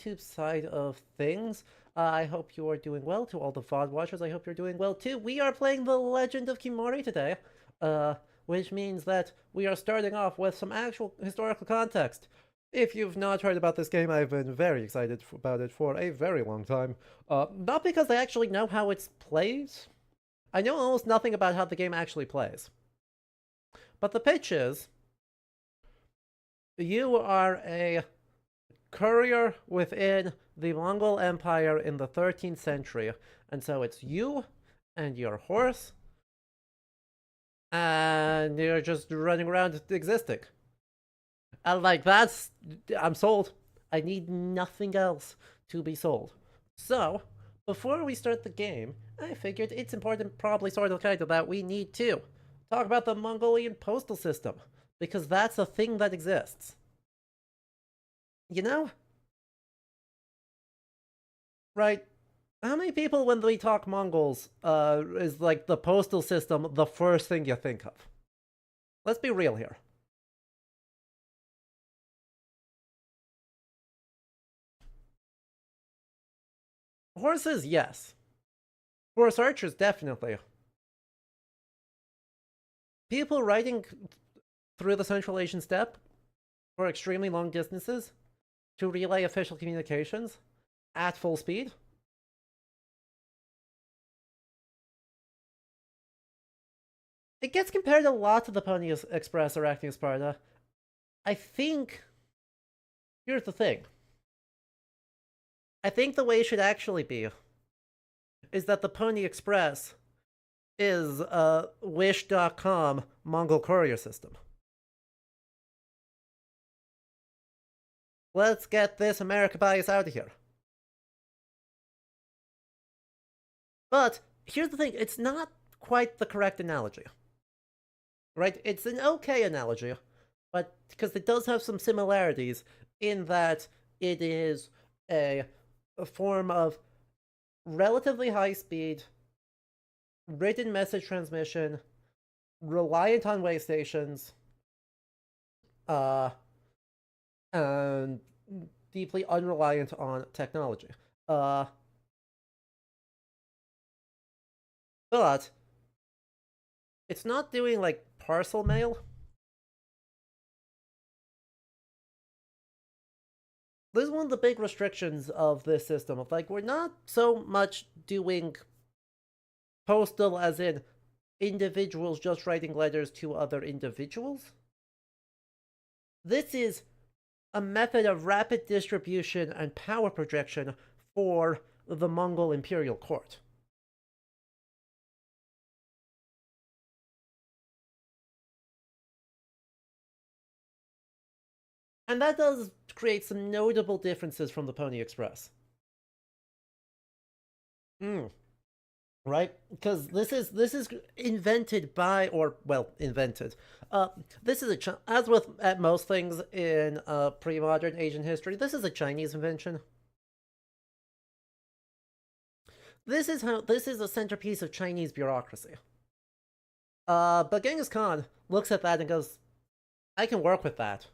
YouTube side of things. I hope you are doing well. To all the VOD watchers, I hope you're doing well too. We are playing The Legend of Khiimori today, which means that we are starting off with some actual historical context. If you've not heard about this game, I've been very excited about it for a very long time. Not because I actually know how it plays. I know almost nothing about how the game actually plays. But the pitch is, you are a courier within the Mongol Empire in the 13th century, and so it's you and your horse, and you're just running around existing. And like, I'm sold. I need nothing else to be sold. So, before we start the game, I figured it's important, probably sort of kind of, that we need to talk about the Mongolian postal system, because that's a thing that exists. You know? Right? How many people, when they talk Mongols, is like the postal system the first thing you think of? Let's be real here. Horses, yes. Horse archers, definitely. People riding through the Central Asian steppe for extremely long distances to relay official communications at full speed. It gets compared a lot to the Pony Express or Acting Sparta. I think... Here's the thing. I think the way it should actually be is that the Pony Express is a Wish.com Mongol courier system. Let's get this America bias out of here. But here's the thing, it's not quite the correct analogy. Right? It's an okay analogy, but because it does have some similarities in that it is a form of relatively high speed written message transmission, reliant on way stations, and deeply unreliant on technology. But it's not doing like parcel mail. This is one of the big restrictions of this system. Of like, we're not so much doing postal as in individuals just writing letters to other individuals. This is a method of rapid distribution and power projection for the Mongol imperial court. And that does create some notable differences from the Pony Express. Right? Because this is invented by, or well, invented. This is as with at most things in pre-modern Asian history, this is a Chinese invention. This is a centerpiece of Chinese bureaucracy. But Genghis Khan looks at that and goes, I can work with that,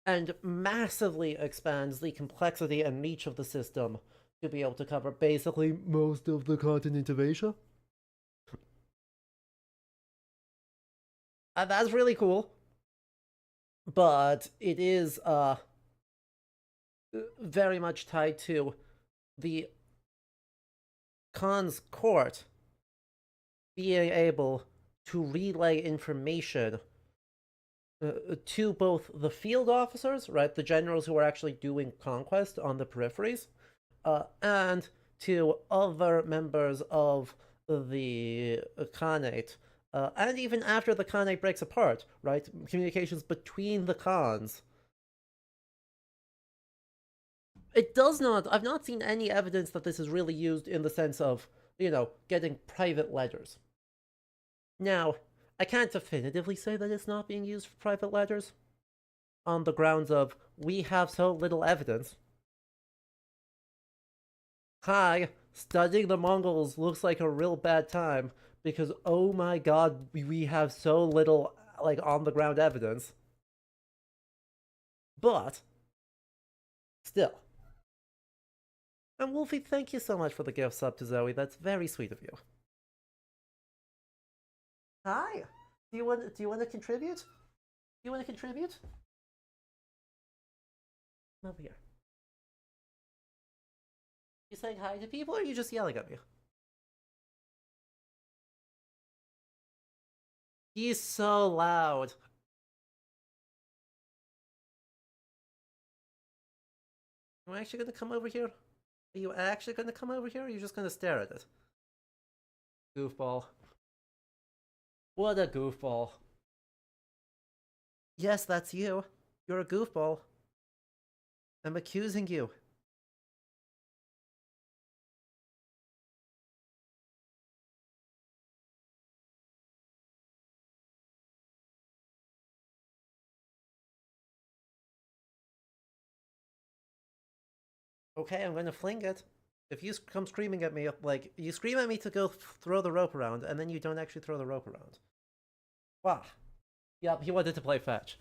and massively expands the complexity and reach of the system to be able to cover basically most of the continent of Asia. And that's really cool. But it is very much tied to the Khan's court being able to relay information to both the field officers, right, the generals who are actually doing conquest on the peripheries, and to other members of the Khanate, and even after the Khanate breaks apart, right, communications between the Khans. It does not, I've not seen any evidence that this is really used in the sense of, getting private letters. Now, I can't definitively say that it's not being used for private letters, on the grounds of, we have so little evidence. Hi, studying the Mongols looks like a real bad time, because oh my god, we have so little, like, on-the-ground evidence. But, still, And Wolfie, thank you so much for the gift sub to Zoe. That's very sweet of you. Hi. Do you want to contribute? Do you want to contribute? Come over here. You saying hi to people or are you just yelling at me? He's so loud. Am I actually gonna come over here? Are you actually gonna come over here or are you just gonna stare at it? Goofball. What a goofball. Yes, that's you. You're a goofball. I'm accusing you. Okay, I'm gonna fling it. If you come screaming at me, like, you scream at me to go throw the rope around, and then you don't actually throw the rope around. Wow. Yep, he wanted to play fetch.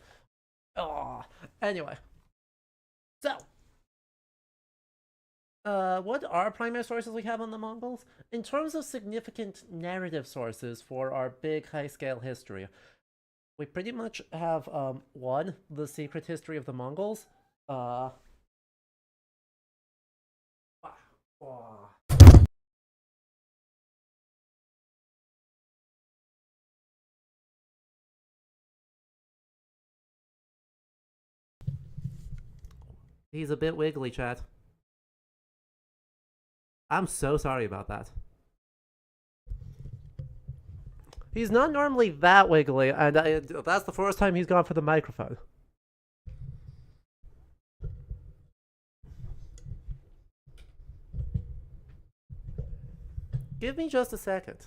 Oh, anyway. So, what are primary sources we have on the Mongols? In terms of significant narrative sources for our big high-scale history, we pretty much have, one, the secret history of the Mongols. He's a bit wiggly, chat. I'm so sorry about that. He's not normally that wiggly, and that's the first time he's gone for the microphone. Give me just a second.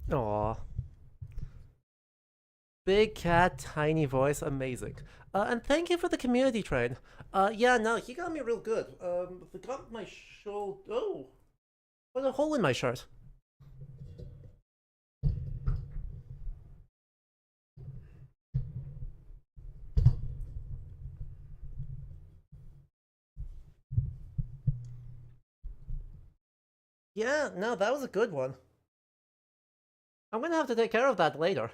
Aww. Big cat, tiny voice, amazing. And thank you for the community train. Yeah, no, he got me real good. Got my shoulder. Oh, what a hole in my shirt. Yeah, no, that was a good one. I'm gonna have to take care of that later.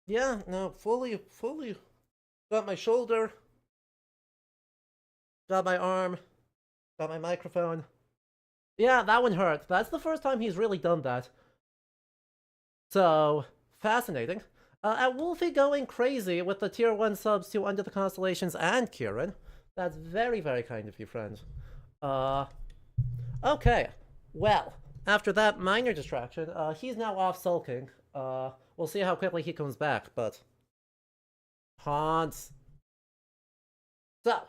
Yeah, no, fully got my shoulder, got my arm, got my microphone. Yeah, that one hurt. That's the first time he's really done that. So, fascinating. At Wolfie going crazy with the tier 1 subs to Under the Constellations and Kieran. That's very, very kind of you, friend. Okay. Well, after that minor distraction, he's now off sulking. We'll see how quickly he comes back, but... Hans. So,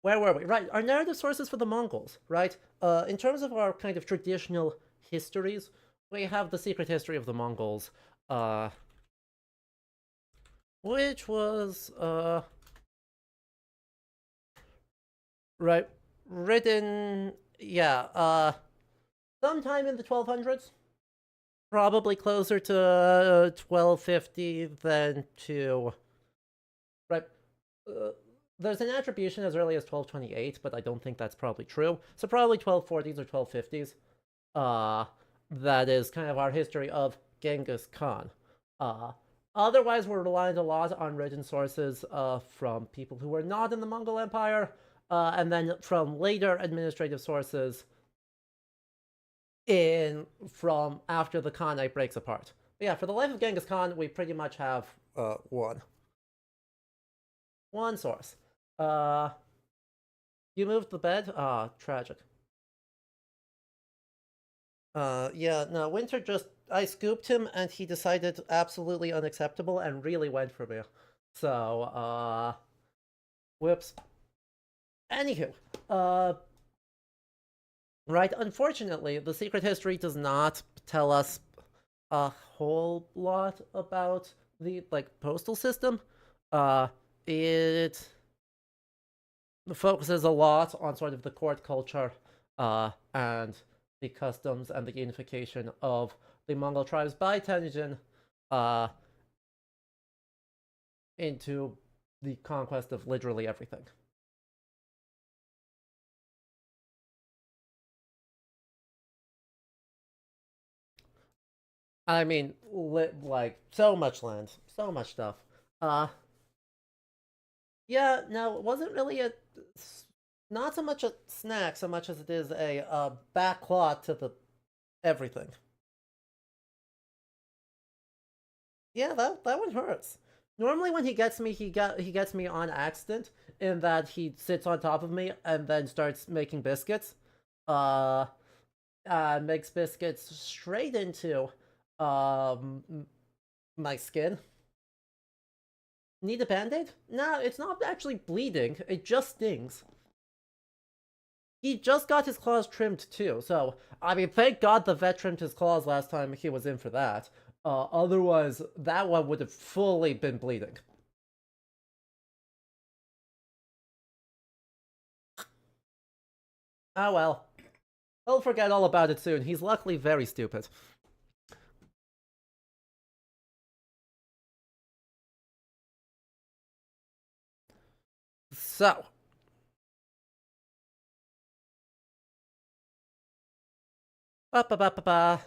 where were we? Right, our narrative sources for the Mongols, right? In terms of our kind of traditional histories, we have the secret history of the Mongols, which was, right, written, yeah, sometime in the 1200s. Probably closer to 1250 than to... Right. There's an attribution as early as 1228, but I don't think that's probably true. So probably 1240s or 1250s. That is kind of our history of Genghis Khan. Otherwise, we're reliant a lot on written sources from people who were not in the Mongol Empire, and then from later administrative sources from after the Khanate breaks apart. But yeah, for the life of Genghis Khan, we pretty much have one source. You moved the bed? Ah, tragic. Yeah, no, Winter just... I scooped him, and he decided absolutely unacceptable and really went for me. So, whoops. Anywho, right, unfortunately, the secret history does not tell us a whole lot about the, like, postal system. it focuses a lot on sort of the court culture and the customs and the unification of the Mongol tribes by Temujin into the conquest of literally everything. I mean, like, so much land, so much stuff. Uh, yeah, no, it wasn't really not so much a snack so much as it is a backlot to the everything. Yeah, that one hurts. Normally, when he gets me, he gets me on accident in that he sits on top of me and then starts making biscuits. Uh, Makes biscuits straight into um my skin. Need a band-aid? No, it's not actually bleeding. It just stings. He just got his claws trimmed too, so I mean, thank God the vet trimmed his claws last time he was in for that. Otherwise, that one would have fully been bleeding. Oh well. He'll forget all about it soon. He's luckily very stupid. So, ba ba ba ba ba.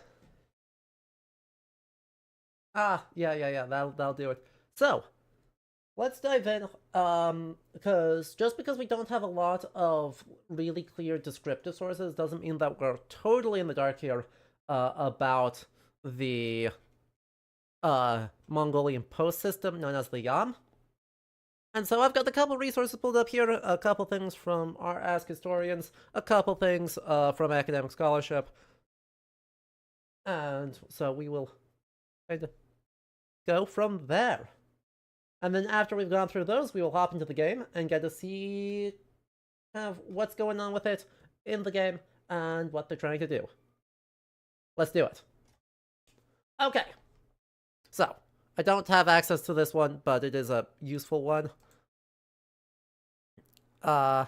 Yeah. That'll do it. So, let's dive in. Because just because we don't have a lot of really clear descriptive sources doesn't mean that we're totally in the dark here about the Mongolian post system known as the Yam. And so I've got a couple resources pulled up here, a couple things from our Ask Historians, a couple things from academic scholarship, and so we will kind of go from there. And then after we've gone through those, we will hop into the game and get to see kind of what's going on with it in the game and what they're trying to do. Let's do it. Okay. So, I don't have access to this one, but it is a useful one. Bearing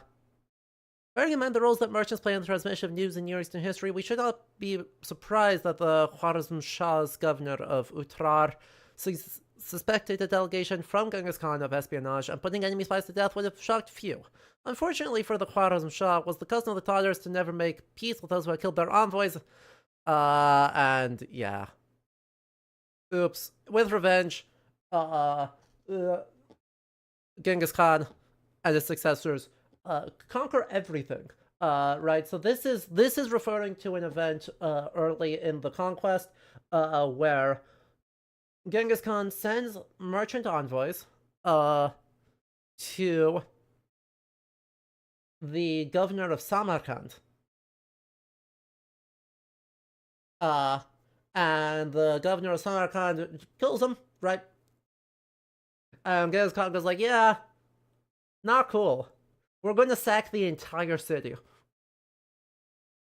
in mind the roles that merchants play in the transmission of news in Near Eastern history, we should not be surprised that the Khwarezm Shah's governor of Utrar suspected a delegation from Genghis Khan of espionage, and putting enemy spies to death would have shocked few. Unfortunately for the Khwarezm Shah, it was the custom of the Tatars to never make peace with those who had killed their envoys. And yeah. Oops. With revenge, Genghis Khan and his successors conquer everything. Right. So this is referring to an event early in the conquest where Genghis Khan sends merchant envoys to the governor of Samarkand. And the governor of Samarkand kills him, right? And Genghis Khan goes like, yeah, not cool. We're going to sack the entire city.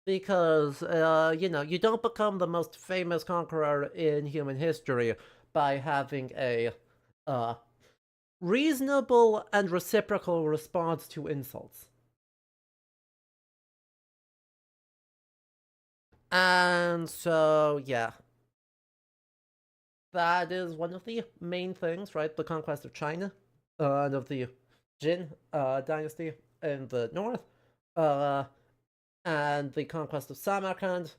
Because, you don't become the most famous conqueror in human history by having a reasonable and reciprocal response to insults. And so, yeah. That is one of the main things, right? The conquest of China and of the Jin dynasty in the north, and the conquest of Samarkand,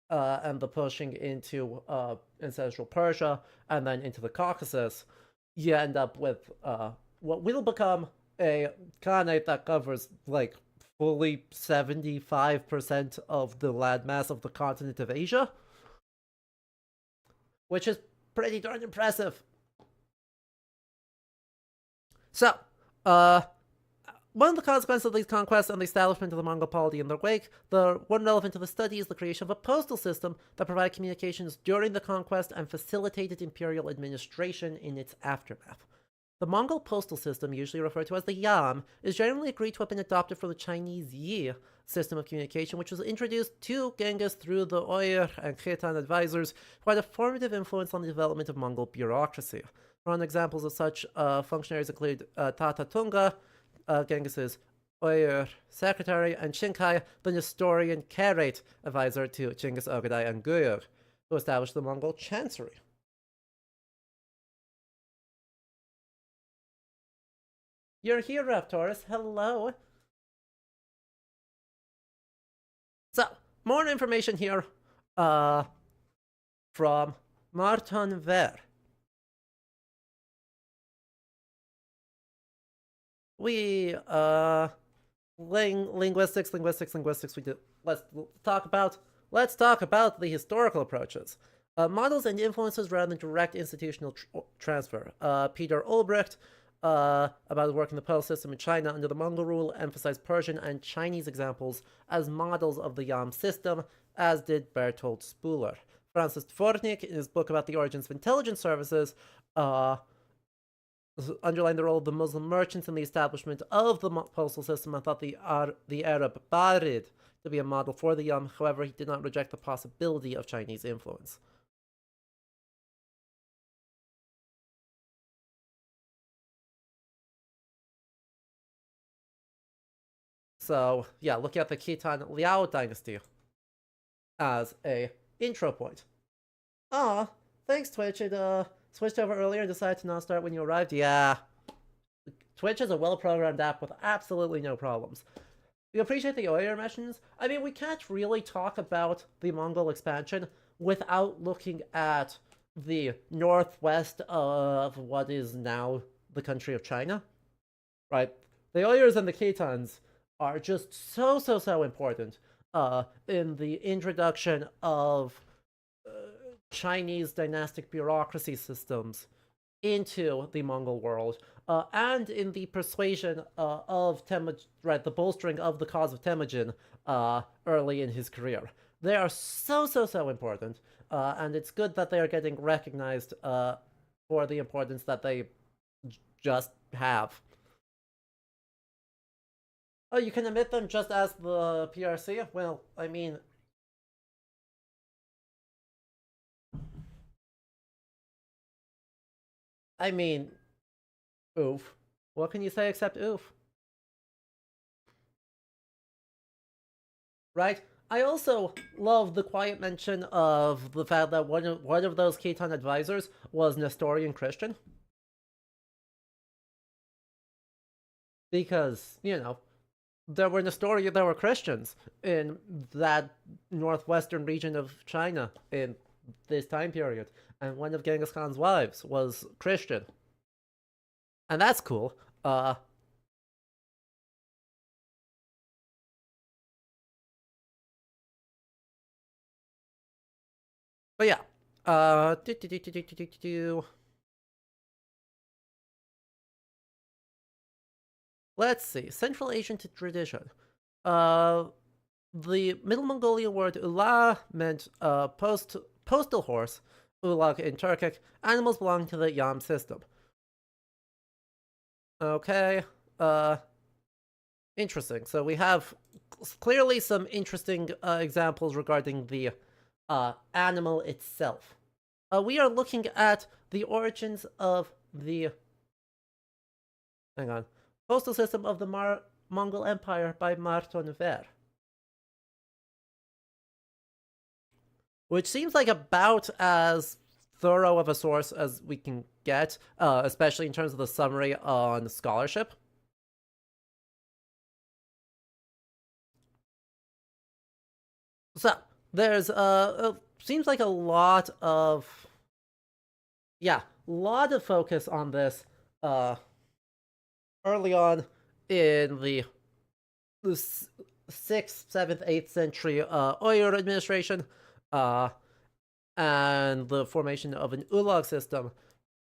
and the pushing into ancestral Persia, and then into the Caucasus. You end up with what will become a Khanate that covers like fully 75% of the landmass of the continent of Asia, which is pretty darn impressive. So, one of the consequences of these conquests and the establishment of the Mongol polity in their wake, the one relevant to the study is the creation of a postal system that provided communications during the conquest and facilitated imperial administration in its aftermath. The Mongol postal system, usually referred to as the Yam, is generally agreed to have been adopted from the Chinese Yi system of communication, which was introduced to Genghis through the Oyer and Khitan advisors who had a formative influence on the development of Mongol bureaucracy. One examples of such functionaries include Tata Tunga, Genghis's Uyghur secretary, and Chinkai, the Nestorian Kherate advisor to Genghis Ogadai and Guyur, who established the Mongol chancery. You're here, Raptorus. Hello. So, more information here from Martin Ver. We linguistics. We do. Let's talk about the historical approaches. Models and influences rather than direct institutional transfer. Peter Ulbricht, about working the postal system in China under the Mongol rule, emphasized Persian and Chinese examples as models of the Yam system, as did Bertold Spuler. Francis Dvornik, in his book about the origins of intelligence services, underlined the role of the Muslim merchants in the establishment of the postal system and thought the Arab Barid to be a model for the Yam. However, he did not reject the possibility of Chinese influence. So, yeah, looking at the Khitan Liao dynasty as a intro point. Thanks, Twitch. It switched over earlier and decided to not start when you arrived. Yeah. Twitch is a well-programmed app with absolutely no problems. We appreciate the Uyghur mentions. I mean, we can't really talk about the Mongol expansion without looking at the northwest of what is now the country of China. Right? The Uyghurs and the Khitans are just so important in the introduction of Chinese dynastic bureaucracy systems into the Mongol world, and in the persuasion of Temujin, right, the bolstering of the cause of Temujin early in his career. They are so important, and it's good that they are getting recognized for the importance that they just have. Oh, you can omit them just as the PRC? Well, I mean... oof. What can you say except oof? Right? I also love the quiet mention of the fact that one of those Khitan advisors was Nestorian Christian. Because, you know, there were Christians in that northwestern region of China in this time period, and one of Genghis Khan's wives was Christian. And that's cool. But yeah. Let's see. Central Asian tradition. The Middle Mongolian word ula meant postal horse, ulag in Turkic, animals belonging to the Yam system. Okay, interesting. So we have clearly some interesting examples regarding the animal itself. We are looking at the origins of the postal system of the Mongol Empire by Martin Ver, which seems like about as thorough of a source as we can get, especially in terms of the summary on scholarship. So there's seems like a lot of focus on this early on in the 6th, 7th, 8th century Uyghur administration, and the formation of an ulag system,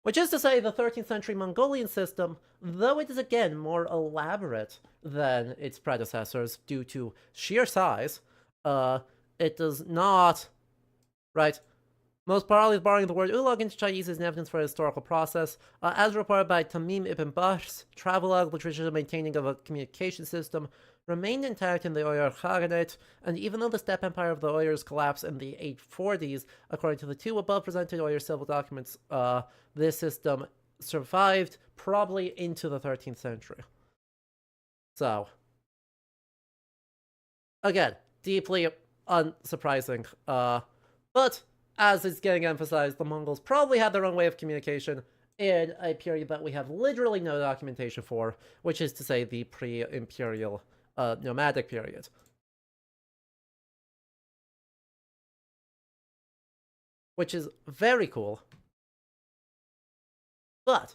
which is to say the 13th century Mongolian system, though it is again more elaborate than its predecessors due to sheer size, it does not, right? Most probably borrowing the word ulag into Chinese is an evidence for a historical process, as reported by Tamim ibn Bahr's travelogue, the tradition of maintaining of a communication system remained intact in the Uyghur Khaganate, and even though the steppe empire of the Uyghurs collapsed in the 840s, according to the two above presented Uyghur civil documents, this system survived probably into the 13th century. So, again, deeply unsurprising. But as is getting emphasized, the Mongols probably had their own way of communication in a period that we have literally no documentation for, which is to say the pre-imperial nomadic period. Which is very cool. But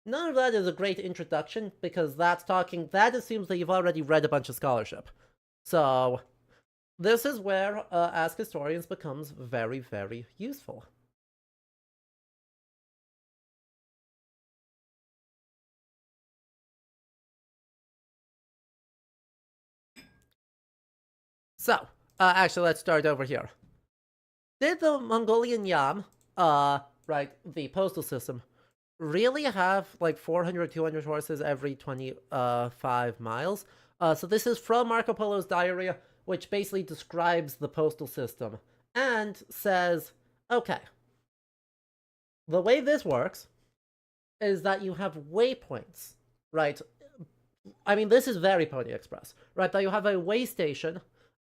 none of that is a great introduction, because that assumes that you've already read a bunch of scholarship. So this is where Ask Historians becomes very, very useful. So, actually, let's start over here. Did the Mongolian Yam, right, the postal system, really have like 400, 200 horses every 25 miles? So this is from Marco Polo's diary, which basically describes the postal system and says, okay, the way this works is that you have waypoints, right? I mean, this is very Pony Express, right? That you have a way station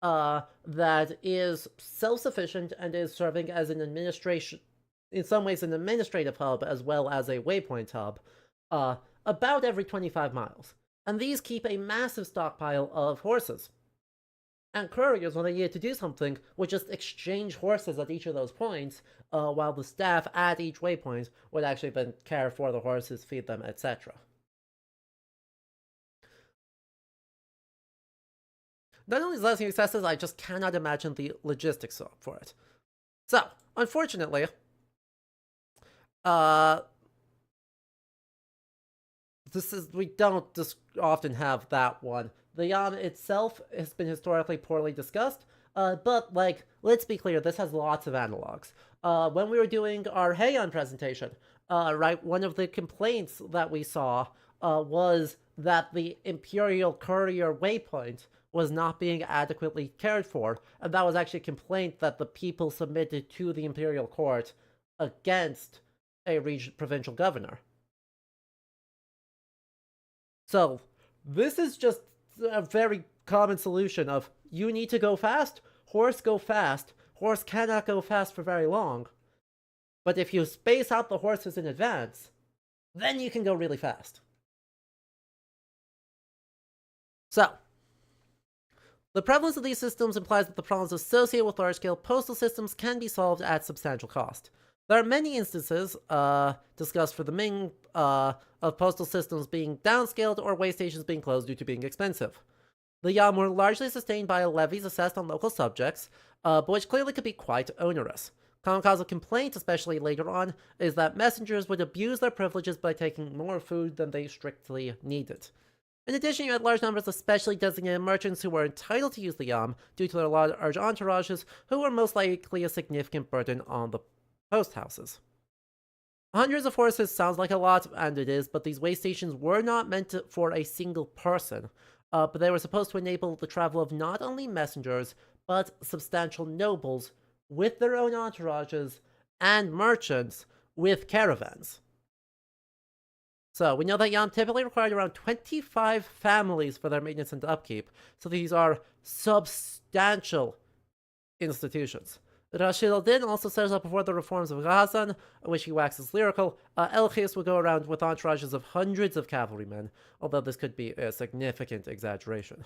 that is self-sufficient and is serving as an administration, in some ways, an administrative hub as well as a waypoint hub, about every 25 miles. And these keep a massive stockpile of horses. And couriers, when they needed to do something, would just exchange horses at each of those points, while the staff at each waypoint would actually then care for the horses, feed them, etc. Not only is less excessive, I just cannot imagine the logistics for it. So, unfortunately, we don't often have that one. The Yam itself has been historically poorly discussed, but, like, let's be clear, this has lots of analogs. When we were doing our Heian presentation, right, one of the complaints that we saw was that the Imperial Courier waypoint was not being adequately cared for, and that was actually a complaint that the people submitted to the Imperial Court against a provincial governor. So, this is just a very common solution of, you need to go fast, horse go fast, horse cannot go fast for very long, but if you space out the horses in advance, then you can go really fast. So, the prevalence of these systems implies that the problems associated with large-scale postal systems can be solved at substantial cost. There are many instances, discussed for the Ming, of postal systems being downscaled or way stations being closed due to being expensive. The Yam were largely sustained by levies assessed on local subjects, but which clearly could be quite onerous. Common cause of complaint, especially later on, is that messengers would abuse their privileges by taking more food than they strictly needed. In addition, you had large numbers of specially designated merchants who were entitled to use the Yam due to their large entourages, who were most likely a significant burden on the post houses. Hundreds of horses sounds like a lot, and it is, but these way stations were not meant for a single person, but they were supposed to enable the travel of not only messengers, but substantial nobles with their own entourages and merchants with caravans. So, we know that Yam typically required around 25 families for their maintenance and upkeep, so these are substantial institutions. Rashid al-Din also says that before the reforms of Ghazan, which he waxes lyrical, Elchis would go around with entourages of hundreds of cavalrymen, although this could be a significant exaggeration.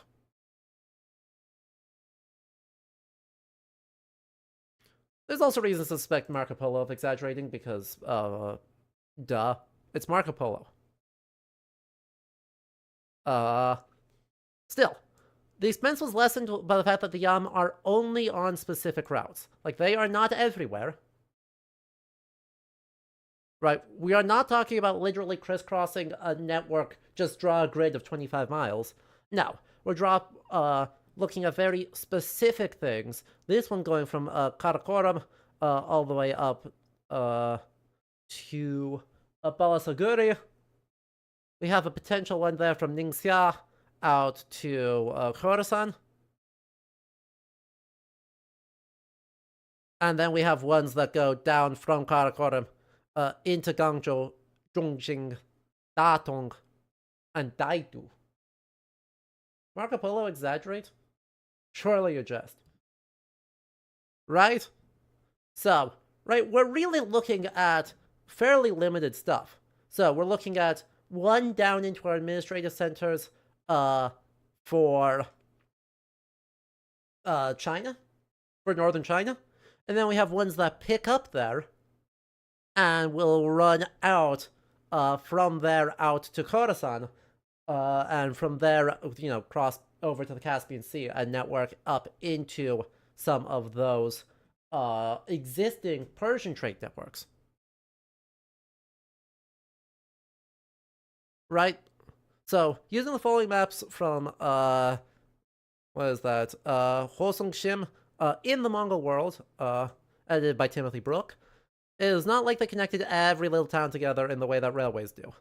There's also reasons to suspect Marco Polo of exaggerating because, duh, it's Marco Polo. Still, the expense was lessened by the fact that the Yam are only on specific routes. Like, they are not everywhere. Right? We are not talking about literally crisscrossing a network, just draw a grid of 25 miles. No, we're looking at very specific things. This one going from Karakoram all the way up to Balasaguri. We have a potential one there from Ningxia out to Khorasan. And then we have ones that go down from Karakoram into Guangzhou Zhongxing, Datong, and Daidu. Marco Polo exaggerate? Surely you jest. Right? So, right, we're really looking at fairly limited stuff. So we're looking at one down into our administrative centers for China, for northern China. And then we have ones that pick up there and will run out from there out to Khorasan, and from there, cross over to the Caspian Sea and network up into some of those existing Persian trade networks. Right? So, using the following maps from, what is that? Hosung Shim, in the Mongol world, edited by Timothy Brooke, it is not like they connected every little town together in the way that railways do.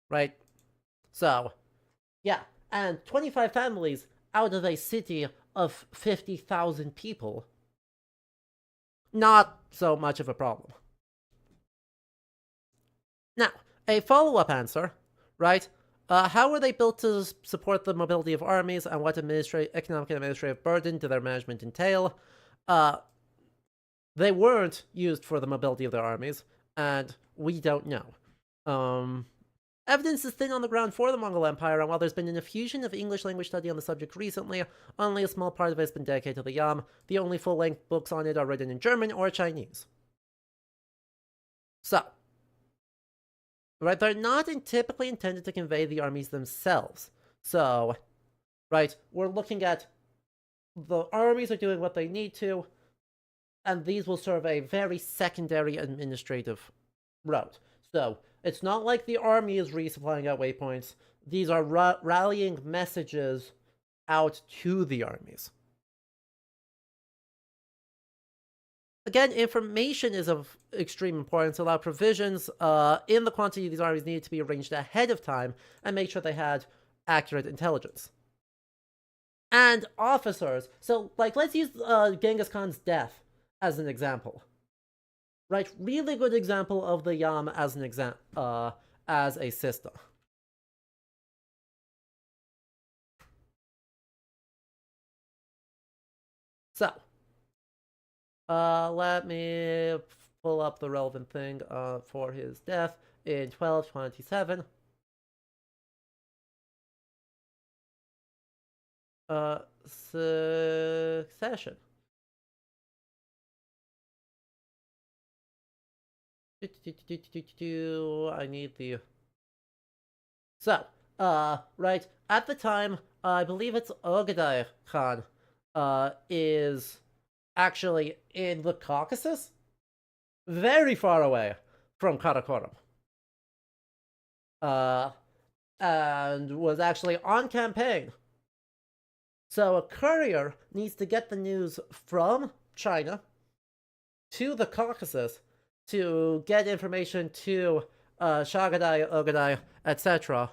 Right? So, yeah. And 25 families out of a city of 50,000 people. Not so much of a problem. Now, a follow-up answer, right? How were they built to support the mobility of armies, and what economic and administrative burden did their management entail? They weren't used for the mobility of their armies, and we don't know. Evidence is thin on the ground for the Mongol Empire, and while there's been an infusion of English language study on the subject recently, only a small part of it has been dedicated to the Yam. The only full-length books on it are written in German or Chinese. So, right, they're not typically intended to convey the armies themselves. So, right, we're looking at the armies are doing what they need to, and these will serve a very secondary administrative route. So, it's not like the army is resupplying at waypoints. These are rallying messages out to the armies. Again, information is of extreme importance. Allow provisions in the quantity these armies needed to be arranged ahead of time and make sure they had accurate intelligence. And officers. So, let's use Genghis Khan's death as an example. Right, really good example of the Yam as an as a system. So, let me pull up the relevant thing for his death in 1227. Succession. I need the... So, right, at the time, I believe it's Ogadai Khan, is actually in the Caucasus? Very far away from Karakorum. And was actually on campaign. So a courier needs to get the news from China to the Caucasus to get information to Shagadai, Ogadai, etc.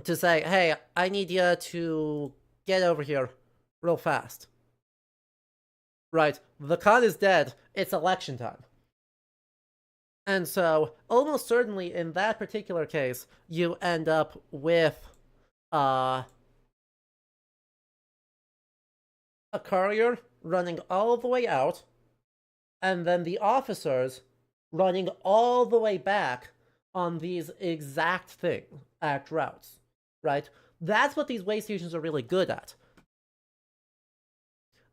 to say, hey, I need you to get over here real fast. Right, the Khan is dead, it's election time. And so, almost certainly in that particular case, you end up with a courier running all the way out, and then the officers running all the way back on these exact routes, right? That's what these way stations are really good at.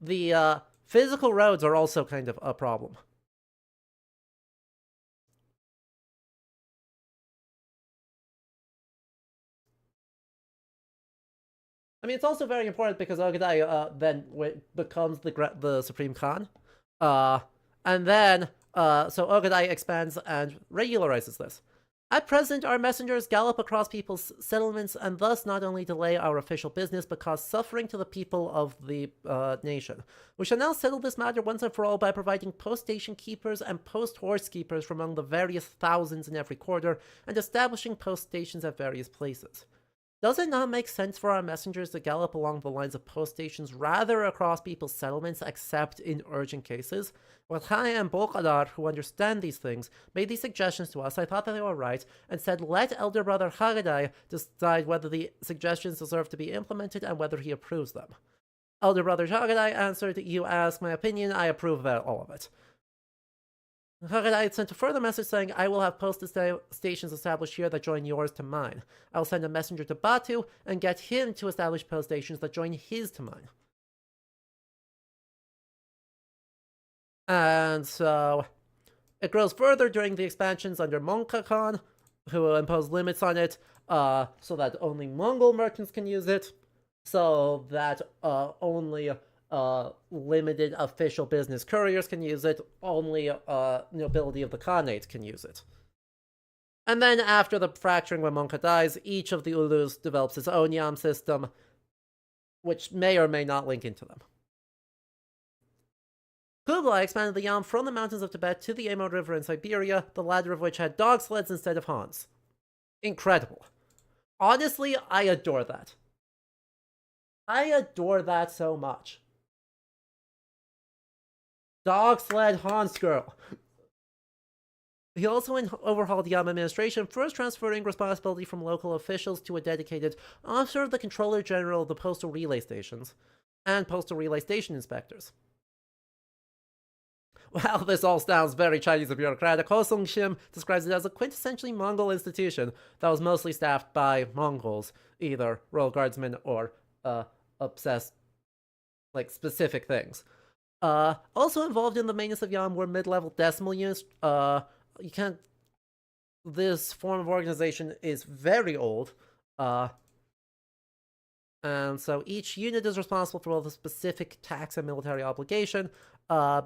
The physical roads are also kind of a problem. I mean, it's also very important because Ogadai then becomes the Supreme Khan. And then, so Ogadai expands and regularizes this. At present, our messengers gallop across people's settlements and thus not only delay our official business, but cause suffering to the people of the nation. We shall now settle this matter once and for all by providing post-station keepers and post-horse keepers from among the various thousands in every quarter, and establishing post-stations at various places. Does it not make sense for our messengers to gallop along the lines of post stations rather across people's settlements except in urgent cases? When Chaya and Bolkadar, who understand these things, made these suggestions to us, I thought that they were right, and said let elder brother Hagedai decide whether the suggestions deserve to be implemented and whether he approves them. Elder brother Hagedai answered, you ask my opinion, I approve of all of it. Hagedai sent a further message saying, I will have posted stations established here that join yours to mine. I will send a messenger to Batu and get him to establish post stations that join his to mine. And so it grows further during the expansions under Monka Khan, who imposed limits on it so that only Mongol merchants can use it, so that only limited official business couriers can use it, only nobility of the Khanate can use it. And then after the fracturing when Monka dies, each of the Ulus develops its own Yam system, which may or may not link into them. Kublai expanded the Yam from the mountains of Tibet to the Amur River in Siberia, the latter of which had dog sleds instead of Hans. Incredible. Honestly, I adore that. I adore that so much. Dog sled Hans girl. He also overhauled Yam administration, first transferring responsibility from local officials to a dedicated officer of the Controller General of the Postal Relay Stations and Postal Relay Station Inspectors. Well, this all sounds very Chinese and bureaucratic. Ho Sung-shim describes it as a quintessentially Mongol institution that was mostly staffed by Mongols, either royal guardsmen or obsessed, specific things. Also involved in the maintenance of Yam were mid-level decimal units. This form of organization is very old. And so each unit is responsible for the specific tax and military obligation,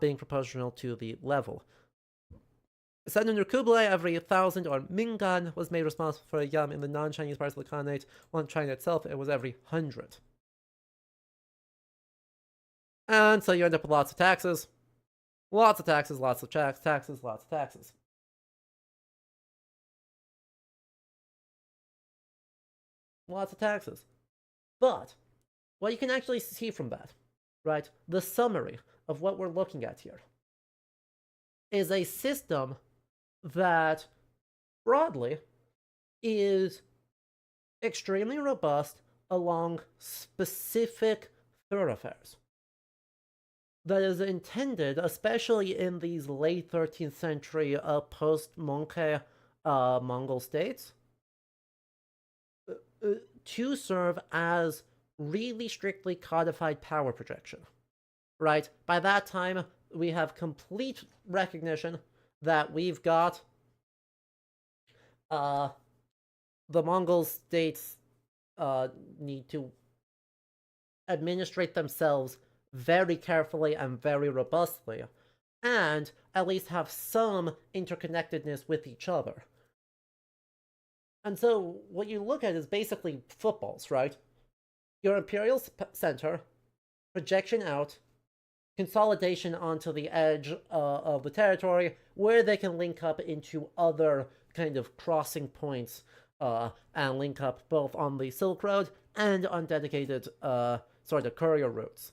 being proportional to the level. Set under Kublai, every 1,000 or Mingan was made responsible for a Yam in the non-Chinese parts of the Khanate, while in China itself it was every 100. And so you end up with lots of taxes. Lots of taxes, lots of taxes, lots of taxes. Lots of taxes. But what you can actually see from that, right, the summary of what we're looking at here, is a system that, broadly, is extremely robust along specific thoroughfares. That is intended, especially in these late 13th century post-Monkey Mongol states, to serve as really strictly codified power projection. Right? By that time, we have complete recognition that we've got the Mongol states need to administrate themselves very carefully and very robustly, and at least have some interconnectedness with each other. And so what you look at is basically footballs, right? Your imperial center, projection out, consolidation onto the edge of the territory, where they can link up into other kind of crossing points and link up both on the Silk Road and on dedicated sort of courier routes.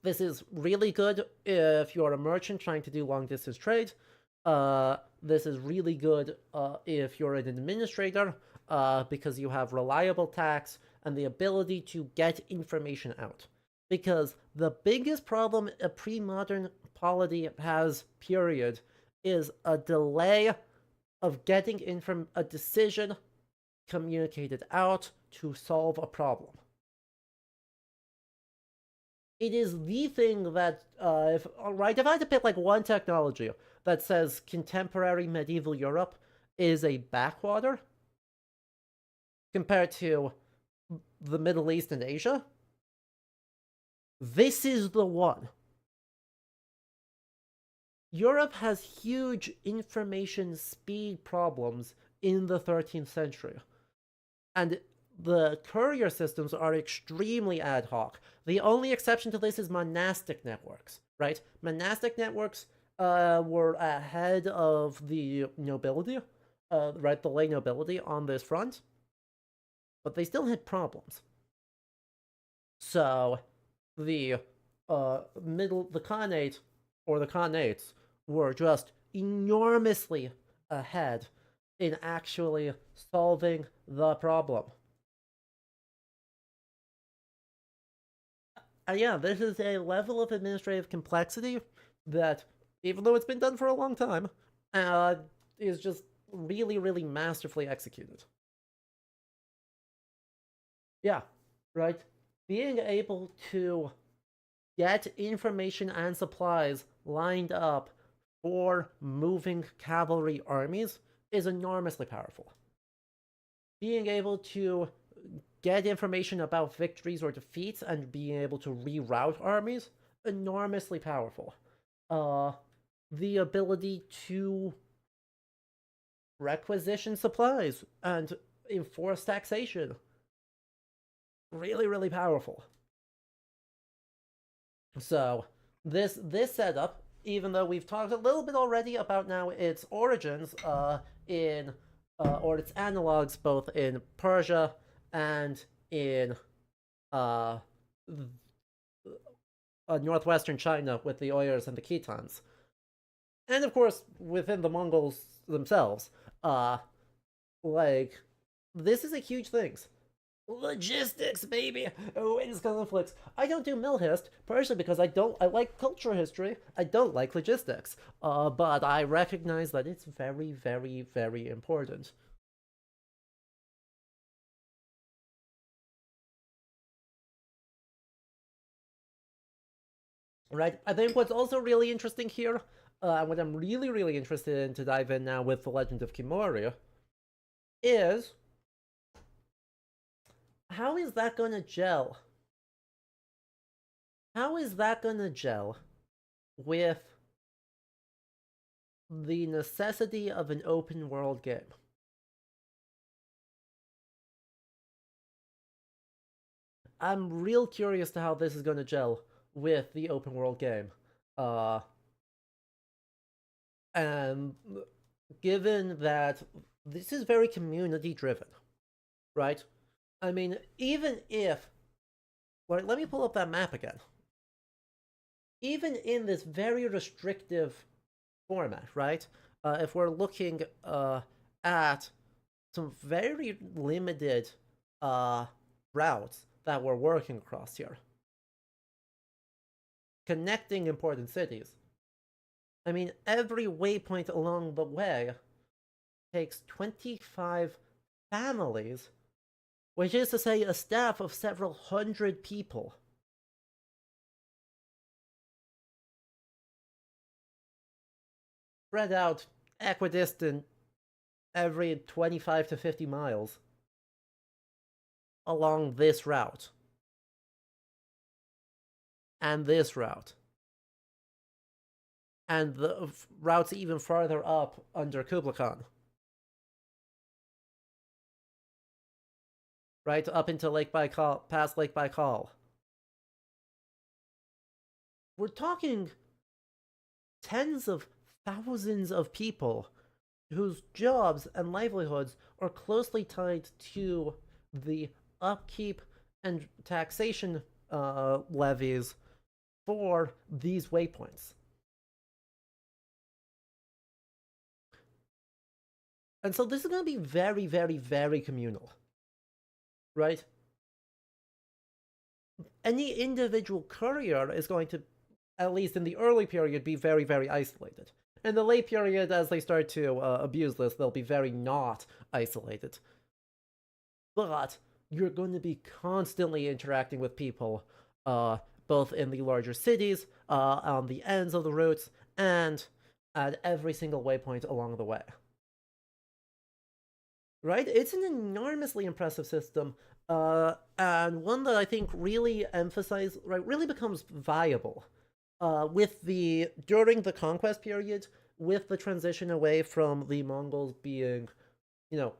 This is really good if you're a merchant trying to do long-distance trade. This is really good if you're an administrator, because you have reliable tax and the ability to get information out. Because the biggest problem a pre-modern polity has, period, is a delay of getting a decision communicated out to solve a problem. It is the thing that, if I had to pick one technology that says contemporary medieval Europe is a backwater compared to the Middle East and Asia, this is the one. Europe has huge information speed problems in the 13th century. And the courier systems are extremely ad hoc. The only exception to this is monastic networks, right? Monastic networks were ahead of the nobility, right? The lay nobility on this front. but they still had problems. So the the Khanate or the Khanates were just enormously ahead in actually solving the problem. And yeah, this is a level of administrative complexity that, even though it's been done for a long time, uh, is just really, really masterfully executed. Yeah, right? Being able to get information and supplies lined up for moving cavalry armies is enormously powerful. Being able to get information about victories or defeats and being able to reroute armies, enormously powerful. Uh, the ability to requisition supplies and enforce taxation, really, really powerful. So this setup, even though we've talked a little bit already about now its origins, in or its analogs both in Persia and in uh, northwestern China with the Uyghurs and the Khitans, and of course within the Mongols themselves. Like this is a huge thing. Logistics, baby. Wins conflicts. I don't do Milhist partially because I like culture history. I don't like logistics. But I recognize that it's very, very, very important. Right. I think what's also really interesting here, and what I'm really, really interested in to dive in now with the Legend of Khiimori, is how is that gonna gel? How is that gonna gel with the necessity of an open world game? I'm real curious to how this is going to gel with the open world game. Uh, and given that this is very community driven, right? I mean, even if, right, let me pull up that map again. Even in this very restrictive format, right? If we're looking at some very limited routes that we're working across here, connecting important cities. I mean, every waypoint along the way takes 25 families, which is to say a staff of several hundred people. Spread out equidistant every 25 to 50 miles along this route. And this route. And the routes even farther up under Kublai Khan. Right up into Lake Baikal, past Lake Baikal. We're talking tens of thousands of people whose jobs and livelihoods are closely tied to the upkeep and taxation levies for these waypoints. And so this is going to be very, very, very communal, right? Any individual courier is going to, at least in the early period, be very, very isolated. In the late period, as they start to abuse this, they'll be very not isolated. But you're going to be constantly interacting with people, both in the larger cities, on the ends of the routes, and at every single waypoint along the way. Right? It's an enormously impressive system, and one that I think really really becomes viable with the during the conquest period, with the transition away from the Mongols being,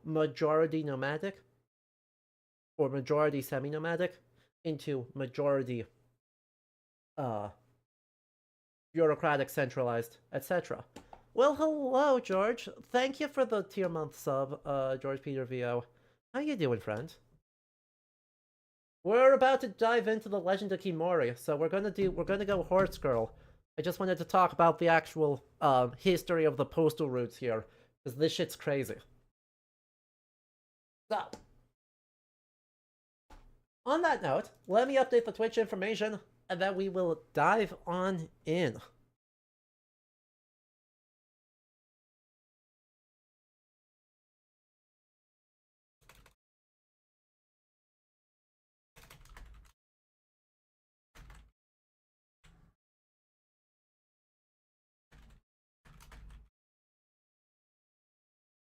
majority nomadic or majority semi-nomadic into majority bureaucratic, centralized, etc. Well, hello, George. Thank you for the tier month sub, George Peter VO. How you doing, friend? We're about to dive into the Legend of Khiimori, so we're gonna go Horse Girl. I just wanted to talk about the actual history of the postal routes here, because this shit's crazy. So, on that note, let me update the Twitch information, and then we will dive on in.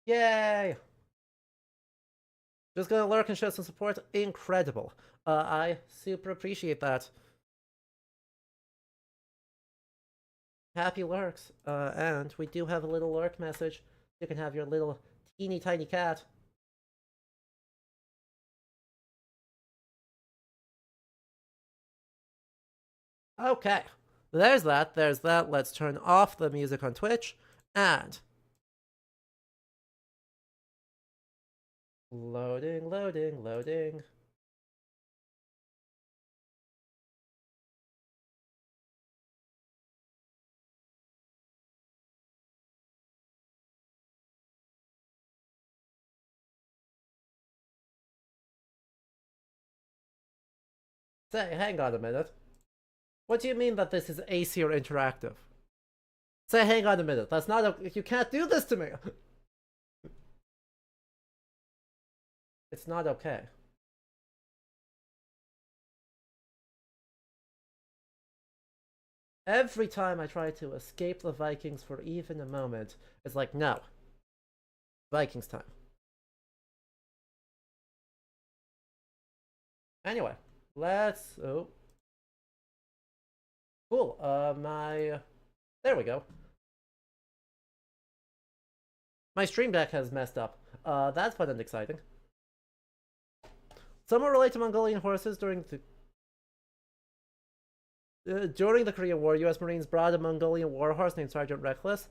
Yay! Just gonna lurk and show some support. Incredible. I super appreciate that. Happy lurks. And we do have a little lurk message. You can have your little teeny tiny cat. Okay. There's that. Let's turn off the music on Twitch. And loading. Say, hang on a minute. What do you mean that this is Acer Interactive? Say, hang on a minute. That's not a... You can't do this to me! It's not okay. Every time I try to escape the Vikings for even a moment, it's like, no. Vikings time. Anyway, let's... Oh. Cool, there we go. My stream deck has messed up. That's fun and exciting. Somewhat related to Mongolian horses during the Korean War, U.S. Marines brought a Mongolian warhorse named Sergeant Reckless.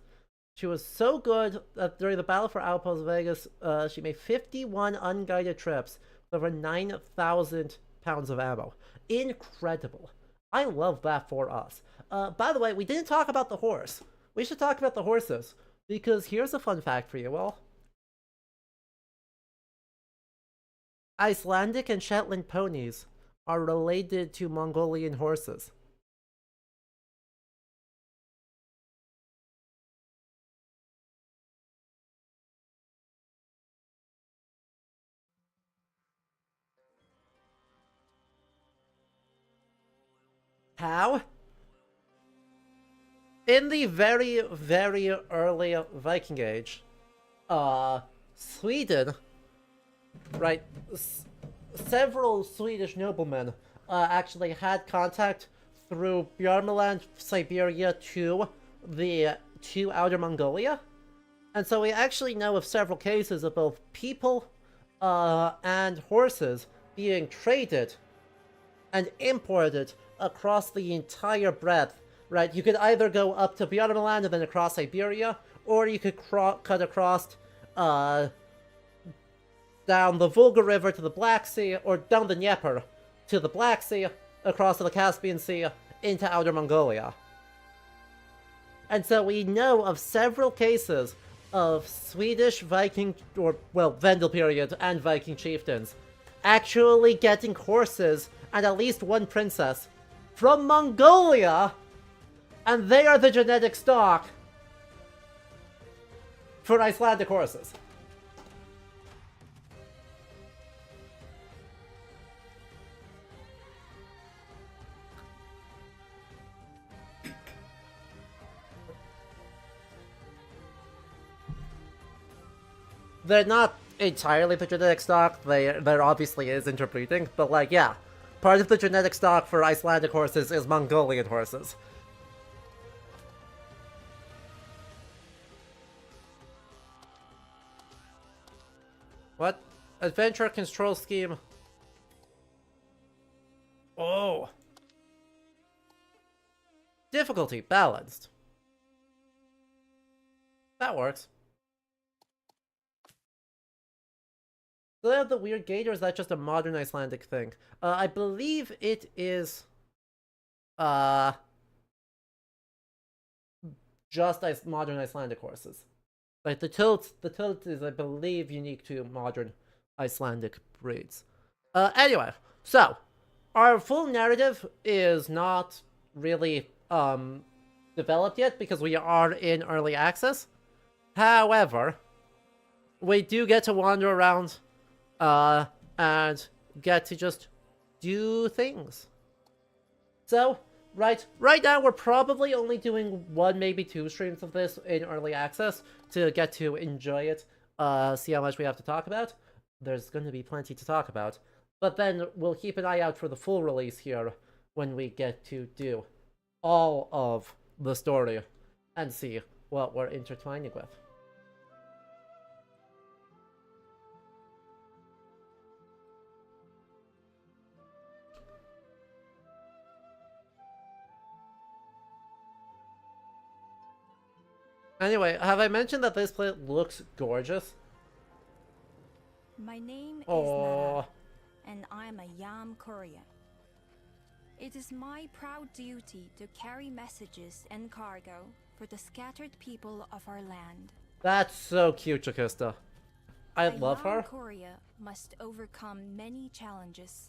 She was so good that during the Battle for Outpost Vegas, she made 51 unguided trips with over 9,000 pounds of ammo. Incredible. I love that for us. By the way, we didn't talk about the horse. We should talk about the horses, because here's a fun fact for you all. Icelandic and Shetland ponies are related to Mongolian horses. How? In the very, very early Viking Age, Sweden, right, several Swedish noblemen actually had contact through Bjornland, Siberia to outer Mongolia. And so we actually know of several cases of both people and horses being traded and imported across the entire breadth, right? You could either go up to Bjornland and then across Siberia, or you could cut across down the Volga River to the Black Sea, or down the Dnieper to the Black Sea, across to the Caspian Sea, into outer Mongolia. And so we know of several cases of Swedish Viking, or, well, Vendel period and Viking chieftains actually getting horses and at least one princess from Mongolia, and they are the genetic stock for Icelandic horses. They're not entirely the genetic stock, there obviously is interbreeding, but like, yeah. Part of the genetic stock for Icelandic horses is Mongolian horses. What? Adventure control scheme. Oh. Difficulty balanced. That works. Do they have the weird gate, or is that just a modern Icelandic thing? I believe it is, just modern Icelandic horses. Like, the tilt is, I believe, unique to modern Icelandic breeds. Anyway, so, our full narrative is not really, developed yet, because we are in early access. However, we do get to wander around, and get to just do things. So, right now we're probably only doing 1, maybe 2 streams of this in early access to get to enjoy it, see how much we have to talk about. There's going to be plenty to talk about. But then we'll keep an eye out for the full release here when we get to do all of the story and see what we're intertwining with. Anyway, have I mentioned that this place looks gorgeous? My name is Nara, and I'm a Yam courier. It is my proud duty to carry messages and cargo for the scattered people of our land. That's so cute, Chakista. I love her. A Yam courier must overcome many challenges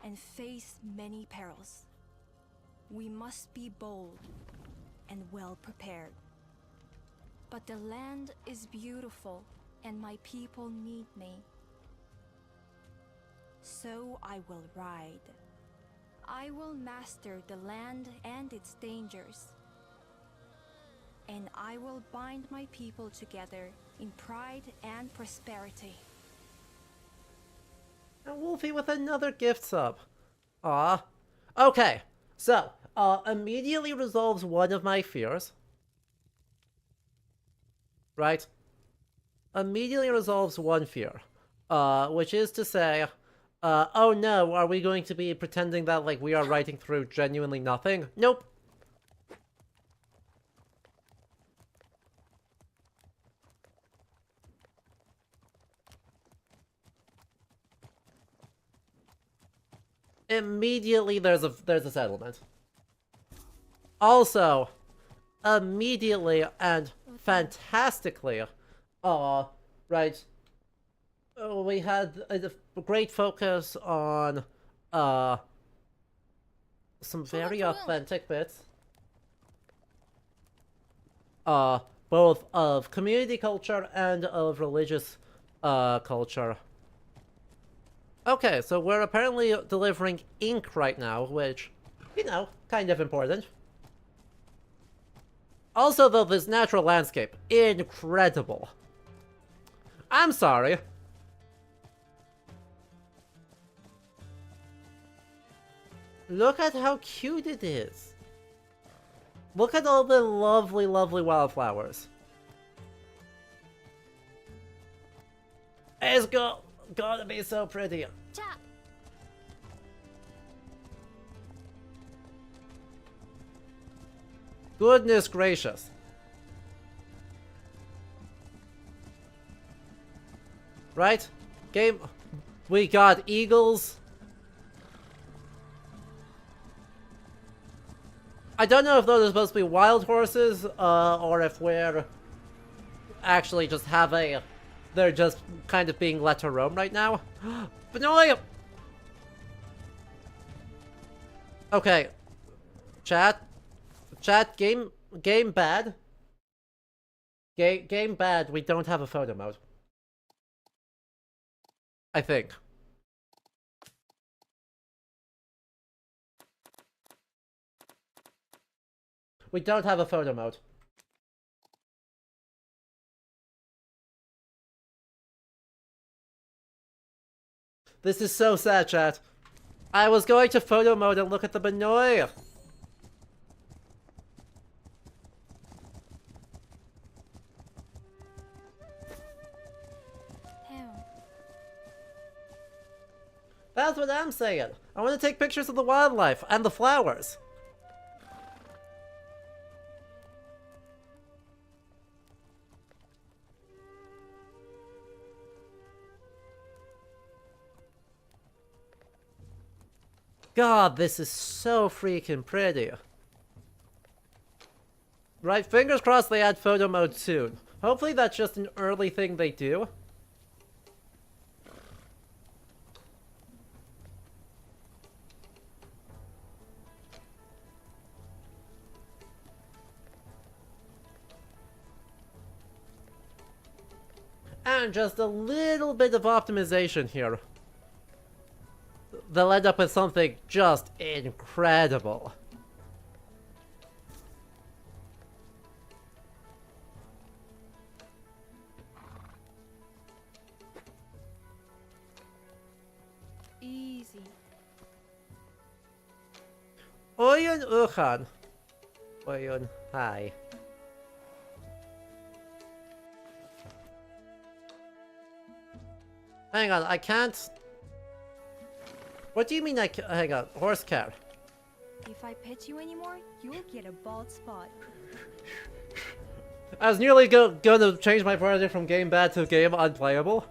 and face many perils. We must be bold and well prepared. But the land is beautiful, and my people need me. So I will ride. I will master the land and its dangers. And I will bind my people together in pride and prosperity. And Wolfie with another gift sub. Aw. Okay, so, immediately resolves one of my fears. Right? Immediately resolves one fear. Which is to say, oh no, are we going to be pretending that, like, we are writing through genuinely nothing? Nope. Immediately there's a settlement. Also, immediately and fantastically, right, we had a great focus on, some very authentic bits. Both of community culture and of religious, culture. Okay, so we're apparently delivering ink right now, which, you know, kind of important. Also, though, this natural landscape, incredible. I'm sorry. Look at how cute it is. Look at all the lovely, lovely wildflowers. It's gonna be so pretty. Chap. Goodness gracious. Right? Game. We got eagles. I don't know if those are supposed to be wild horses, or if we're actually just they're just kind of being let to roam right now. Benoy! Okay. Chat, game bad. Game bad, we don't have a photo mode. I think. We don't have a photo mode. This is so sad, chat. I was going to photo mode and look at the Benoy. That's what I'm saying. I want to take pictures of the wildlife and the flowers. God, this is so freaking pretty. Right, fingers crossed they add photo mode soon. Hopefully that's just an early thing they do. And just a little bit of optimization here. They'll end up with something just incredible. Easy. Oyun Uchan. Oyun, hi. Hang on, I can't... What do you mean I can't... Hang on, horse car. If I pet you anymore, you'll get a bald spot. I was nearly gonna change my priority from game bad to game unplayable.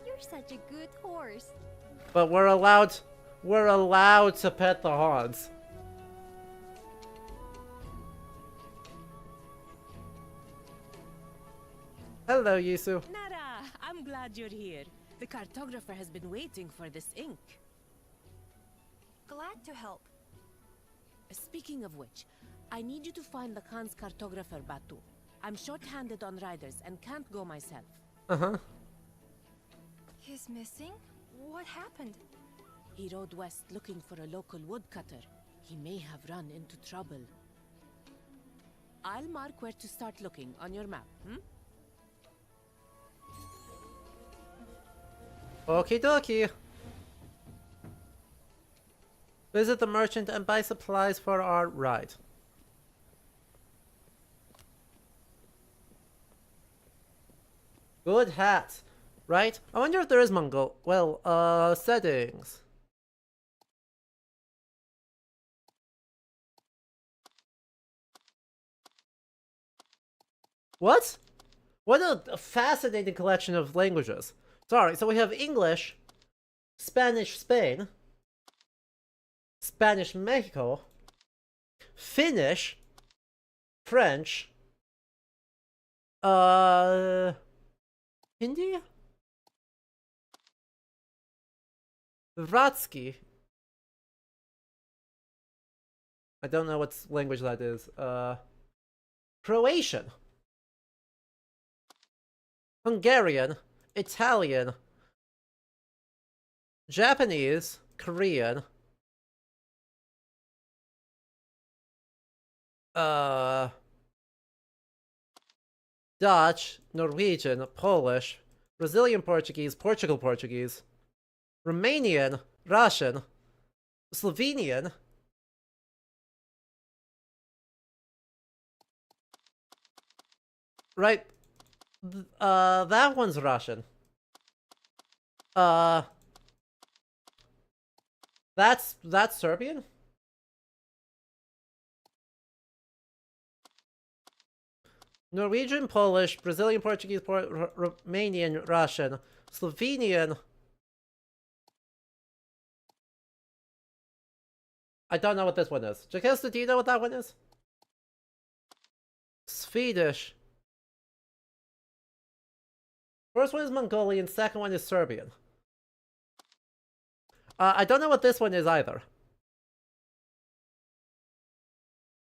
You're such a good horse. But we're allowed to pet the Hans. Hello, Yisu. Nara, I'm glad you're here. The cartographer has been waiting for this ink. Glad to help. Speaking of which, I need you to find the Khan's cartographer Batu. I'm short-handed on riders and can't go myself. Uh-huh. He's missing? What happened? He rode west looking for a local woodcutter. He may have run into trouble. I'll mark where to start looking on your map, Okie dokie. Visit the merchant and buy supplies for our ride. Good hat. Right? I wonder if there is Mongol. Well, settings. What? What a fascinating collection of languages. Sorry, so we have English, Spanish Spain, Spanish Mexico, Finnish, French, Hindi? Vratsky. I don't know what language that is. Croatian. Hungarian. Italian. Japanese. Korean. Dutch. Norwegian. Polish. Brazilian Portuguese. Portugal Portuguese. Romanian. Russian. Slovenian. Right. That one's Russian. That's Serbian? Norwegian, Polish, Brazilian, Portuguese, Romanian, Russian, Slovenian. I don't know what this one is. Jakista, do you know what that one is? Swedish. First one is Mongolian, second one is Serbian. I don't know what this one is either.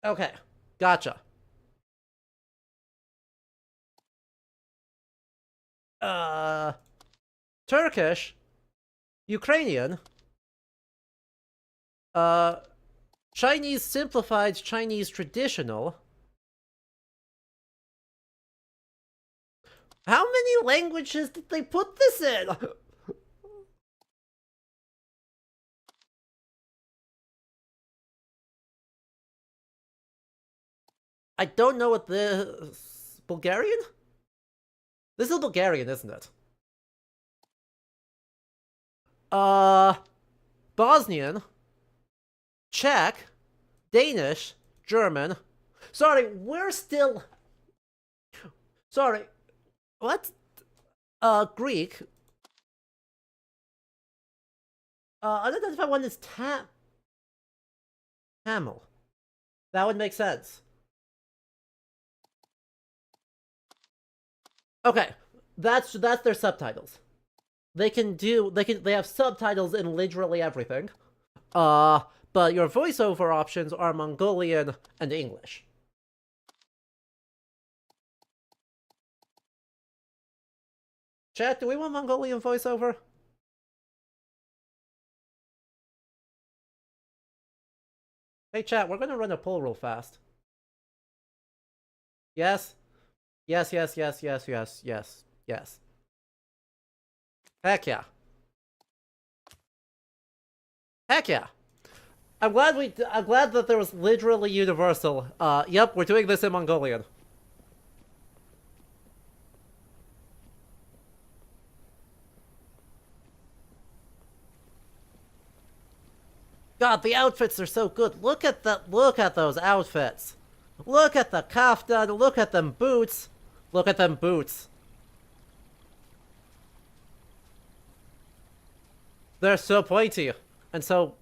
Okay, gotcha. Turkish, Ukrainian, Chinese simplified, Chinese traditional. How many languages did they put this in? I don't know what this... Bulgarian? This is Bulgarian, isn't it? Bosnian, Czech, Danish, German. Sorry, we're still... Sorry, what? Greek, Unidentified one is Tamil. That would make sense. Okay, that's their subtitles. They have subtitles in literally everything. But your voiceover options are Mongolian and English. Chat, do we want Mongolian voiceover? Hey chat, we're gonna run a poll real fast. Yes? Yes, yes, yes, yes, yes, yes, yes. Heck yeah. Heck yeah. I'm glad that there was literally universal. Yep, we're doing this in Mongolian. God, the outfits are so good. Look at those outfits. Look at the kaftan, look at them boots. Look at them boots. They're so pointy and so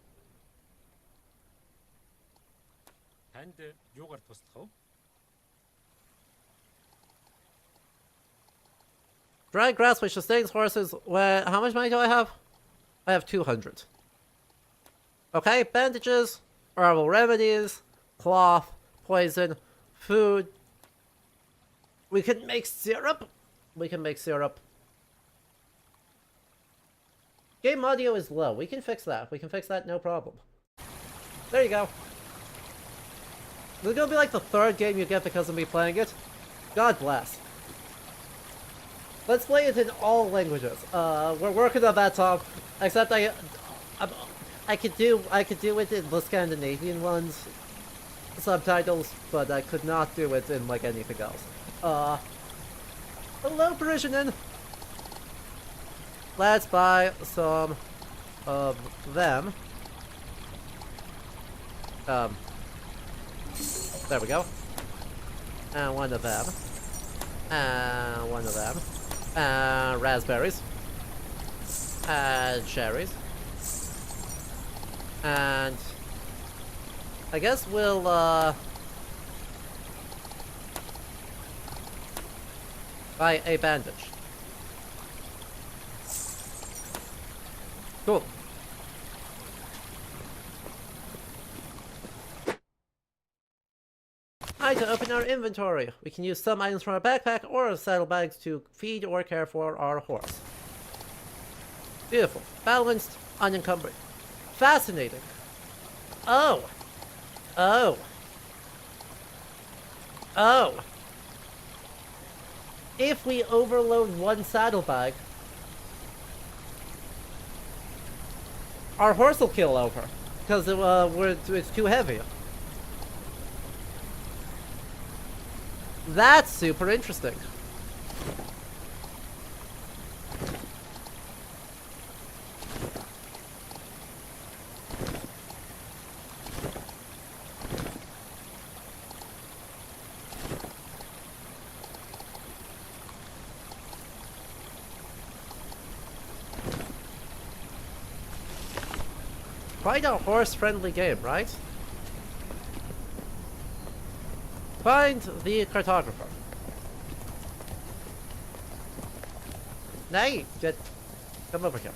dry grass which sustains horses. How much money do I have? I have 200. Okay, bandages, herbal remedies, cloth, poison, food. We can make syrup. Game audio is low. We can fix that. No problem. There you go. This is gonna be like the third game you get because of me playing it. God bless. Let's play it in all languages. We're working on that, Tom. Except I could do it in the Scandinavian ones subtitles, but I could not do it in like anything else. Hello, Parisianin. Let's buy some of them. There we go. And one of them. And one of them. Raspberries. And cherries. And I guess we'll buy a bandage. Cool. Alright, to open our inventory, we can use some items from our backpack or our saddlebags to feed or care for our horse. Beautiful. Balanced, unencumbered. Fascinating. Oh. Oh. Oh. If we overload one saddlebag, our horse will kill over because it's too heavy. That's super interesting. Quite a horse-friendly game, right? Find the cartographer. Nay, come over here.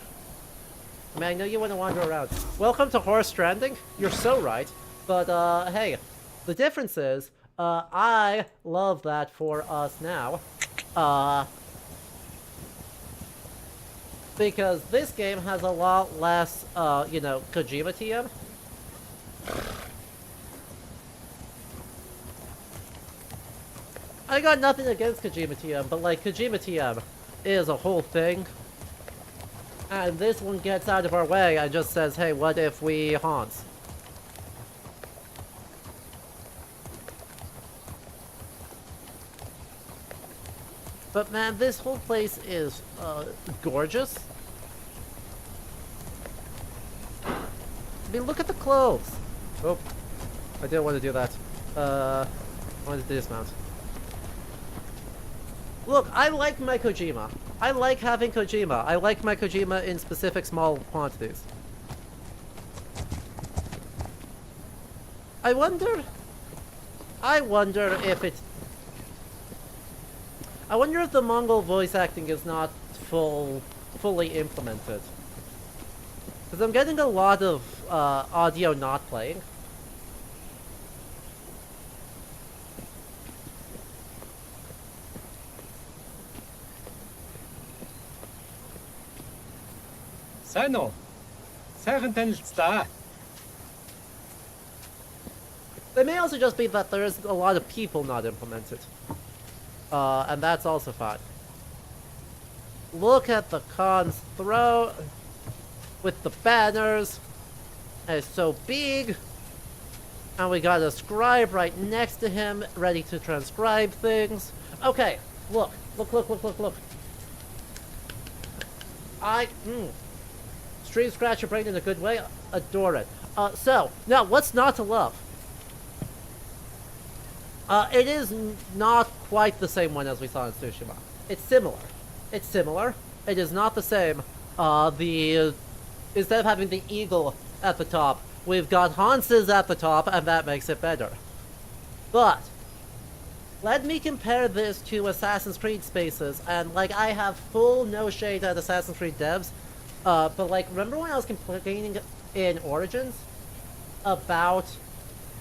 I mean, I know you want to wander around. Welcome to Horse Stranding. You're so right. But, hey, the difference is, I love that for us now. Because this game has a lot less, you know, Kojima TM. I got nothing against Kojima TM, but like, Kojima TM is a whole thing. And this one gets out of our way and just says, hey, what if we haunt? But man, this whole place is, gorgeous. I mean, look at the clothes! Oh, I didn't want to do that. I wanted to dismount. Look, I like my Kojima. I like having Kojima. I like my Kojima in specific small quantities. I wonder if it's... I wonder if the Mongol voice acting is not fully implemented. Because I'm getting a lot of audio not playing. Сайн уу? Сайхан танилцлаа. It may also just be that there's a lot of people not implemented. And that's also fine. Look at the Khan's throat with the banners. It's so big. And we got a scribe right next to him, ready to transcribe things. Okay, look. Stream scratch your brain in a good way. Adore it. So, now, what's not to love? It is not quite the same one as we saw in Tsushima. It's similar. It is not the same. Instead of having the eagle at the top, we've got Hans's at the top, and that makes it better. But, let me compare this to Assassin's Creed Spaces, and, like, I have full no shade at Assassin's Creed devs, but, like, remember when I was complaining in Origins about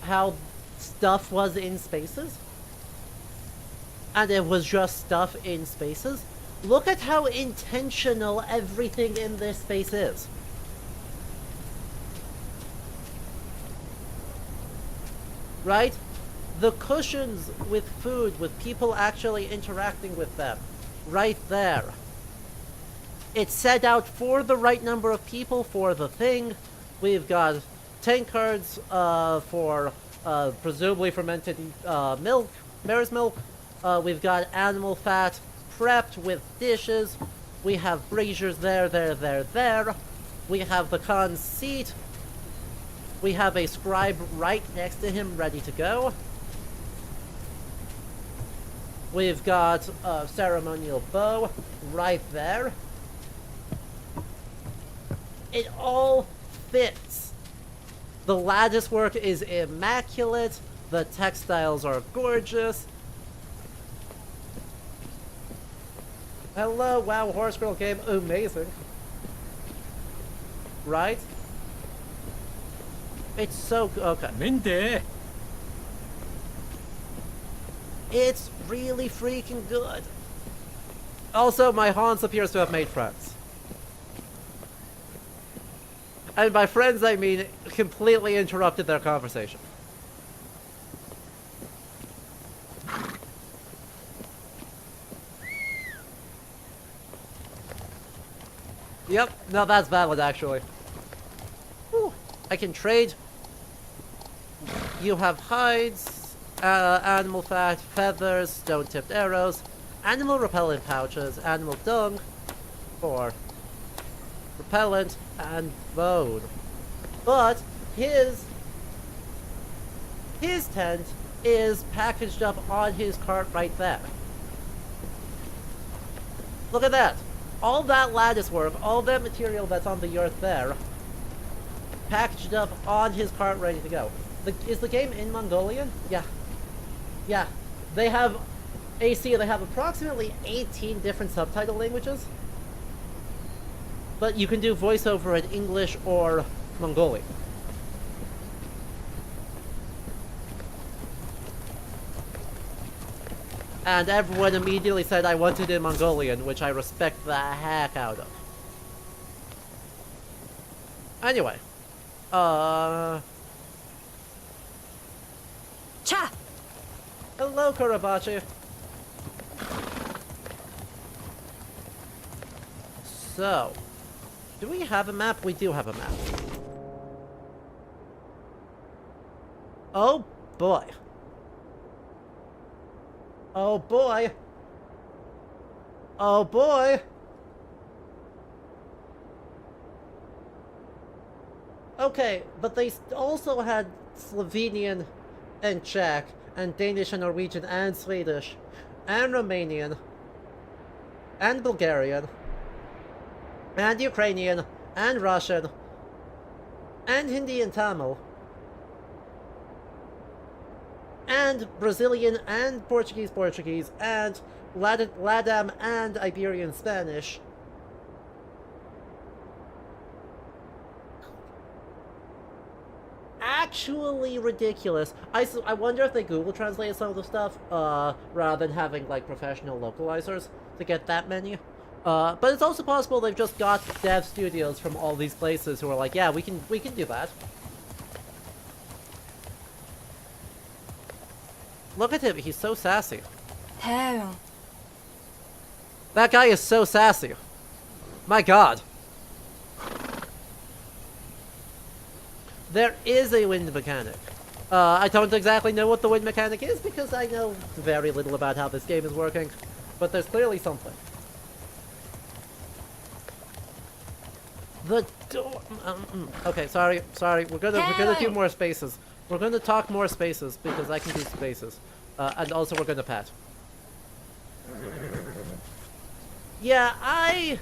how stuff was in spaces? And it was just stuff in spaces? Look at how intentional everything in this space is. Right? The cushions with food, with people actually interacting with them. Right there. It's set out for the right number of people for the thing. We've got tankards for presumably fermented milk, mare's milk. We've got animal fat prepped with dishes. We have braziers there. We have the Khan's seat. We have a scribe right next to him, ready to go. We've got a ceremonial bow right there. It all fits. The lattice work is immaculate. The textiles are gorgeous. Hello, wow, Horse Girl game, amazing. Right? It's so okay. Minde. It's really freaking good. Also, my Hans appears to have made friends. And by friends, I mean completely interrupted their conversation. Yep, no, that's valid, actually. Whew. I can trade. You have hides, animal fat, feathers, stone-tipped arrows, animal repellent pouches, animal dung for repellent, and bone. But his tent is packaged up on his cart right there. Look at that. All that lattice work, all that material that's on the earth there, packaged up on his cart ready to go. Is the game in Mongolian? Yeah. Yeah. They have they have approximately 18 different subtitle languages. But you can do voiceover in English or Mongolian. And everyone immediately said I wanted it in Mongolian, which I respect the heck out of. Anyway. Cha! Hello, Kurabachi. So, do we have a map? We do have a map. Oh boy. Oh boy. Oh boy. Okay, but they also had Slovenian and Czech and Danish and Norwegian and Swedish and Romanian and Bulgarian and Ukrainian and Russian and Hindi and Tamil and Brazilian and Portuguese and Ladam and Iberian Spanish. Actually ridiculous. I wonder if they Google translated some of the stuff, rather than having, like, professional localizers to get that many. But it's also possible they've just got dev studios from all these places who are like, yeah, we can do that. Look at him, he's so sassy. Damn. That guy is so sassy. My god. There is a wind mechanic. I don't exactly know what the wind mechanic is because I know very little about how this game is working, but there's clearly something. The door. Okay, sorry. We're gonna do more spaces. We're gonna talk more spaces because I can do spaces, and also we're gonna pet. Yeah, I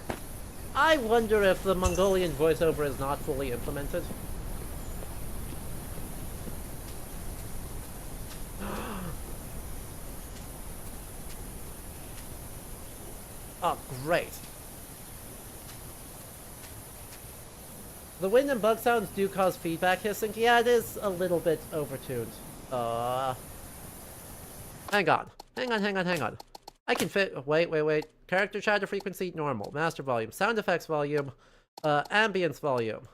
wonder if the Mongolian voiceover is not fully implemented. Oh, great. The wind and bug sounds do cause feedback hissing. Yeah, it is a little bit overtuned. Hang on. I can fit... Wait. Character chatter frequency, normal. Master volume. Sound effects volume. Ambience volume.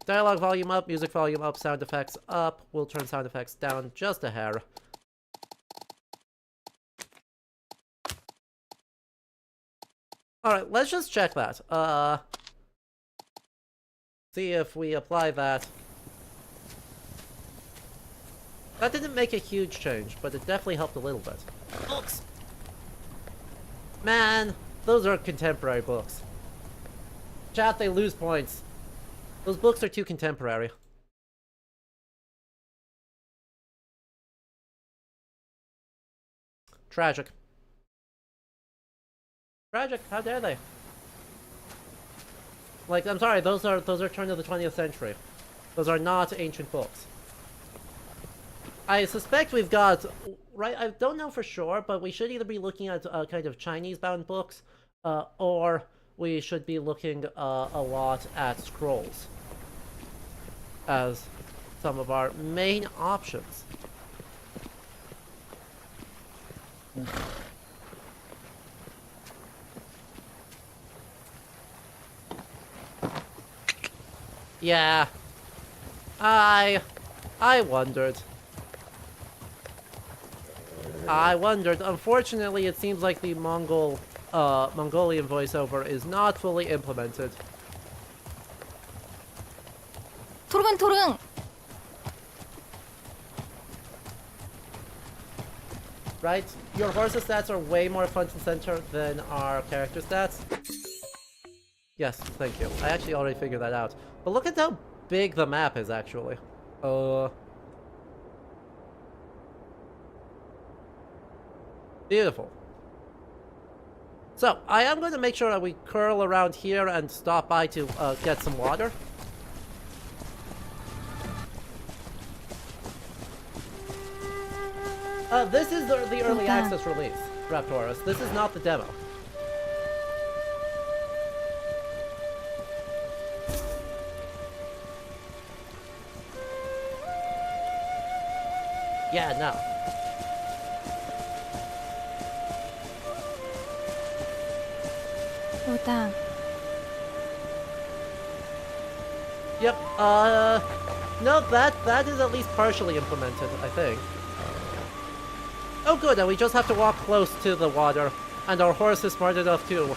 Dialogue volume up, music volume up, sound effects up. We'll turn sound effects down just a hair. Alright, let's just check that. See if we apply that. That didn't make a huge change, but it definitely helped a little bit. Books! Man, those are contemporary books. Chat, they lose points. Those books are too contemporary. Tragic. Tragic, how dare they? Like, I'm sorry, those are turn of the 20th century. Those are not ancient books. I suspect we've got, right, I don't know for sure, but we should either be looking at kind of Chinese-bound books, or we should be looking a lot at scrolls as some of our main options. Yeah, I wondered. Unfortunately, it seems like the Mongolian voiceover is not fully implemented. 토르릉. Right? Your horse's stats are way more front and center than our character stats. Yes, thank you. I actually already figured that out. But look at how big the map is, actually. Beautiful. So, I am going to make sure that we curl around here and stop by to get some water. This is the early access release, Raptorus. This is not the demo. Yeah, no. Oh, damn. Yep, no, that is at least partially implemented, I think. Oh good, and we just have to walk close to the water, and our horse is smart enough to,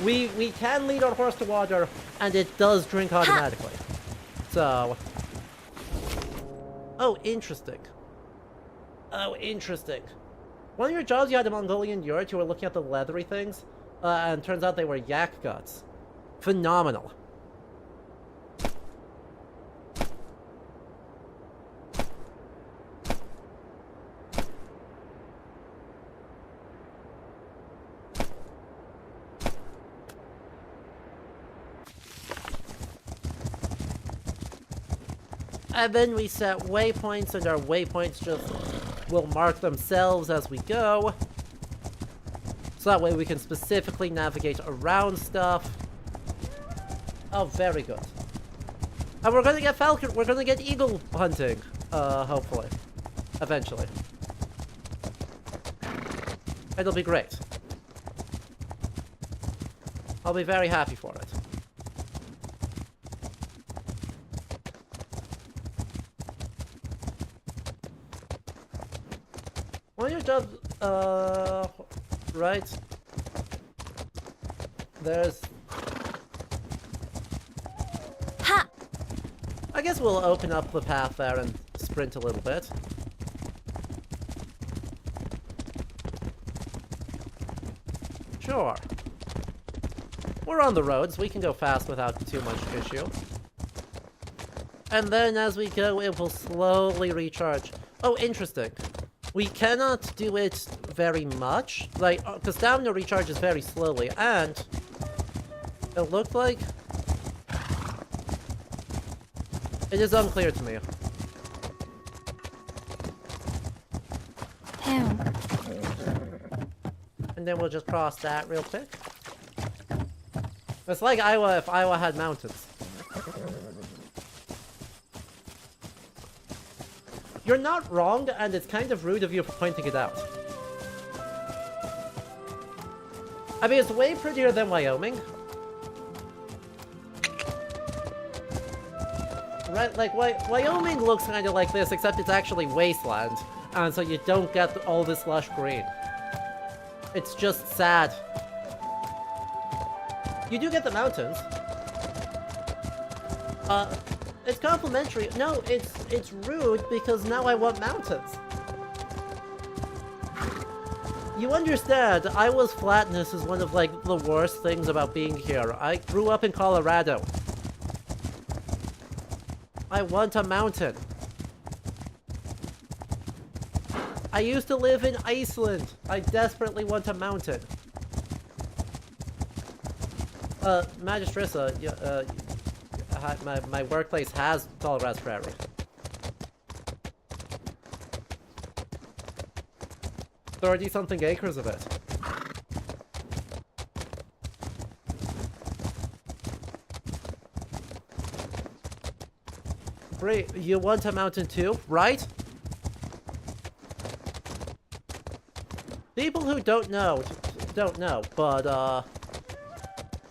we can lead our horse to water, and it does drink automatically. So... Oh, interesting. One of your jobs, you had a Mongolian yurt, you were looking at the leathery things, and turns out they were yak guts. Phenomenal. And then we set waypoints, and our waypoints just will mark themselves as we go. So that way we can specifically navigate around stuff. Oh, very good. And we're gonna get falcon, we're gonna get eagle hunting, hopefully. Eventually. It'll be great. I'll be very happy for it. One of your jobs, right? There's... Ha! I guess we'll open up the path there and sprint a little bit. Sure. We're on the roads, we can go fast without too much issue. And then as we go, it will slowly recharge. Oh, interesting. We cannot do it very much, like, the stamina recharges very slowly, and it looked like it is unclear to me. Damn. And then we'll just cross that real quick. It's like Iowa if Iowa had mountains. You're not wrong, and it's kind of rude of you for pointing it out. I mean, it's way prettier than Wyoming. Right, like, Wyoming looks kind of like this, except it's actually wasteland, and so you don't get all this lush green. It's just sad. You do get the mountains. It's complimentary. No, it's rude because now I want mountains. You understand, Iowa's flatness is one of, like, the worst things about being here. I grew up in Colorado. I want a mountain. I used to live in Iceland. I desperately want a mountain. Magistressa, my workplace has tall grass prairie. "30-something acres of it. Great, you want a mountain too, right? People who don't know, but,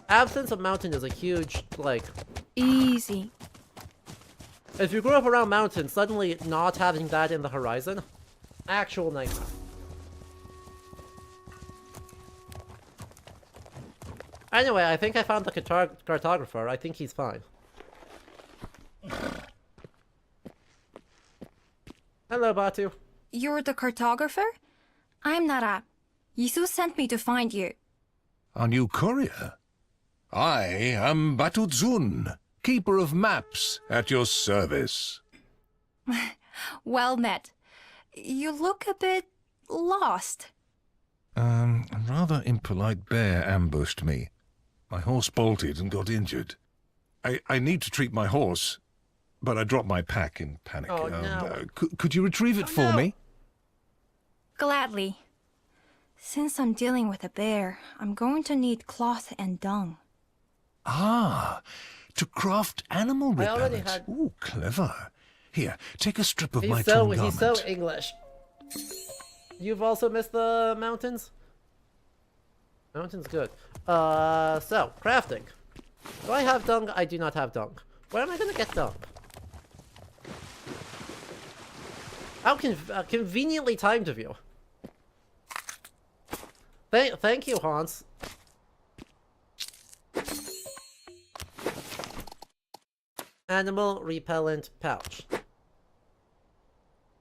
absence of mountain is a huge, like... Easy. If you grew up around mountains, suddenly not having that in the horizon, actual nightmare. Anyway, I think I found the cartographer. I think he's fine. Hello, Batu. You're the cartographer? I'm Nara. Yisu sent me to find you. A new courier? I am Batutzun, keeper of maps, at your service. Well met. You look a bit lost. A rather impolite bear ambushed me. My horse bolted and got injured. I need to treat my horse, but I dropped my pack in panic. Oh, no. Could you retrieve it for me? Gladly. Since I'm dealing with a bear, I'm going to need cloth and dung. Ah, to craft animal I already repellent. had- Ooh, clever. Here, take a strip of my He's torn so garment. English. You've also missed the mountains? Mountains, good. So, crafting. Do I have dung? I do not have dung. Where am I gonna get dung? How conveniently timed of you. Thank you, Hans. Animal repellent pouch.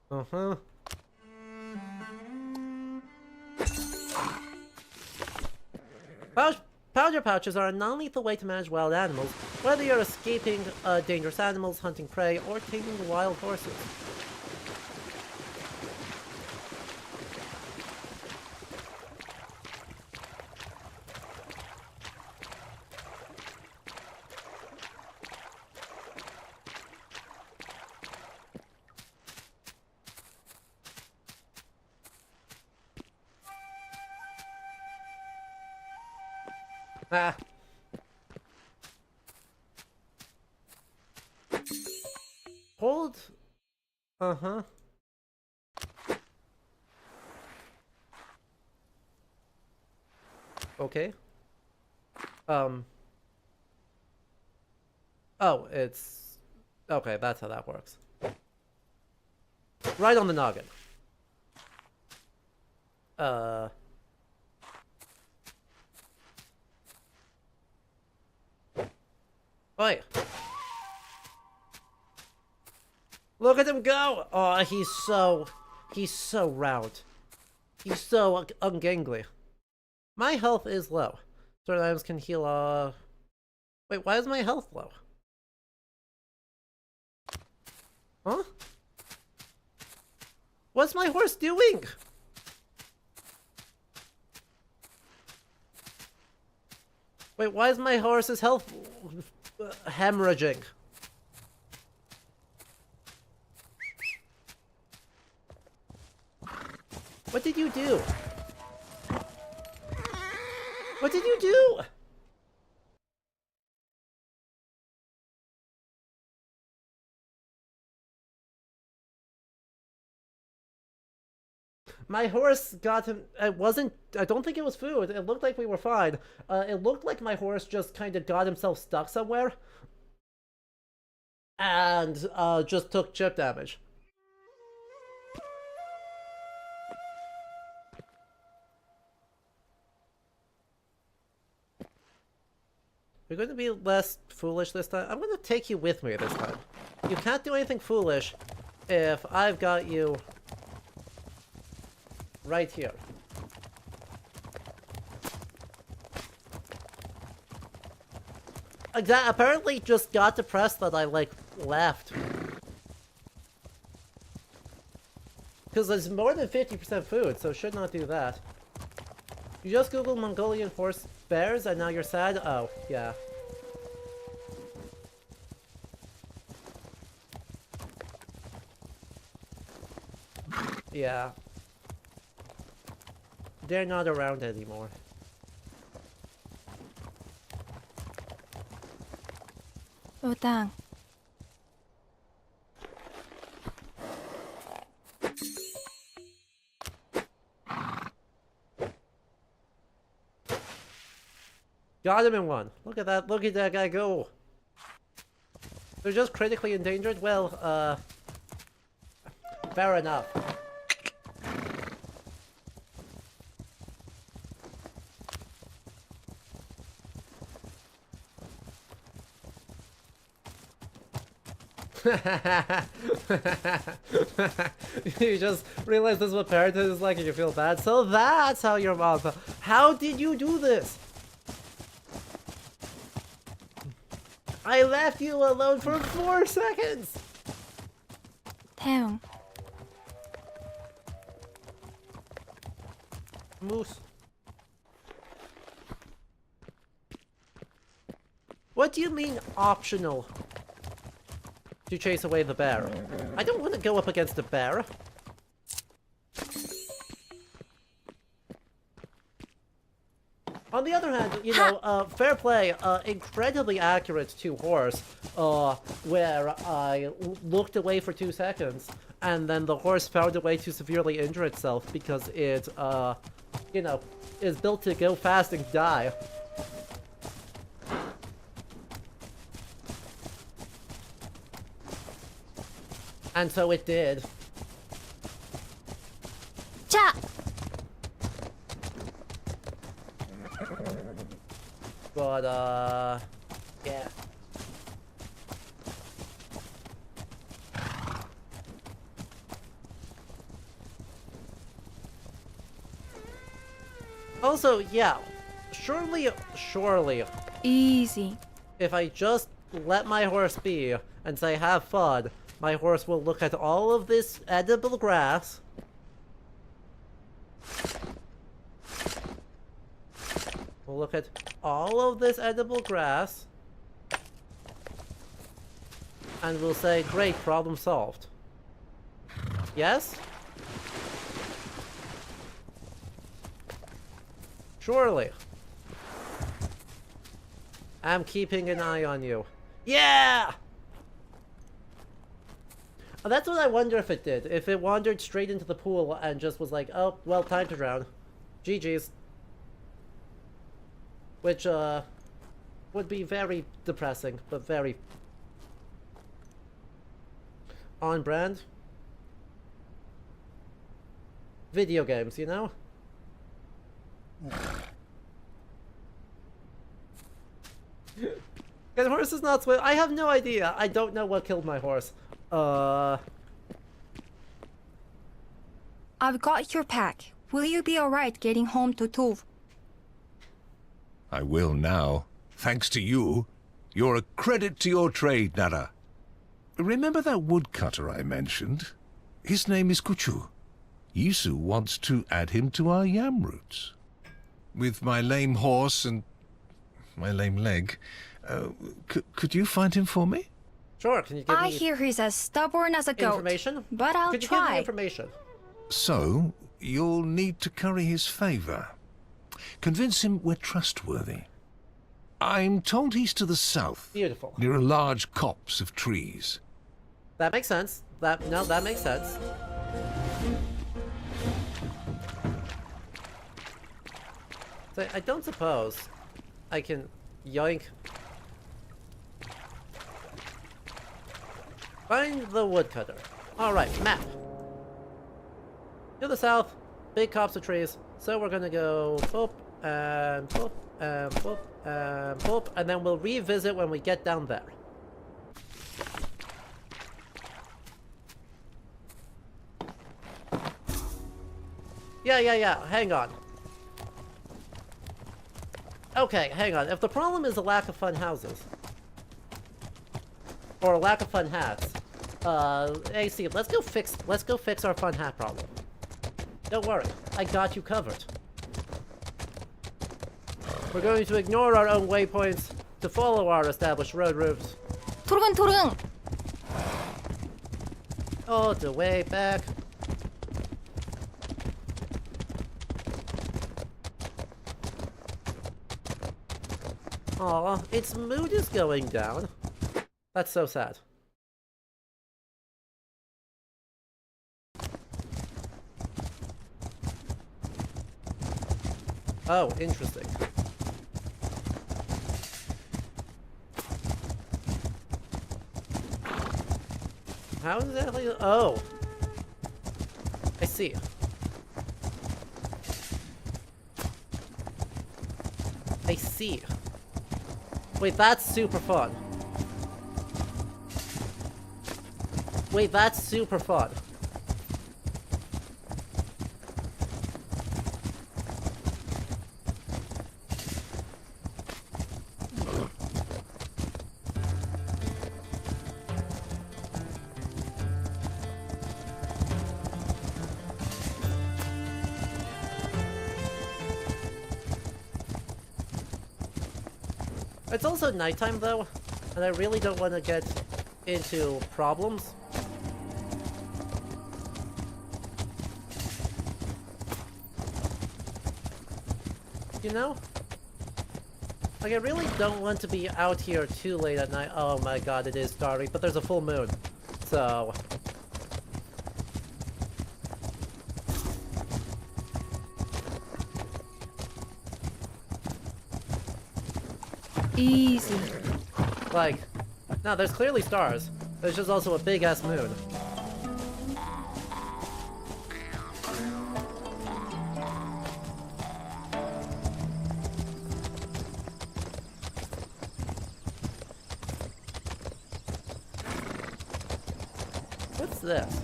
Uh-huh. Powder pouches are a non-lethal way to manage wild animals, whether you're escaping dangerous animals, hunting prey, or taming wild horses. Ah. Hold. Uh-huh. Okay. Oh, it's... Okay, that's how that works. Right on the noggin. Oi! Look at him go! Oh, he's so round. He's so ungangly. My health is low. Certain items can heal, Wait, why is my health low? Huh? What's my horse doing? Wait, why is my horse's health hemorrhaging? What did you do? What did you do? My horse got him. It wasn't. I don't think it was food. It looked like we were fine. It looked like my horse just kind of got himself stuck somewhere. And, just took chip damage. You're going to be less foolish this time. I'm going to take you with me this time. You can't do anything foolish if I've got you right here. Apparently just got depressed that I, like, left. Because there's more than 50% food, so should not do that. You just googled Mongolian horse bears and now you're sad? Oh, yeah. Yeah. They're not around anymore. Utang. Got him in one. Look at that. Look at that guy go. They're just critically endangered? Well, fair enough. You just realize this is what parenthood is like and you feel bad. So that's how your mom felt. How did you do this? I left you alone for 4 seconds! Taeung. Moose. What do you mean optional? To chase away the bear. I don't want to go up against a bear. On the other hand, you know, fair play, incredibly accurate to horse, where I looked away for 2 seconds, and then the horse found a way to severely injure itself because it, you know, is built to go fast and die. And so it did. Cha! But, yeah. Also, yeah, surely, Easy. if I just let my horse be and say have fun, my horse will look at all of this edible grass. We'll look at all of this edible grass. And we'll say, great, problem solved. Yes? Surely. I'm keeping an eye on you. Yeah! Oh, that's what I wonder if it did. If it wandered straight into the pool and just was like, oh, well, time to drown. GG's. Which, would be very depressing, but very on brand. Video games, you know? And horse is not swim. I have no idea. I don't know what killed my horse. I've got your pack. Will you be alright getting home to Tuv? I will now. Thanks to you. You're a credit to your trade, Nara. Remember that woodcutter I mentioned? His name is Kuchu. Yisu wants to add him to our yam roots. With my lame horse and my lame leg, could you find him for me? Sure, can you give I me hear he's as stubborn as a goat. information? But I'll Could you give me try. information? So, you'll need to curry his favor. Convince him we're trustworthy. I'm told he's to the south, Beautiful. near a large copse of trees. That makes sense. That makes sense. So I don't suppose I can yoink. Find the woodcutter. Alright, map. To the south, big copse of trees. So we're gonna go boop and boop and boop and boop, and then we'll revisit when we get down there. Yeah, hang on. Okay, hang on. If the problem is a lack of fun houses, or a lack of fun hats, AC, let's go fix our fun hat problem. Don't worry, I got you covered. We're going to ignore our own waypoints to follow our established road routes 토르근 all the way back. Aw, its mood is going down. That's so sad. Oh, interesting. How exactly? Oh. I see. I see. Wait, that's super fun. Wait, that's super fun. It's also nighttime though, and I really don't want to get into problems. You know? Like, I really don't want to be out here too late at night. Oh my god, it is starry, but there's a full moon. So... Easy. like, no, there's clearly stars. There's just also a big-ass moon. What's this?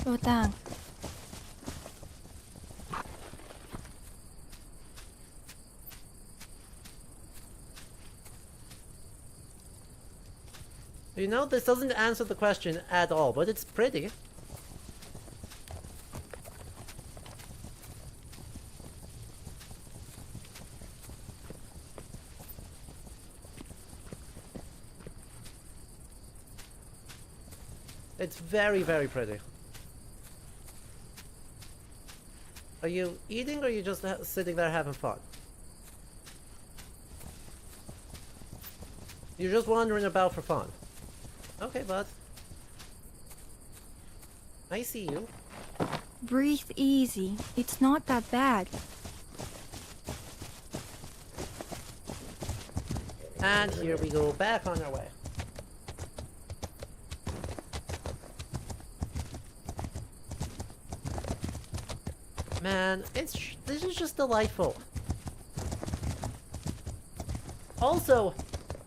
로당. You know, this doesn't answer the question at all, but it's pretty. It's very, very pretty. Are you eating or are you just sitting there having fun? You're just wandering about for fun. Okay, bud. I see you. Breathe easy. It's not that bad. And here we go, back on our way. Man, this is just delightful. Also,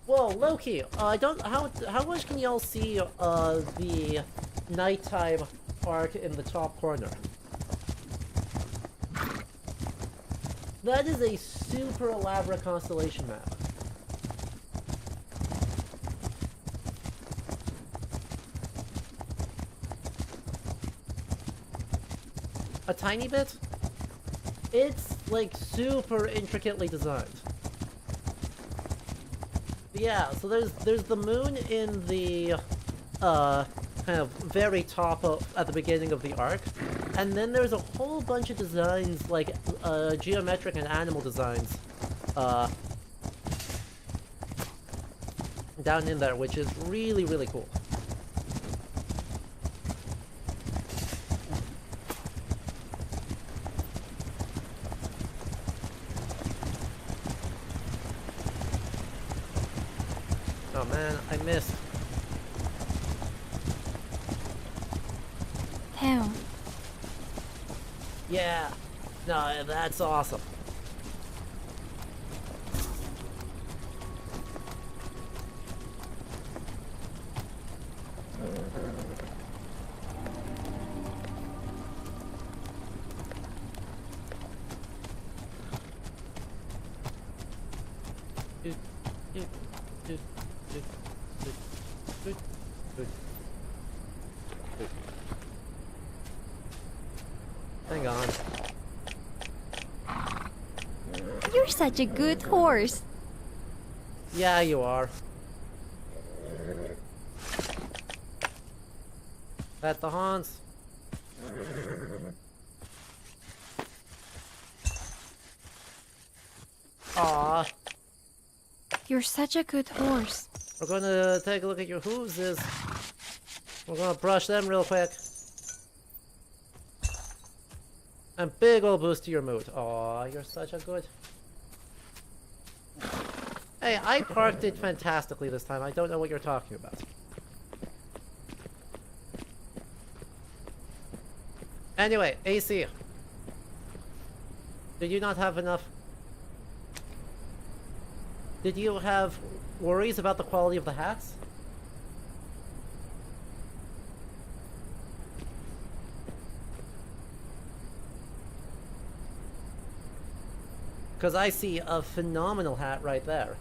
whoa, Loki, how much can y'all see the nighttime arc in the top corner? That is a super elaborate constellation map. A tiny bit? It's like super intricately designed. Yeah, so there's the moon in the kind of very top at the beginning of the arc, and then there's a whole bunch of designs like geometric and animal designs down in there, which is really, really cool. Oh man, I missed. Damn. Yeah. No, that's awesome. Hang on. You're such a good horse. Yeah, you are. At the haunts. Aw. You're such a good horse. We're gonna take a look at your hooves. We're gonna brush them real quick. And big ol' boost to your mood. Aw, you're such a good... Hey, I parked it fantastically this time. I don't know what you're talking about. Anyway, AC. Did you not have enough... Did you have worries about the quality of the hats? Because I see a phenomenal hat right there.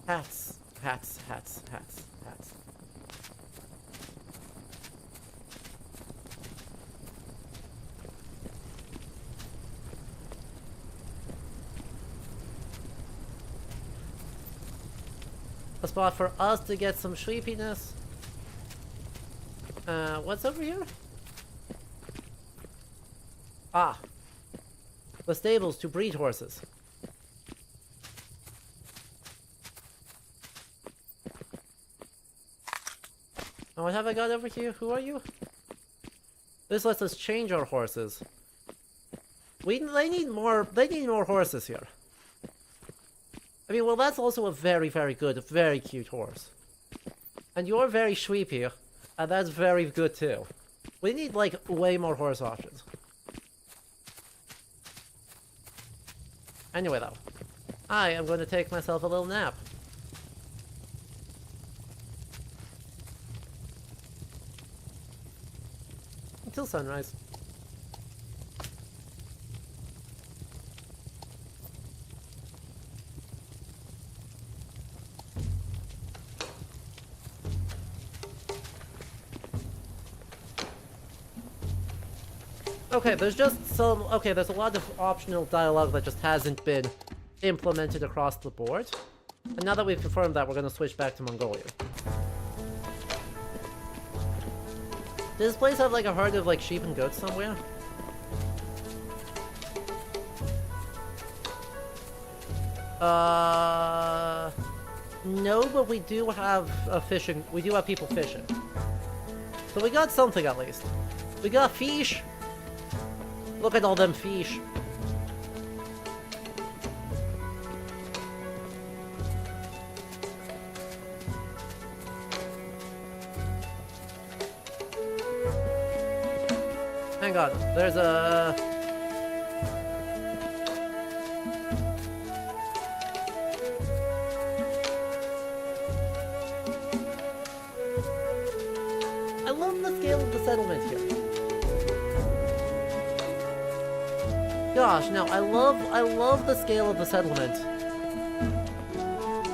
Hats, hats, hats, hats, hats. A spot for us to get some sleepiness. What's over here? Ah. The stables to breed horses. Now what have I got over here? Who are you? This lets us change our horses. They need more horses here. I mean, well, that's also a very, very good, very cute horse. And you're very sleepy, and that's very good too. We need, like, way more horse options. Anyway, though, I am going to take myself a little nap. Until sunrise. Okay, there's just some... Okay, there's a lot of optional dialogue that just hasn't been implemented across the board. And now that we've confirmed that, we're gonna switch back to Mongolia. Does this place have like a herd of like sheep and goats somewhere? No, but we do have fishing. We do have people fishing. So we got something at least. We got fish. Look at all them fish. Hang on, there's a... I love the scale of the settlement here. Gosh, no, I love the scale of the settlement.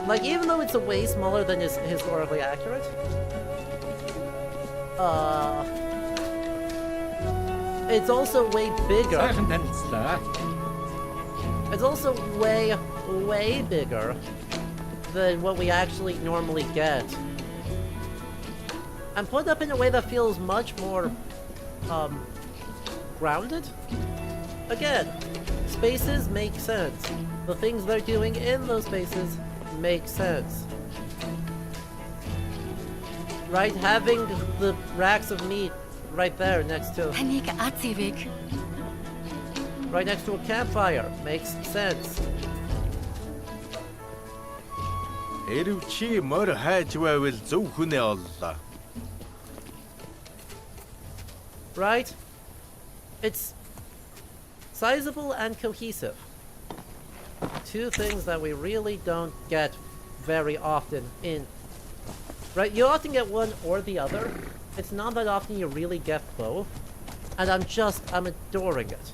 Like, even though it's a way smaller than is historically accurate, it's also way bigger. It's also way bigger than what we actually normally get. And put up in a way that feels much more, grounded. Again, spaces make sense. The things they're doing in those spaces make sense. Right? Having the racks of meat right there next to... Right next to a campfire makes sense. Right? It's sizable and cohesive. Two things that we really don't get very often in... Right, you often get one or the other. It's not that often you really get both. And I'm adoring it.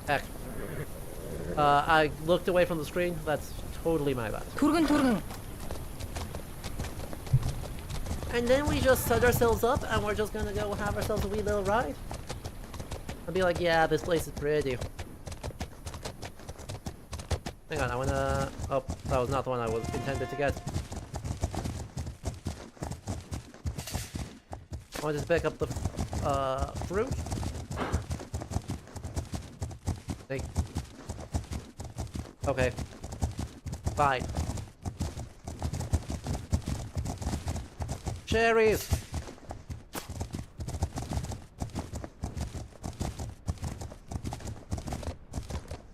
Heck. I looked away from the screen. That's totally my bad. And then we just set ourselves up and we're just gonna go have ourselves a wee little ride. I'll be like, yeah, this place is pretty. Hang on, I wanna... Oh, that was not the one I was intended to get. I want to pick up the fruit. Hey. Okay. Fine. Cherries!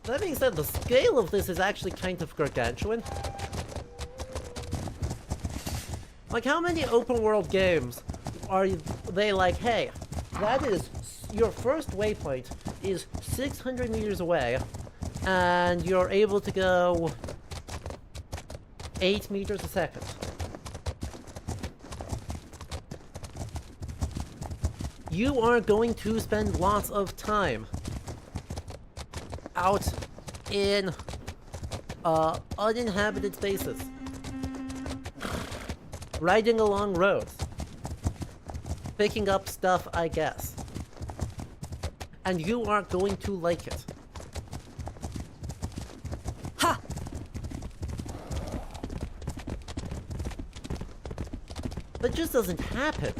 That being said, the scale of this is actually kind of gargantuan. Like, how many open world games are they like, hey, that is, your first waypoint is 600 meters away, and you're able to go 8 meters a second. You are going to spend lots of time out in uninhabited spaces, riding along roads, picking up stuff, I guess. And you aren't going to like it. Ha! That just doesn't happen.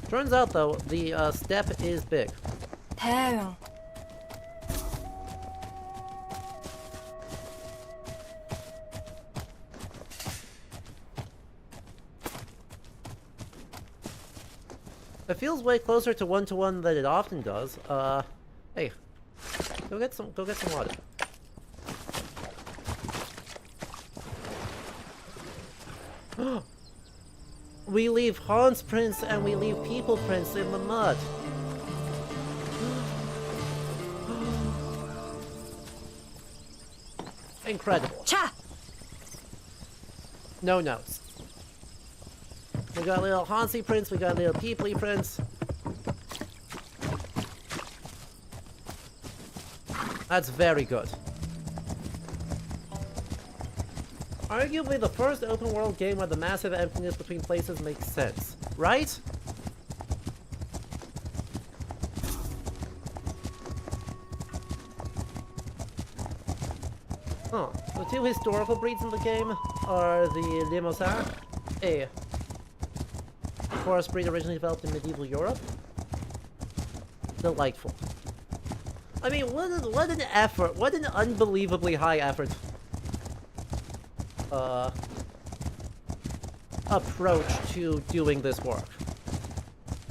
Turns out, though, the step is big. Damn. It feels way closer to one-to-one than it often does. Hey, go get some water. We leave Hans prints and we leave people prints in the mud. Incredible. Cha! No notes. We got little Hansi prints, we got little Peeply prints. That's very good. Arguably the first open world game where the massive emptiness between places makes sense, right? Huh. The two historical breeds in the game are the Limousin, a forest breed originally developed in medieval Europe. Delightful. I mean, what an effort, what an unbelievably high effort approach to doing this work.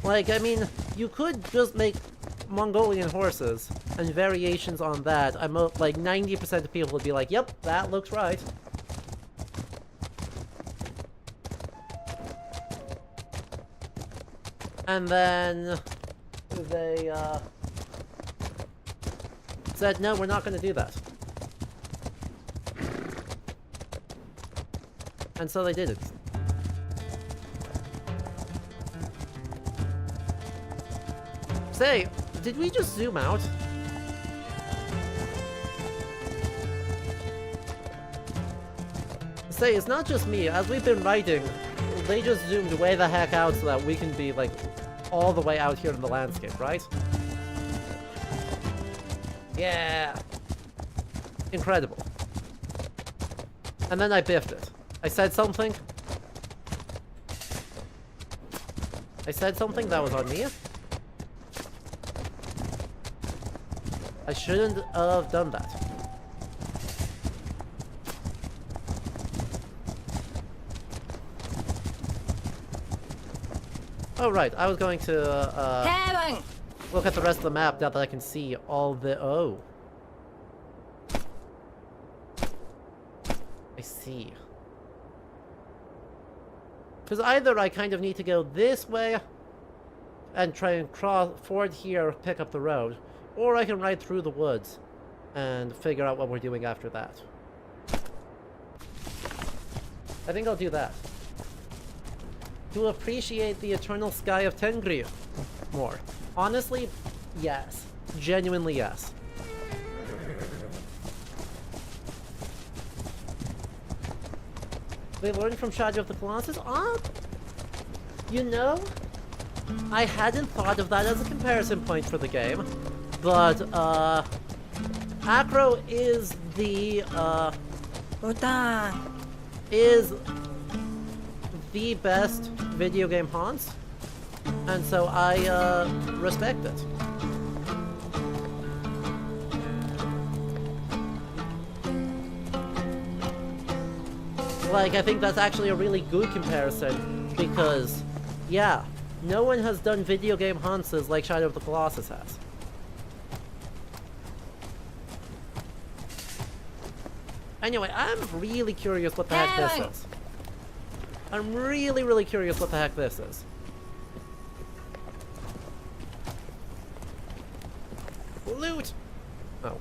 Like, I mean, you could just make Mongolian horses and variations on that. I'm like 90% of people would be like, yep, that looks right. And then they said, no, we're not going to do that. And so they did it. Say, did we just zoom out? Say, it's not just me. As we've been writing, they just zoomed way the heck out so that we can be, like, all the way out here in the landscape, right? Yeah! Incredible. And then I biffed it. I said something. I said something that was on me. I shouldn't have done that. Oh right, I was going to look at the rest of the map now that I can see all the... Oh. I see. Because either I kind of need to go this way and try and cross forward here, pick up the road, or I can ride through the woods and figure out what we're doing after that. I think I'll do that. To appreciate the eternal sky of Tengri more. Honestly, yes. Genuinely, yes. They learned from Shadow of the Colossus? You know, I hadn't thought of that as a comparison point for the game, but, Acro is the, is the best video game haunts, and so I, respect it. Like, I think that's actually a really good comparison, because, yeah, no one has done video game haunts like Shadow of the Colossus has. Anyway, I'm really curious what the heck this is. I'm really, really curious what the heck this is. Loot! Oh.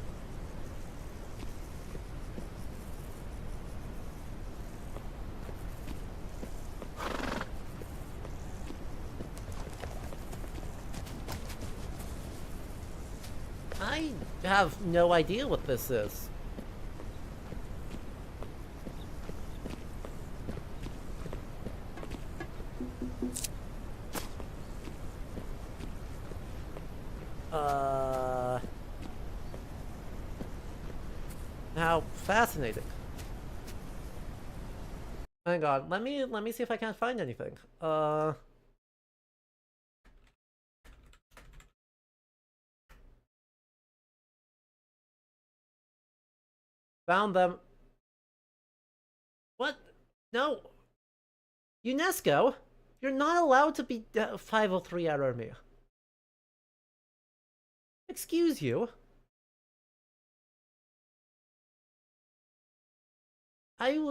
I have no idea what this is. How fascinating. Hang on, let me see if I can't find anything. Found them. What? No. UNESCO? You're not allowed to be 503 error me. Excuse you.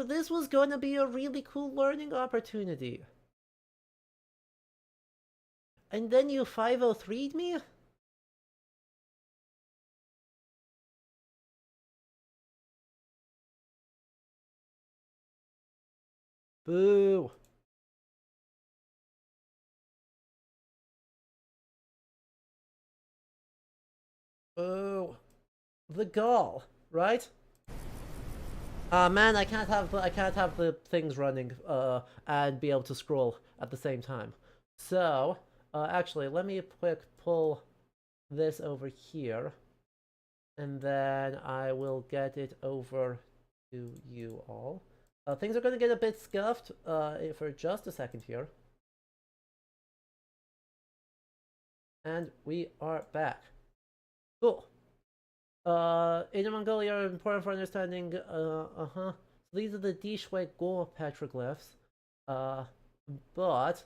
This was going to be a really cool learning opportunity. And then you 503'd me? Boo. Boo. The gall, right? Man, I can't have the things running and be able to scroll at the same time. So, actually, let me quick pull this over here, and then I will get it over to you all. Things are going to get a bit scuffed for just a second here. And we are back. Cool. Inner Mongolia are important for understanding, So these are the Dishwe Go petroglyphs. But...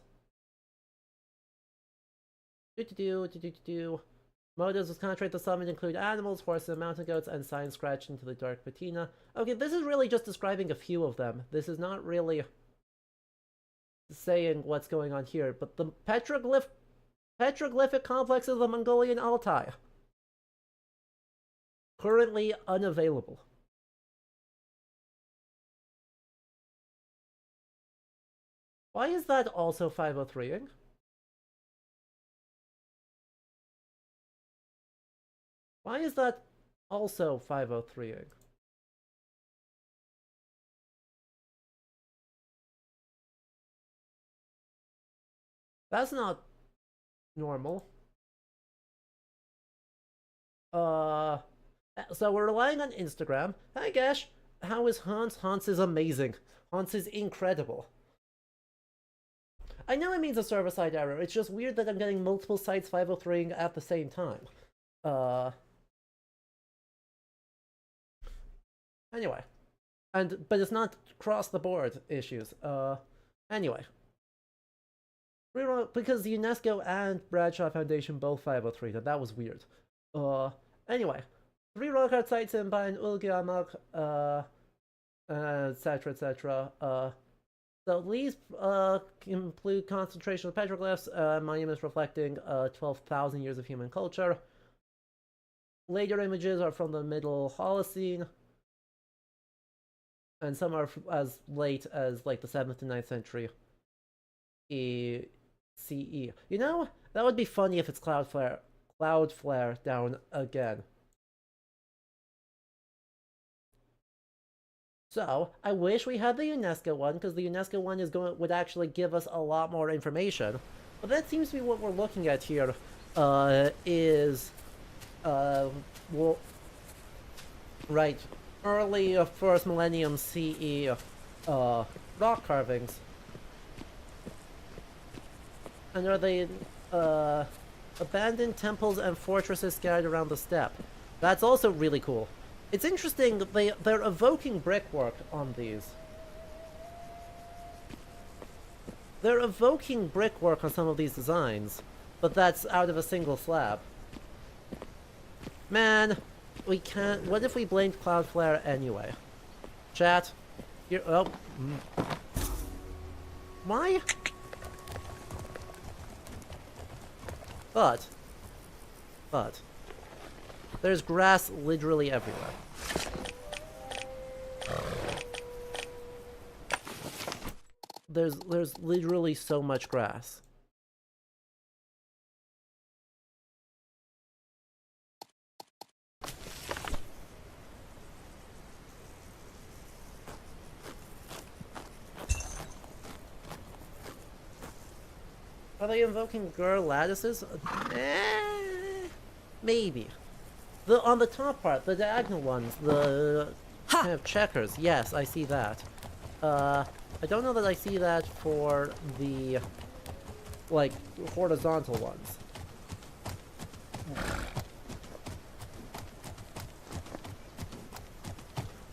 Motives of concentrate the summit include animals, horses, and mountain goats, and signs scratched into the dark patina. Okay, this is really just describing a few of them. This is not really saying what's going on here, but the petroglyphic complex of the Mongolian Altai. Currently unavailable. Why is that also 503ing? Why is that also 503ing? That's not normal. So we're relying on Instagram. Hi Gash, how is Hans? Hans is amazing. Hans is incredible. I know it means a server-side error. It's just weird that I'm getting multiple sites 503ing at the same time. Anyway. But it's not cross-the-board issues. Anyway. Because the UNESCO and Bradshaw Foundation both 503, that was weird. Anyway. 3 rock art sites in Bain Ulgiamak, etc., etc. So these include concentration of petroglyphs, monuments reflecting 12,000 years of human culture. Later images are from the Middle Holocene, and some are as late as like the 7th to 9th century CE. You know, that would be funny if it's Cloudflare down again. So, I wish we had the UNESCO one, because the UNESCO one would actually give us a lot more information. But that seems to be what we're looking at here, well, right, early first millennium CE rock carvings. And are they abandoned temples and fortresses scattered around the steppe? That's also really cool. It's interesting that they're evoking brickwork on these. They're evoking brickwork on some of these designs, but that's out of a single slab. Man, we can't... What if we blamed Cloudflare anyway? Chat? Here... Oh. Why? But... There's grass literally everywhere. There's literally so much grass. Are they invoking girl lattices? Maybe. On the top part, the diagonal ones, the kind of checkers, yes, I see that. I don't know that I see that for the, like, horizontal ones.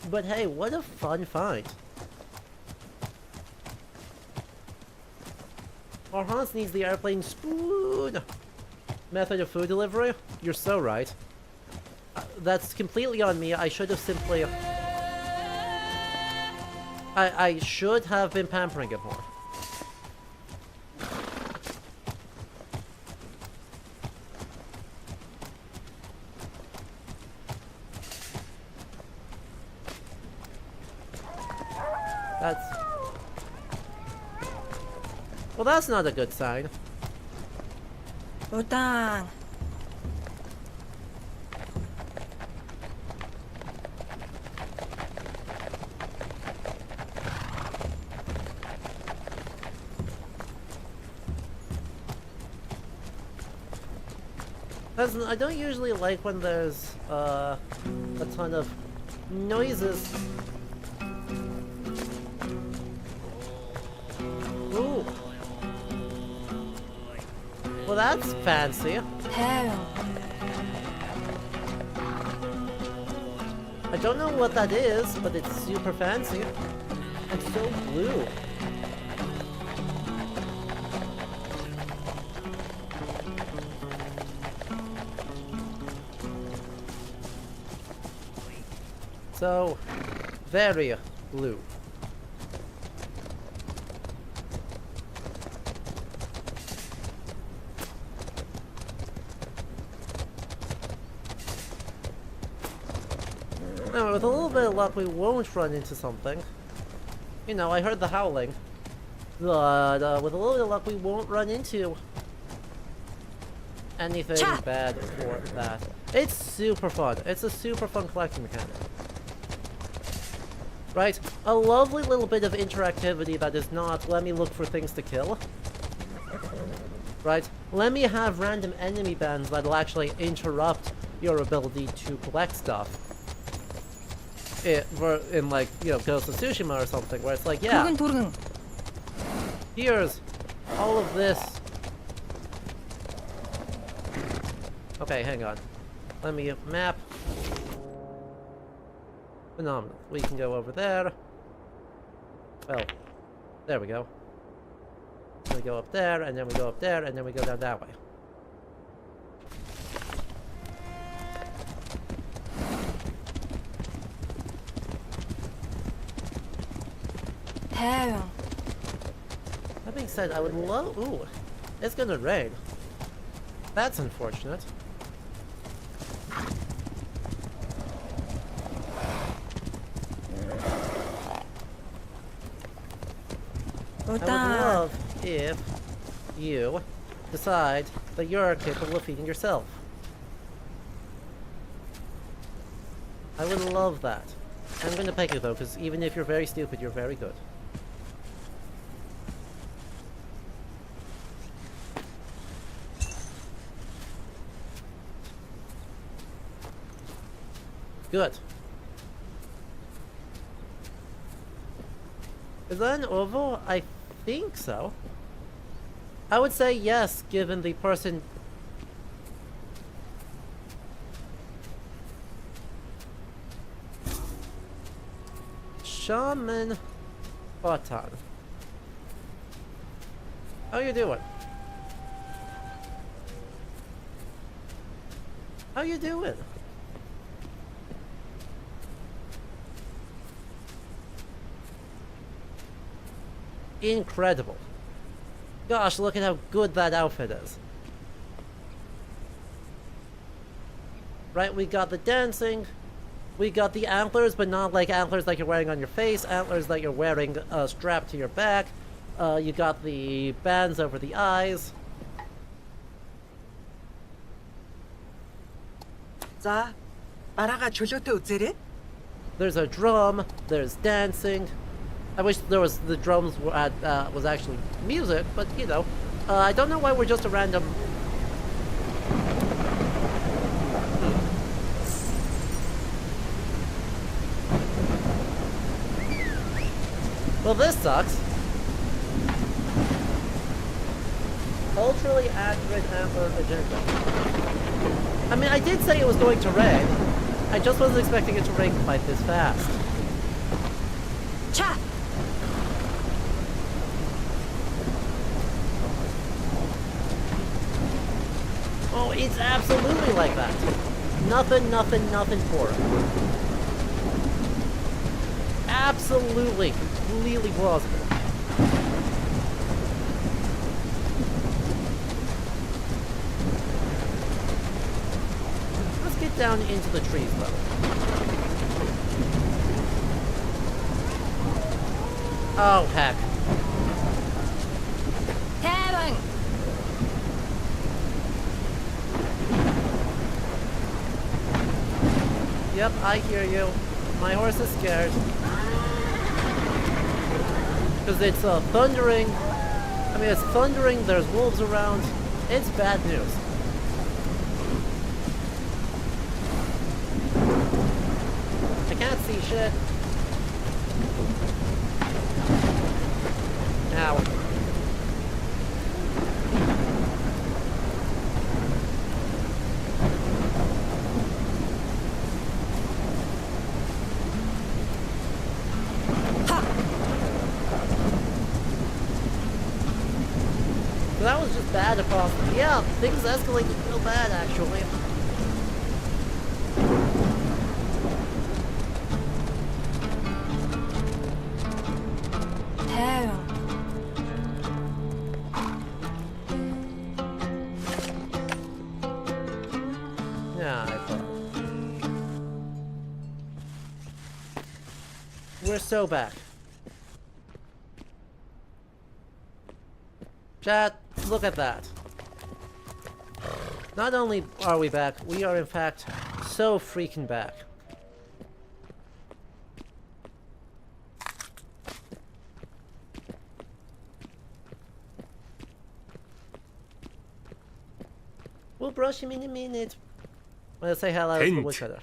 But hey, what a fun find. Our Hans needs the airplane spoon method of food delivery? You're so right. That's completely on me. I should have simply... I should have been pampering it more. Well, that's not a good sign. Utang. Listen, I don't usually like when there's a ton of noises. Ooh. Well, that's fancy. Hell. I don't know what that is, but it's super fancy. And so blue. So, very blue. Now, with a little bit of luck, we won't run into something. You know, I heard the howling. But with a little bit of luck, we won't run into anything bad for that. It's super fun. It's a super fun collecting mechanic. Right? A lovely little bit of interactivity that is not, let me look for things to kill. Right? Let me have random enemy bands that'll actually interrupt your ability to collect stuff. In like, you know, Ghost of Tsushima or something, where it's like, yeah, here's all of this. Okay, hang on. Let me map. Phenomenal. We can go over there. Well, there we go. We go up there, and then we go up there, and then we go down that way. Hell. That being said, I would love... Ooh, it's gonna rain. That's unfortunate. I would love if you decide that you're capable of feeding yourself. I would love that. I'm going to peg you though, because even if you're very stupid, you're very good. Good. Is that an oval? I think so. I would say yes, given the person... Shaman Button. How you doing? How you doing? Incredible. Gosh, look at how good that outfit is. Right, we got the dancing. We got the antlers, but not like antlers like you're wearing on your face. Antlers that you're wearing strapped to your back. You got the bands over the eyes. За, бараага чөлөөтэй үзээрэй. There's a drum. There's dancing. I wish there was the drums was actually music, but you know, I don't know why we're just a random. Well, this sucks. Culturally accurate antler agenda. I mean, I did say it was going to rain. I just wasn't expecting it to rain quite this fast. Cha! Oh, it's absolutely like that. Nothing for it. Absolutely, completely plausible. Let's get down into the trees, though. Oh, heck. Heaven! Yep, I hear you. My horse is scared. Because it's thundering. I mean, it's thundering, there's wolves around. It's bad news. Holy shit. Ow. So that was just bad across. Yeah, things escalated real bad actually. Taiwan. Yeah, I thought. We're so back. Chat, look at that. Not only are we back, we are in fact so freaking back. We'll brush him in a minute. Let's say hello to the Тэнд woodcutter.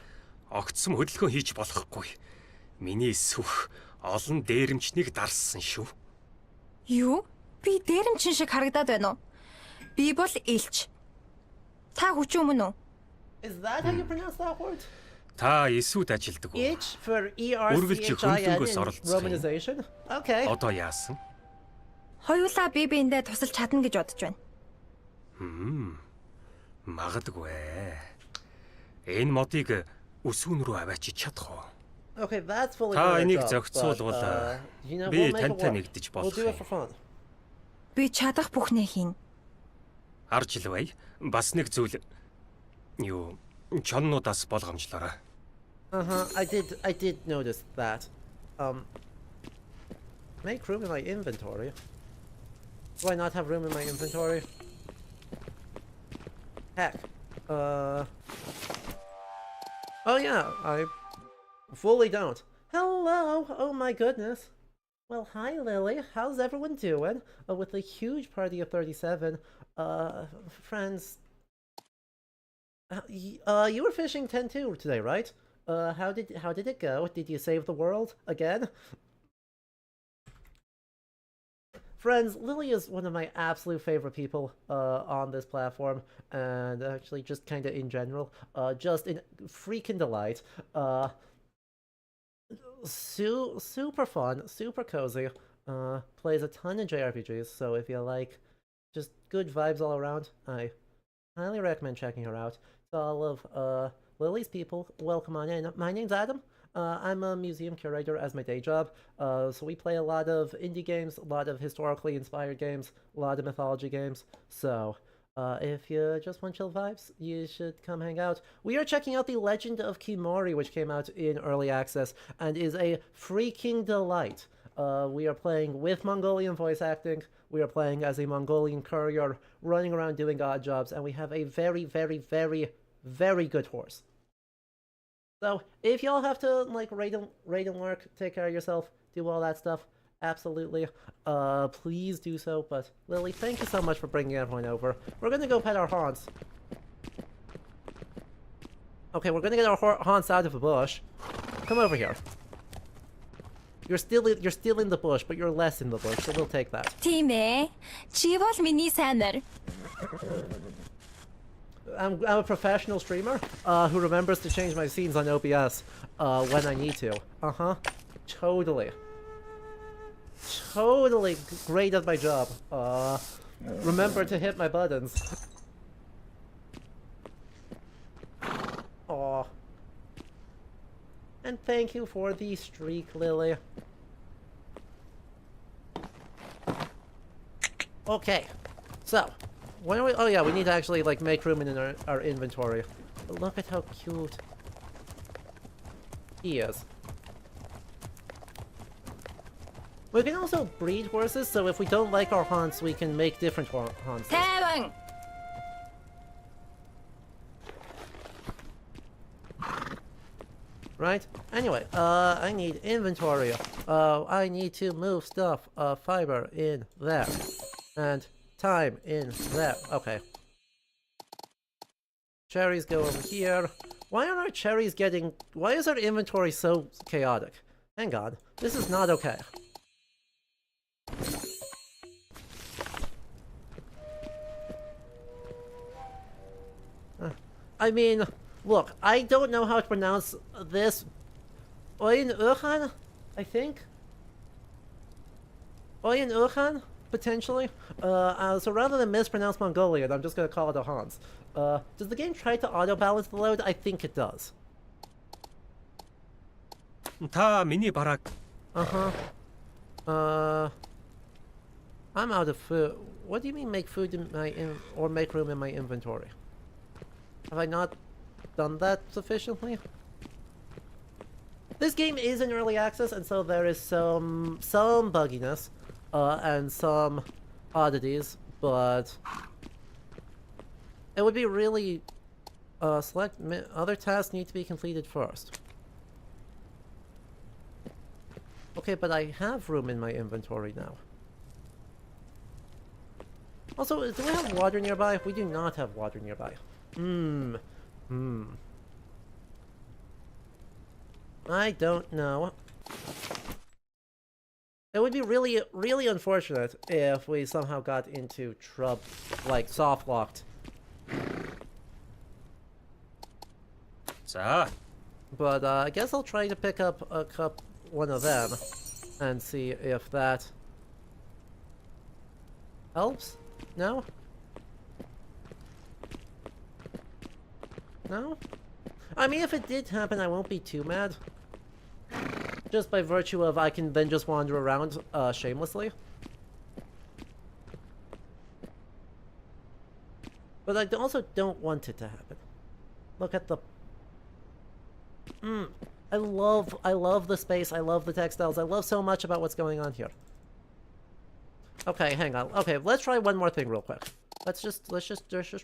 огцом хөдөлгөөн хийж болохгүй. Миний сүх олон дээрэмчнийг дарссан шүү. Юу? Би дээрэмчин шиг харагдаад байна уу? Би бол элч. Та хүчин өмнө үү? Is that how you pronounce that word? Та эсүүд ажилдаг уу? Itch for Үргэлж E-R-C-H-I-N хөндлөнгөөс in оролцох юм. romanization? Okay. Одоо яасан? Хоёулаа бие биендээ тусалж чадна гэж бодож байна. Магадгүй. Энэ модыг өсвөн рүү аваачиж чадах уу? Okay, that's fully Та good энийг job, зохицуулбал but, you know, би we'll make it тантай work. нэгдэж We'll болох do it юм. for fun. Би чадах бүхнээ хийн. Харж л бай. Бас нэг зүйл юу чоннуудаас болгоомжлоорой. I did notice that. Make room in my inventory. Do I not have room in my inventory? Heck. Oh yeah, I fully don't. Hello! Oh my goodness. Well, hi Lily. How's everyone doing? With a huge party of 37. Friends. You were fishing 10-2 today, right? How did it go? Did you save the world again? Friends, Lily is one of my absolute favorite people on this platform, and actually just kind of in general. Just in freaking delight. Super fun, super cozy. Plays a ton of JRPGs, so if you like just good vibes all around, I highly recommend checking her out. To all of Lily's people, welcome on in. My name's Adam. I'm a museum curator as my day job, so we play a lot of indie games, a lot of historically inspired games, a lot of mythology games, so if you just want chill vibes, you should come hang out. We are checking out The Legend of Khiimori, which came out in early access, and is a freaking delight. We are playing with Mongolian voice acting, we are playing as a Mongolian courier, running around doing odd jobs, and we have a very, very, very, very good horse. So, if y'all have to, like, raid and work, take care of yourself, do all that stuff, absolutely, please do so. But, Lily, thank you so much for bringing everyone over. We're gonna go pet our haunts. Okay, we're gonna get our haunts out of the bush. Come over here. You're still in the bush, but you're less in the bush, so we'll take that. Тийм ээ. Чи бол миний сайн нар. I'm a professional streamer who remembers to change my scenes on OBS when I need to. Totally great at my job. Remember to hit my buttons. Aw. And thank you for the streak, Lily. Okay, so. When are we? Oh yeah, we need to actually like make room in our inventory. But look at how cute he is. We can also breed horses, so if we don't like our haunts, we can make different haunts. Тайван. Right? Anyway, I need inventory. I need to move stuff, fiber in there. And time in there. Okay. Cherries go over here. Why are our cherries getting... Why is our inventory so chaotic? Hang on. This is not okay. I mean, look, I don't know how to pronounce this. Oyen Urhan, I think? Oyen Urhan, potentially? So rather than mispronounce Mongolian, I'm just gonna call it Ohans. Does the game try to auto-balance the load? I think it does. Та миний бараг I'm out of food. What do you mean make food in my or make room in my inventory? Have I not done that sufficiently? This game is in early access, and so there is some bugginess, and some oddities, but it would be really select other tasks need to be completed first. Okay, but I have room in my inventory now. Also, do we have water nearby? We do not have water nearby. I don't know. It would be really, really unfortunate if we somehow got into trouble, like soft-locked. За. But I guess I'll try to pick up one of them and see if that helps. No? No? I mean, if it did happen, I won't be too mad. Just by virtue of I can then just wander around shamelessly. But I also don't want it to happen. Look at the... I love the space, I love the textiles, I love so much about what's going on here. Okay, hang on. Okay, let's try one more thing real quick. Let's just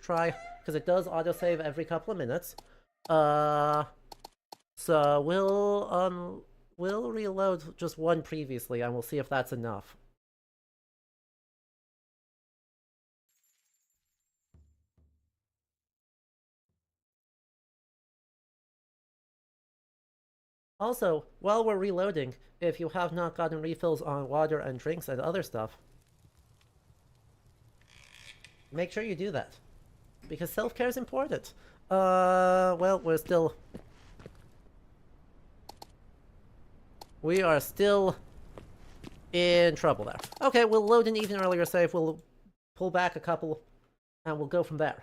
try, because it does autosave every couple of minutes. So we'll reload just one previously, and we'll see if that's enough. Also, while we're reloading, if you have not gotten refills on water and drinks and other stuff, make sure you do that. Because self-care is important. Well, we are still in trouble there. Okay, we'll load an even earlier save, we'll pull back a couple, and we'll go from there.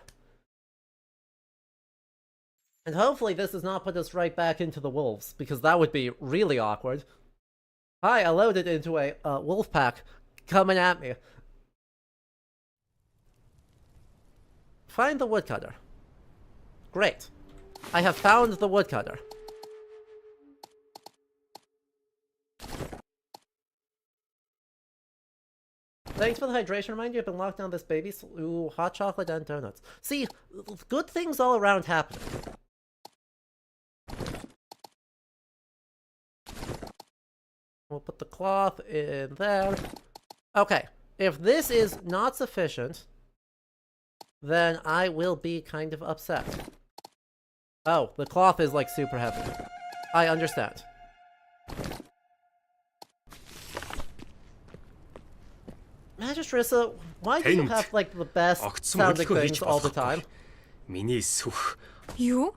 And hopefully this does not put us right back into the wolves, because that would be really awkward. Hi, I loaded into a wolf pack coming at me. Find the woodcutter. Great. I have found the woodcutter. Thanks for the hydration reminder. You've been locked down this baby. Ooh, hot chocolate and donuts. See, good things all around happening. We'll put the cloth in there. Okay, if this is not sufficient, then I will be kind of upset. Oh, the cloth is like super heavy. I understand. Magistressa, why do you have like the best sounding things all the time? Миний сүх. Юу?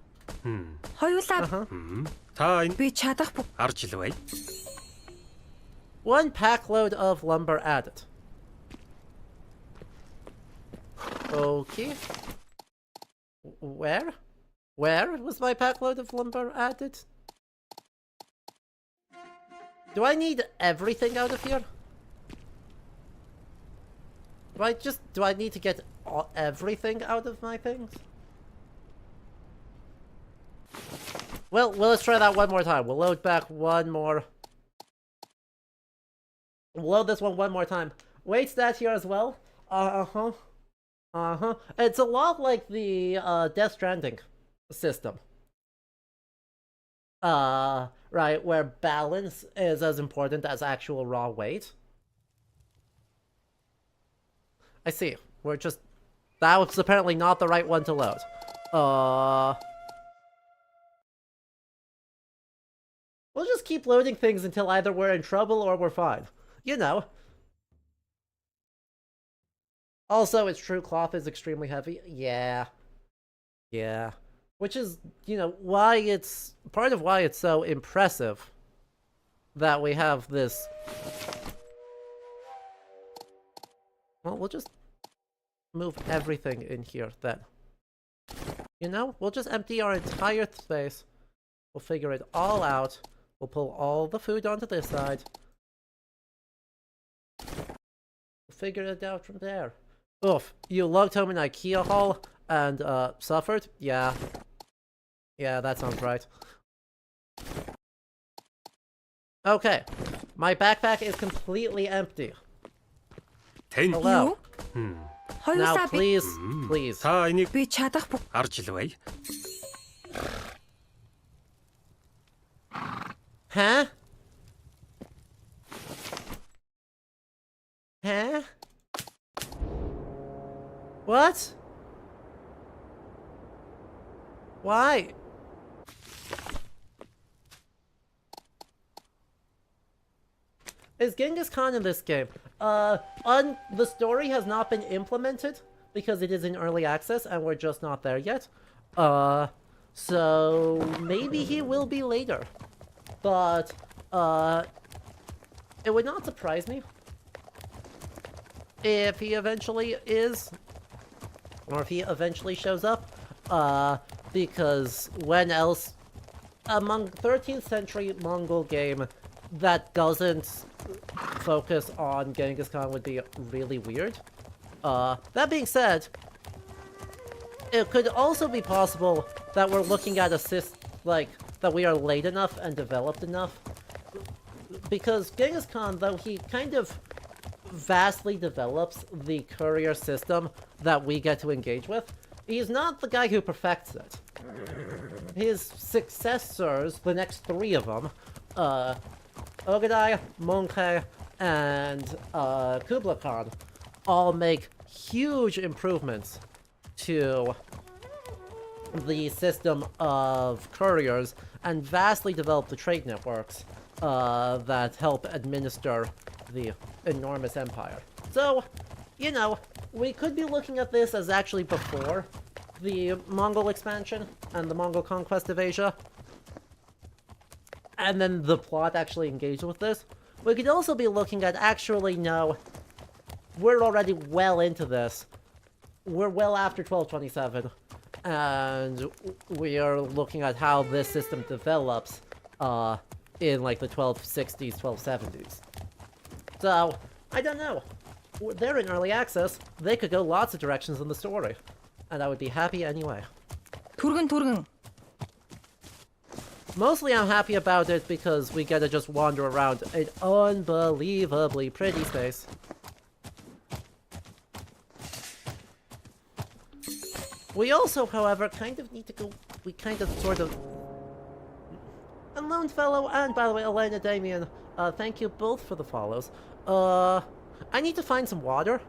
Хоёулаа Та энэ би чадах арж ил бай. One packload of lumber added. Okay. Where? Where was my packload of lumber added? Do I need everything out of here? Do I need to get everything out of my things? Well, let's try that one more time. We'll load back one more. We'll load this one more time. Wait stat here as well. It's a lot like the Death Stranding system. Right, where balance is as important as actual raw weight. I see. That was apparently not the right one to load. We'll just keep loading things until either we're in trouble or we're fine. You know. Also, it's true cloth is extremely heavy. Yeah. Yeah. Which is, you know, why it's... part of why it's so impressive that we have this... Well, we'll just move everything in here then. You know, we'll just empty our entire space. We'll figure it all out. We'll pull all the food onto this side. We'll figure it out from there. Oof, you logged home in IKEA haul and, suffered? Yeah. Yeah, that sounds right. Okay. My backpack is completely empty. Hello. Now, please, please. Та энийг Би чадах бүх харж л бай. Huh? Huh? What? Why? Is Genghis Khan in this game? The story has not been implemented because it is in early access and we're just not there yet. So maybe he will be later. But, it would not surprise me if he eventually is, or if he eventually shows up, because when else, among 13th century Mongol game that doesn't focus on Genghis Khan would be really weird. That being said, it could also be possible that we're looking at that we are late enough and developed enough. Because Genghis Khan, though he kind of vastly develops the courier system that we get to engage with, he's not the guy who perfects it. His successors, the next three of them, Ogadai, Mongol, and Kublai Khan, all make huge improvements to the system of couriers and vastly develop the trade networks that help administer the enormous empire. So, you know, we could be looking at this as actually before the Mongol expansion and the Mongol conquest of Asia. And then the plot actually engaged with this. We could also be looking at actually, no, we're already well into this. We're well after 1227. And we are looking at how this system develops in like the 1260s, 1270s. So, I don't know. They're in early access. They could go lots of directions in the story. And I would be happy anyway. Turgan. Mostly I'm happy about it because we get to just wander around an unbelievably pretty space. We also, however, kind of need to go... We kind of, sort of... And Lone Fellow, and by the way, Elena Damien, thank you both for the follows. I need to find some water.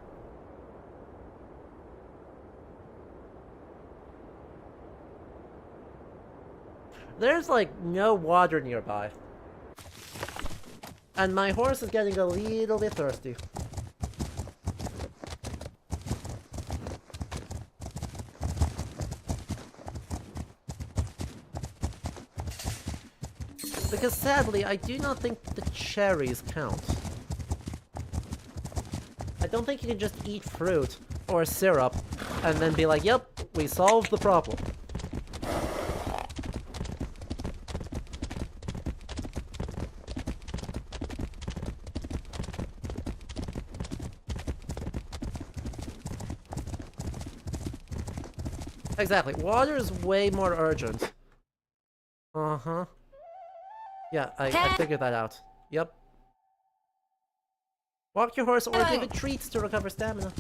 There's, like, no water nearby. And my horse is getting a little bit thirsty. Because sadly, I do not think the cherries count. I don't think you can just eat fruit or syrup and then be like, yep, we solved the problem. Exactly. Water is way more urgent. Uh-huh. Yeah, I figured that out. Yep. Walk your horse or give it treats to recover stamina.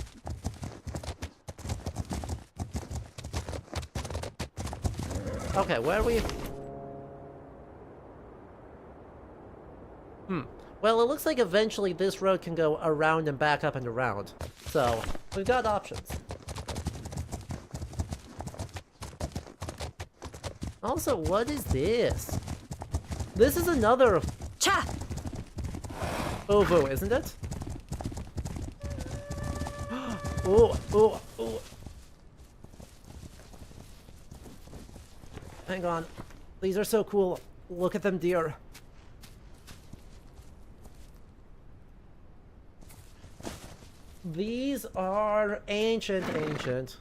Okay, where are we? Well, it looks like eventually this road can go around and back up and around. So, we've got options. Also, what is this? This is another Cha! Ovo, isn't it? Oh, oh, oh. Hang on. These are so cool. Look at them, dear. These are ancient.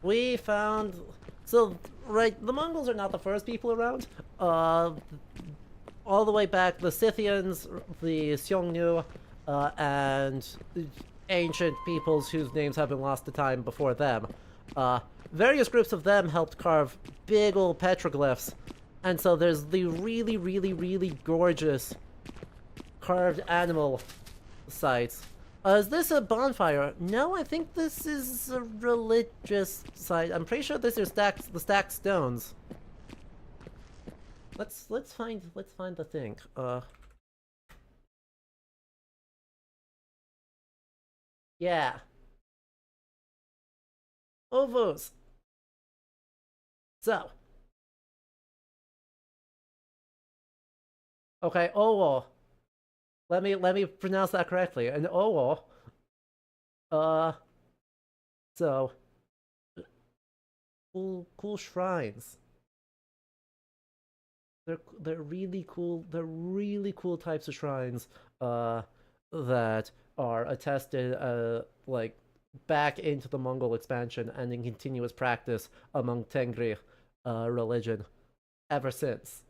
We found... So, right, the Mongols are not the first people around. All the way back, the Scythians, the Xiongnu, and ancient peoples whose names have been lost to time before them. Various groups of them helped carve big old petroglyphs. And so there's the really gorgeous carved animal sites. Is this a bonfire? No, I think this is a religious site. I'm pretty sure these are the stacked stones. Let's find the thing. Yeah. Ovos. So. Okay, Owo. Let me pronounce that correctly. An Owo. So cool shrines. They're really cool. They're really cool types of shrines that are attested like back into the Mongol expansion and in continuous practice among Tengri religion ever since.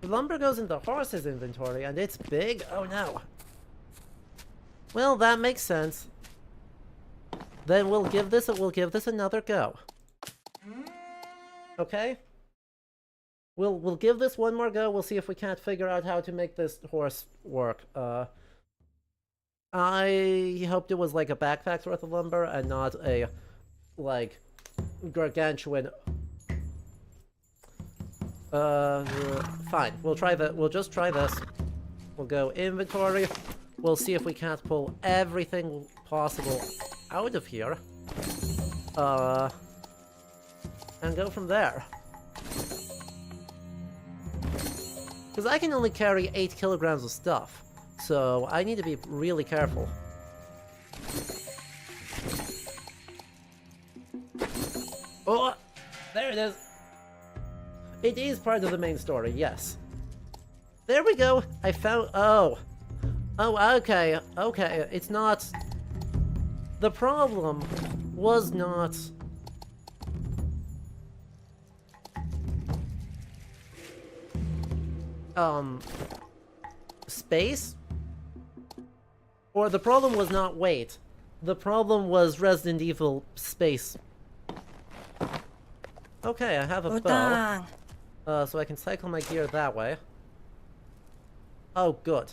The lumber goes into horse's inventory, and it's big. Oh no. Well, that makes sense. Then we'll give this another go. Okay? We'll give this one more go. We'll see if we can't figure out how to make this horse work. I hoped it was like a backpack's worth of lumber and not a like gargantuan. Fine. We'll try that. We'll just try this. We'll go inventory. We'll see if we can't pull everything possible out of here. And go from there. Because I can only carry 8 kilograms of stuff, so I need to be really careful. Oh! There it is! It is part of the main story, yes. There we go! I found... Oh! Oh, okay, okay, it's not... The problem was not... Space? Or the problem was not weight. The problem was Resident Evil space. Okay, I have a bow. So I can cycle my gear that way. Oh, good.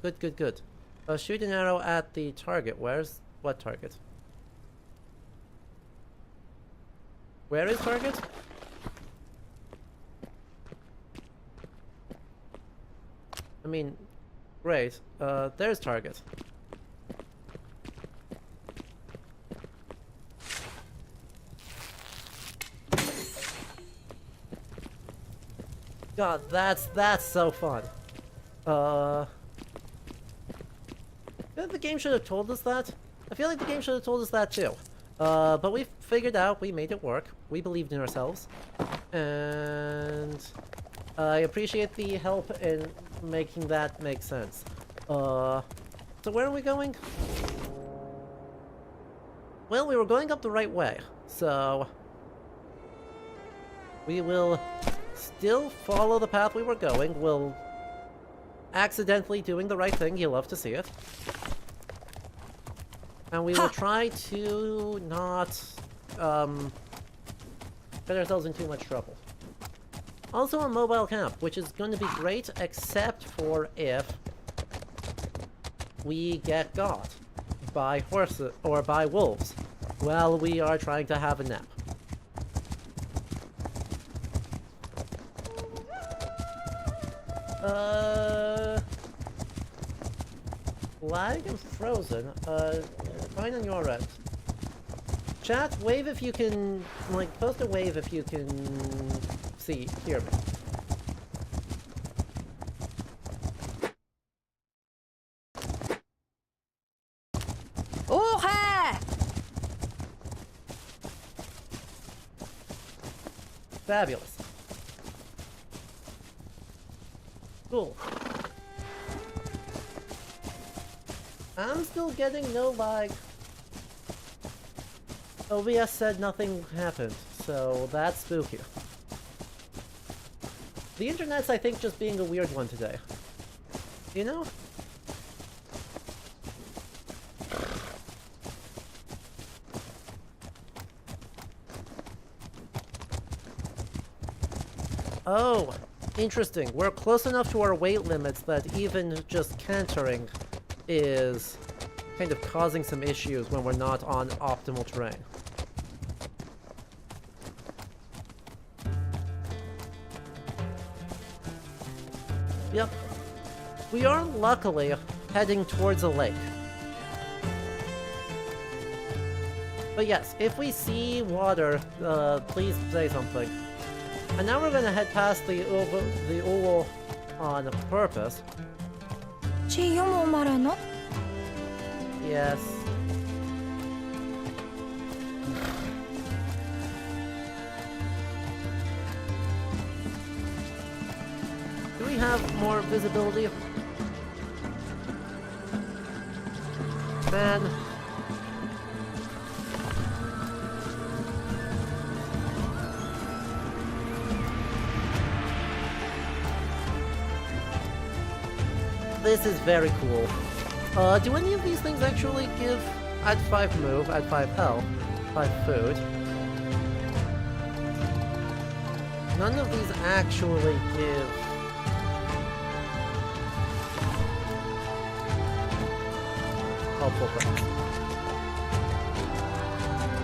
Good, good, good. Shoot an arrow at the target. Where's... what target? Where is target? I mean, great. There's target. God, that's so fun. The game should have told us that. I feel like the game should have told us that too. But we figured out, we made it work. We believed in ourselves. And I appreciate the help in making that make sense. So where are we going? Well, we were going up the right way, so we will still follow the path we were going. We'll accidentally doing the right thing. You love to see it. And we will try to not get ourselves in too much trouble. Also a mobile camp, which is going to be great, except for if we get got by horses or by wolves. while we are trying to have a nap. Lag and frozen. Fine on your end. Chat, wave if you can, like, post a wave if you can hear me. Okay! Fabulous. Cool. I'm still getting no lag. OBS said nothing happened, so that's spooky. The internet's, I think, just being a weird one today. You know? Oh, interesting. We're close enough to our weight limits that even just cantering is kind of causing some issues when we're not on optimal terrain. Yep. We are luckily heading towards a lake. But yes, if we see water, please say something. And now we're gonna head past the oval on purpose. Чи юм уумаар байна уу? Yes. Do we have more visibility? Man. This is very cool. Do any of these things actually give add 5 move, add 5 health, 5 food? None of these actually give... helpful things.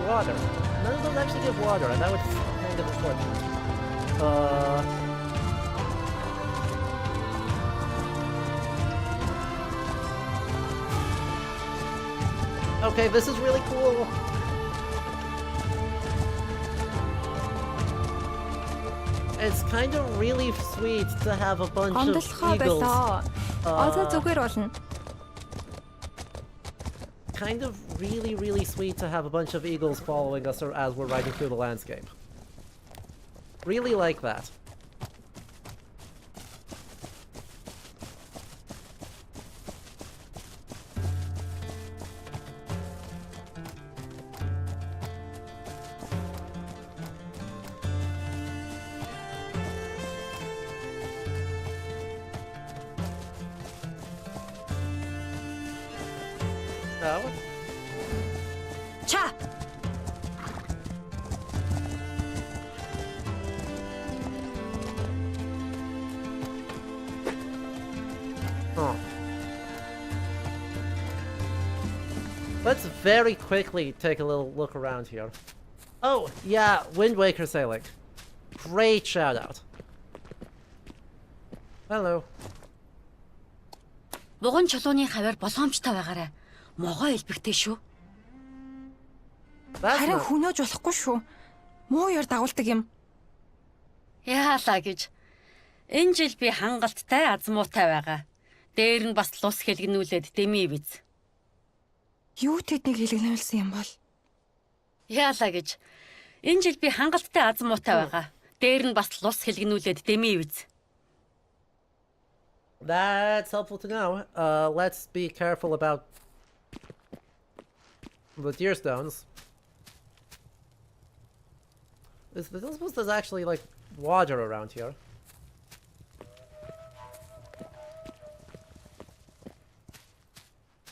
Water. None of those actually give water, and that was kind of unfortunate. Okay, this is really cool. It's kind of really sweet to have a bunch of eagles. Kind of really sweet to have a bunch of eagles following us as we're riding through the landscape. Really like that. No. Cha! Oh. Let's very quickly take a little look around here. Oh, yeah, Wind Waker sailing. Great shout out. Hello. Бугун чулууны хавар боломжтой байгаарай. Могоо элбэгтэй шүү. Харин хөнөөж болохгүй шүү. Муу яр дагуулдаг юм. Яалаа гэж. Энэ жил би хангалттай азмуутай байгаа. Дээр нь бас лус хэлгэнүүлээд дэмий биз. Юу тэднийг хэлгэнүүлсэн юм бол? Яалаа гэж. Энэ жил би хангалттай азмуутай байгаа. Дээр нь бас лус хэлгэнүүлээд дэмий биз. That's helpful to know. Let's be careful about the deer stones. There's actually like water around here.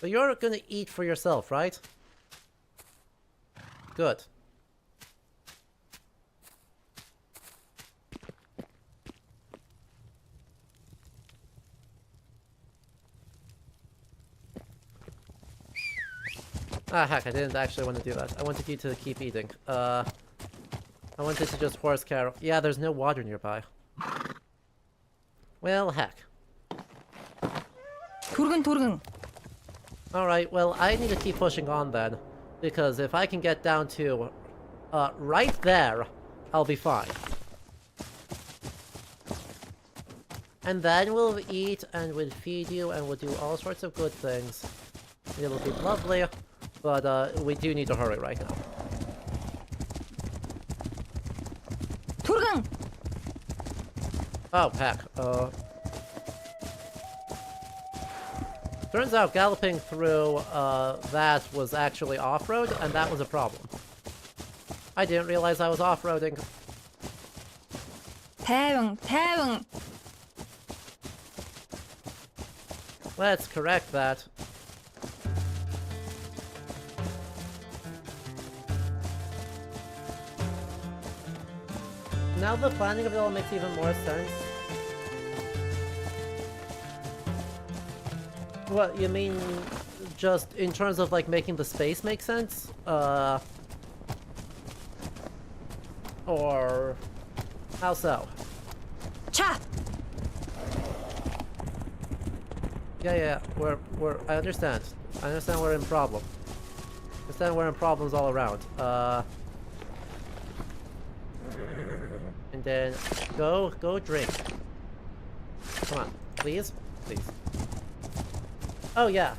So you're gonna eat for yourself, right? Good. Ah, heck, I didn't actually want to do that. I wanted you to keep eating. I wanted to just horse carry. Yeah, there's no water nearby. Well, heck. Turgun. Alright, well, I need to keep pushing on then. Because if I can get down to, right there, I'll be fine. And then we'll eat, and we'll feed you, and we'll do all sorts of good things. It'll be lovely, but, we do need to hurry right now. Turgun. Oh, heck, turns out galloping through, that was actually off-road, and that was a problem. I didn't realize I was off-roading. 대응. Let's correct that. Now the planning of it all makes even more sense. What, you mean just in terms of like making the space make sense? Or how so? 차. Yeah, I understand. I understand we're in problem. We're in problems all around. And then go drink. Come on, please. Oh yeah,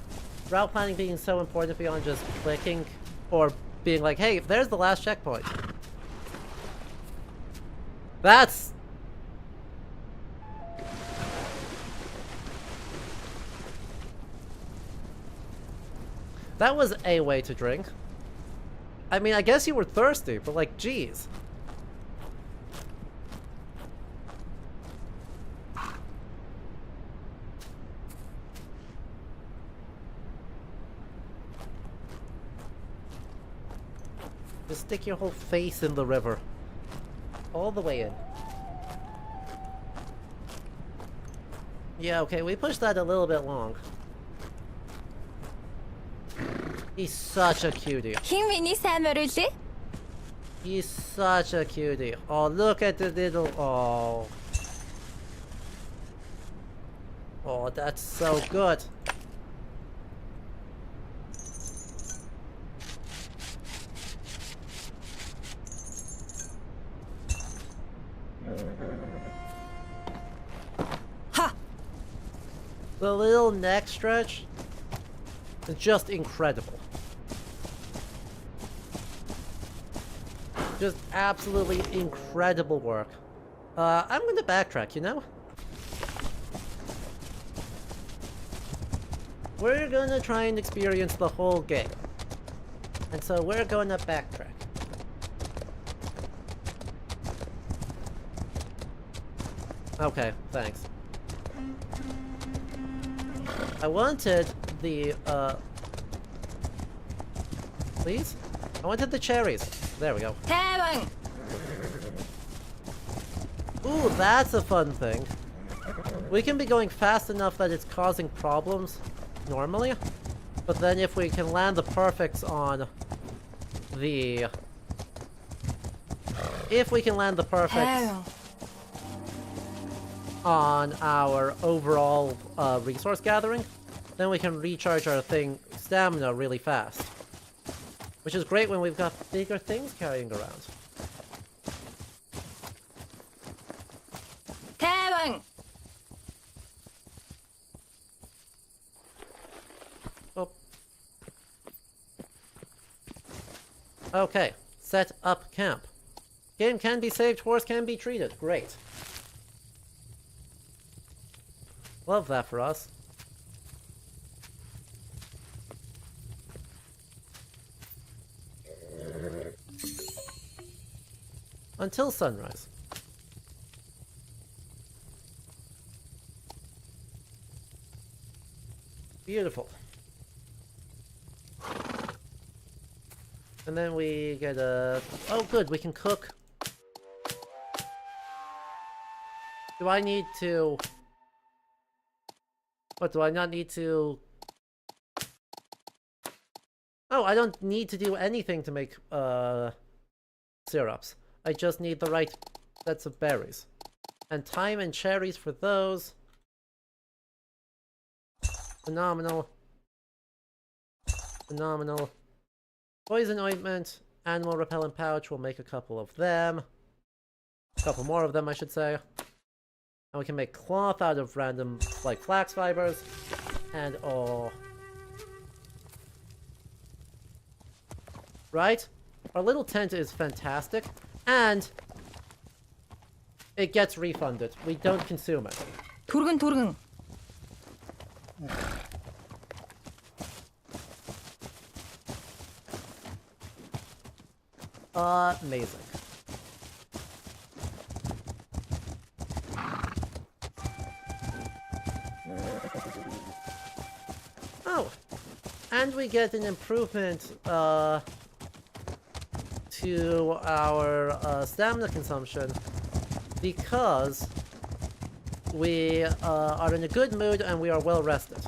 route planning being so important beyond just clicking or being like, hey, there's the last checkpoint. That was a way to drink. I mean, I guess you were thirsty, but like, geez. Just stick your whole face in the river. All the way in. Yeah, okay, we pushed that a little bit long. He's such a cutie. 힘 миний сайн морилээ. He's such a cutie. Oh, look at the little... Oh. Oh, that's so good. Ha! The little neck stretch is just incredible. Just absolutely incredible work. I'm gonna backtrack, you know? We're gonna try and experience the whole game. And so we're gonna backtrack. Okay, thanks. I wanted the, please? I wanted the cherries. There we go. 대응. Ooh, that's a fun thing. We can be going fast enough that it's causing problems normally, but then if we can land the perfects on the... If we can land the perfects 대응. on our overall resource gathering, then we can recharge our stamina really fast. Which is great when we've got bigger things carrying around. 대응. Oh. Okay, set up camp. Game can be saved, horse can be treated. Great. Love that for us. Until sunrise. Beautiful. And then we get a... Oh good, we can cook. Do I need to... What, do I not need to... Oh, I don't need to do anything to make syrups. I just need the right sets of berries. And thyme and cherries for those. Phenomenal. Phenomenal. Poison ointment, animal repellent pouch, we'll make a couple of them. A couple more of them, I should say. And we can make cloth out of random, like, flax fibers. And, oh... Right? Our little tent is fantastic. And... it gets refunded. We don't consume it. Түргэн. Amazing. Oh, and we get an improvement to our stamina consumption because we are in a good mood and we are well rested.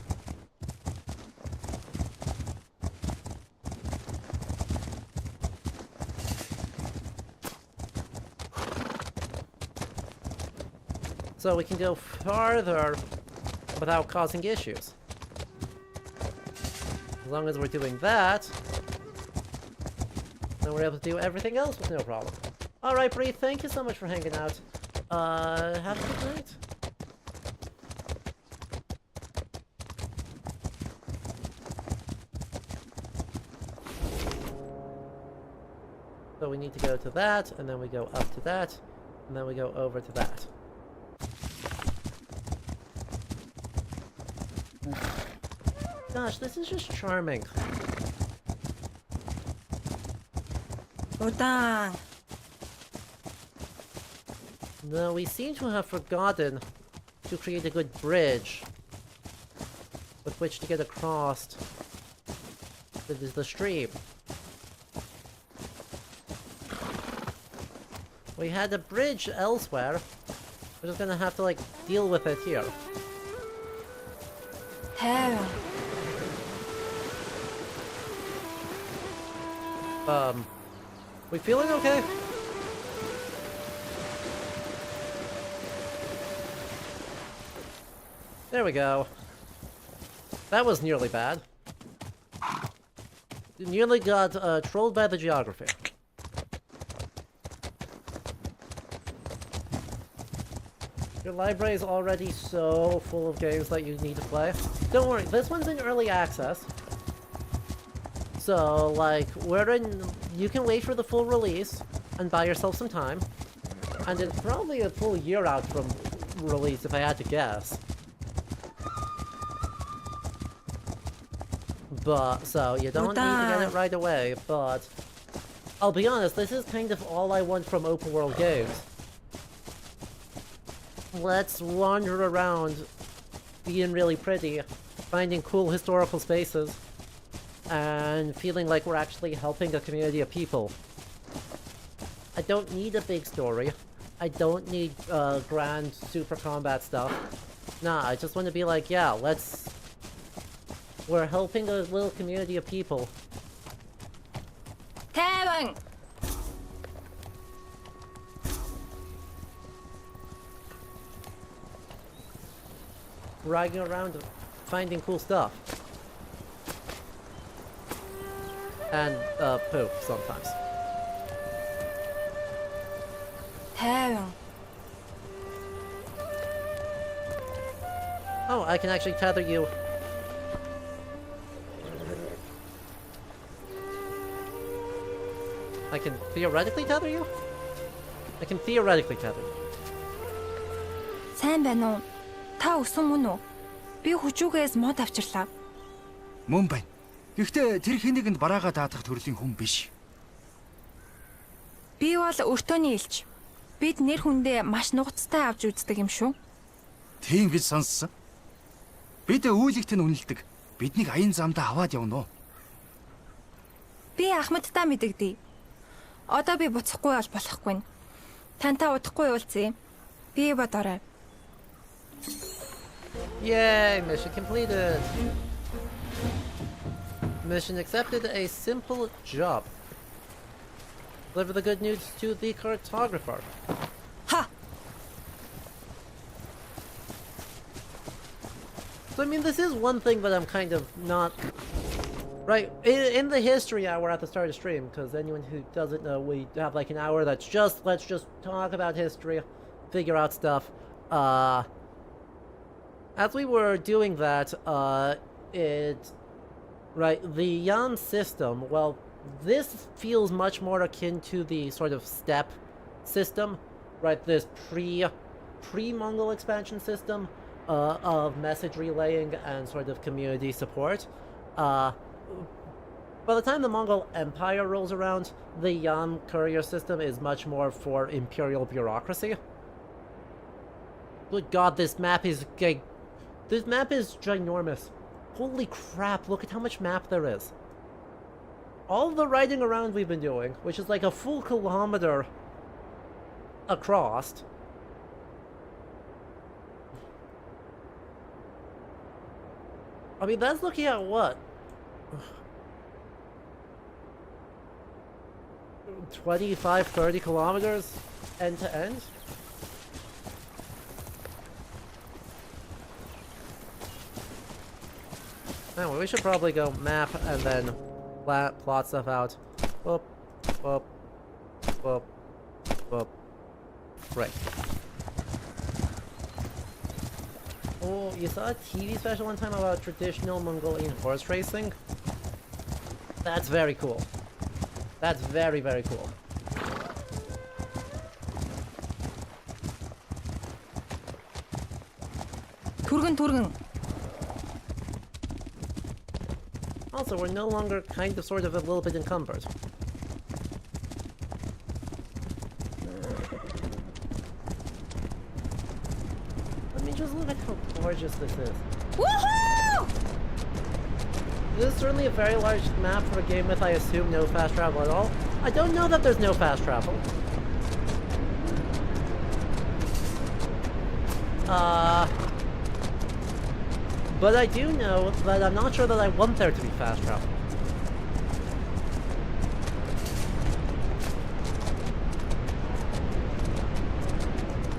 So we can go farther without causing issues. As long as we're doing that, then we're able to do everything else with no problem. Alright, Bree, thank you so much for hanging out. Have a good night. So we need to go to that, and then we go up to that, and then we go over to that. Gosh, this is just charming. Удаан. No, we seem to have forgotten to create a good bridge with which to get across the stream. We had a bridge elsewhere. We're just gonna have to, like, deal with it here. Тайван. We feeling okay? There we go. That was nearly bad. Nearly got trolled by the geography. Your library is already so full of games that you need to play. Don't worry, this one's in early access. So, like, you can wait for the full release and buy yourself some time. And it's probably a full year out from release, if I had to guess. But, so, you don't need to get it right away, but... I'll be honest, this is kind of all I want from open world games. Let's wander around, being really pretty, finding cool historical spaces, and feeling like we're actually helping a community of people. I don't need a big story. I don't need grand super combat stuff. Nah, I just want to be like, yeah, we're helping a little community of people. Тайван. Riding around, finding cool stuff. And, poop sometimes. Тайван. Oh, I can actually tether you. I can theoretically tether you? I can theoretically tether you. Сайн байна уу? Та өсөн мөн үү? Би хүчүүгээс мод авчирлаа. Мөн байна. Гэхдээ тэр хэнийг бараагаа даатгах төрлийн хүн биш. Би бол өртөөний элч. Бид нэр хүндээ маш нууцтай авч үздэг юм шүү. Тийм гэж сонссон. Бид үүлэгт нь үнэлдэг. Биднийг аян замдаа аваад явна уу? Би Ахмадтаа мэдэгдэе. Одоо би буцахгүй бол болохгүй. Тантай удахгүй уулзъя. Би бодорой. Yay, mission completed. Mission accepted, a simple job. Deliver the good news to the cartographer. Ha! So I mean, this is one thing that I'm kind of not... Right, in the history hour at the start of stream, because anyone who doesn't know, we have like an hour that's just, let's just talk about history, figure out stuff. As we were doing that, right, the Yan system, well, this feels much more akin to the sort of steppe system, right, this pre-Mongol expansion system of message relaying and sort of community support. By the time the Mongol Empire rolls around, the Yan courier system is much more for imperial bureaucracy. Good god, this map is ginormous. Holy crap, look at how much map there is. All the riding around we've been doing, which is like a full kilometer across. I mean, that's looking at what? 25, 30 kilometers end to end? Anyway, we should probably go map and then plot stuff out. Whoop, whoop, whoop, whoop. Right. Oh, you saw a TV special one time about traditional Mongolian horse racing? That's very cool. That's very, very cool. Turgun. Also, we're no longer kind of sort of a little bit encumbered. I mean, just look at how gorgeous this is. Woohoo! This is certainly a very large map for a game with, I assume, no fast travel at all. I don't know that there's no fast travel. But I do know that I'm not sure that I want there to be fast travel.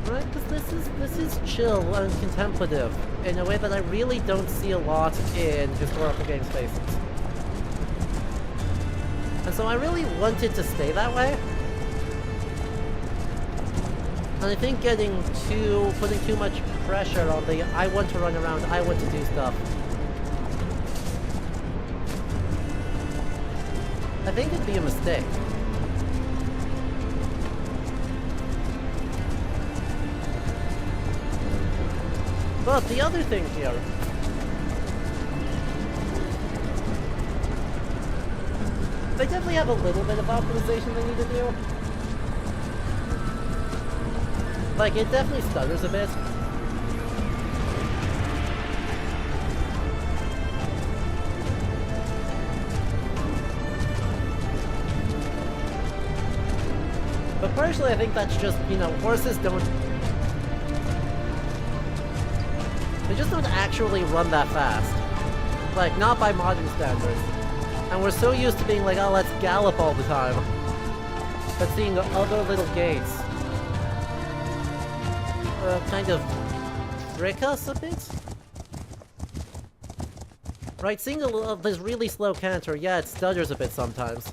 Right, because this is chill and contemplative in a way that I really don't see a lot in historical game spaces. And so I really wanted to stay that way. And I think putting too much pressure on the I want to run around, I want to do stuff. I think it'd be a mistake. But the other thing here... They definitely have a little bit of optimization they need to do. Like, it definitely stutters a bit. But partially I think that's just, you know, horses don't... They just don't actually run that fast. Like, not by modern standards. And we're so used to being like, oh, let's gallop all the time. But seeing other little gates kind of trick us a bit? Right, seeing this really slow canter, yeah, it stutters a bit sometimes.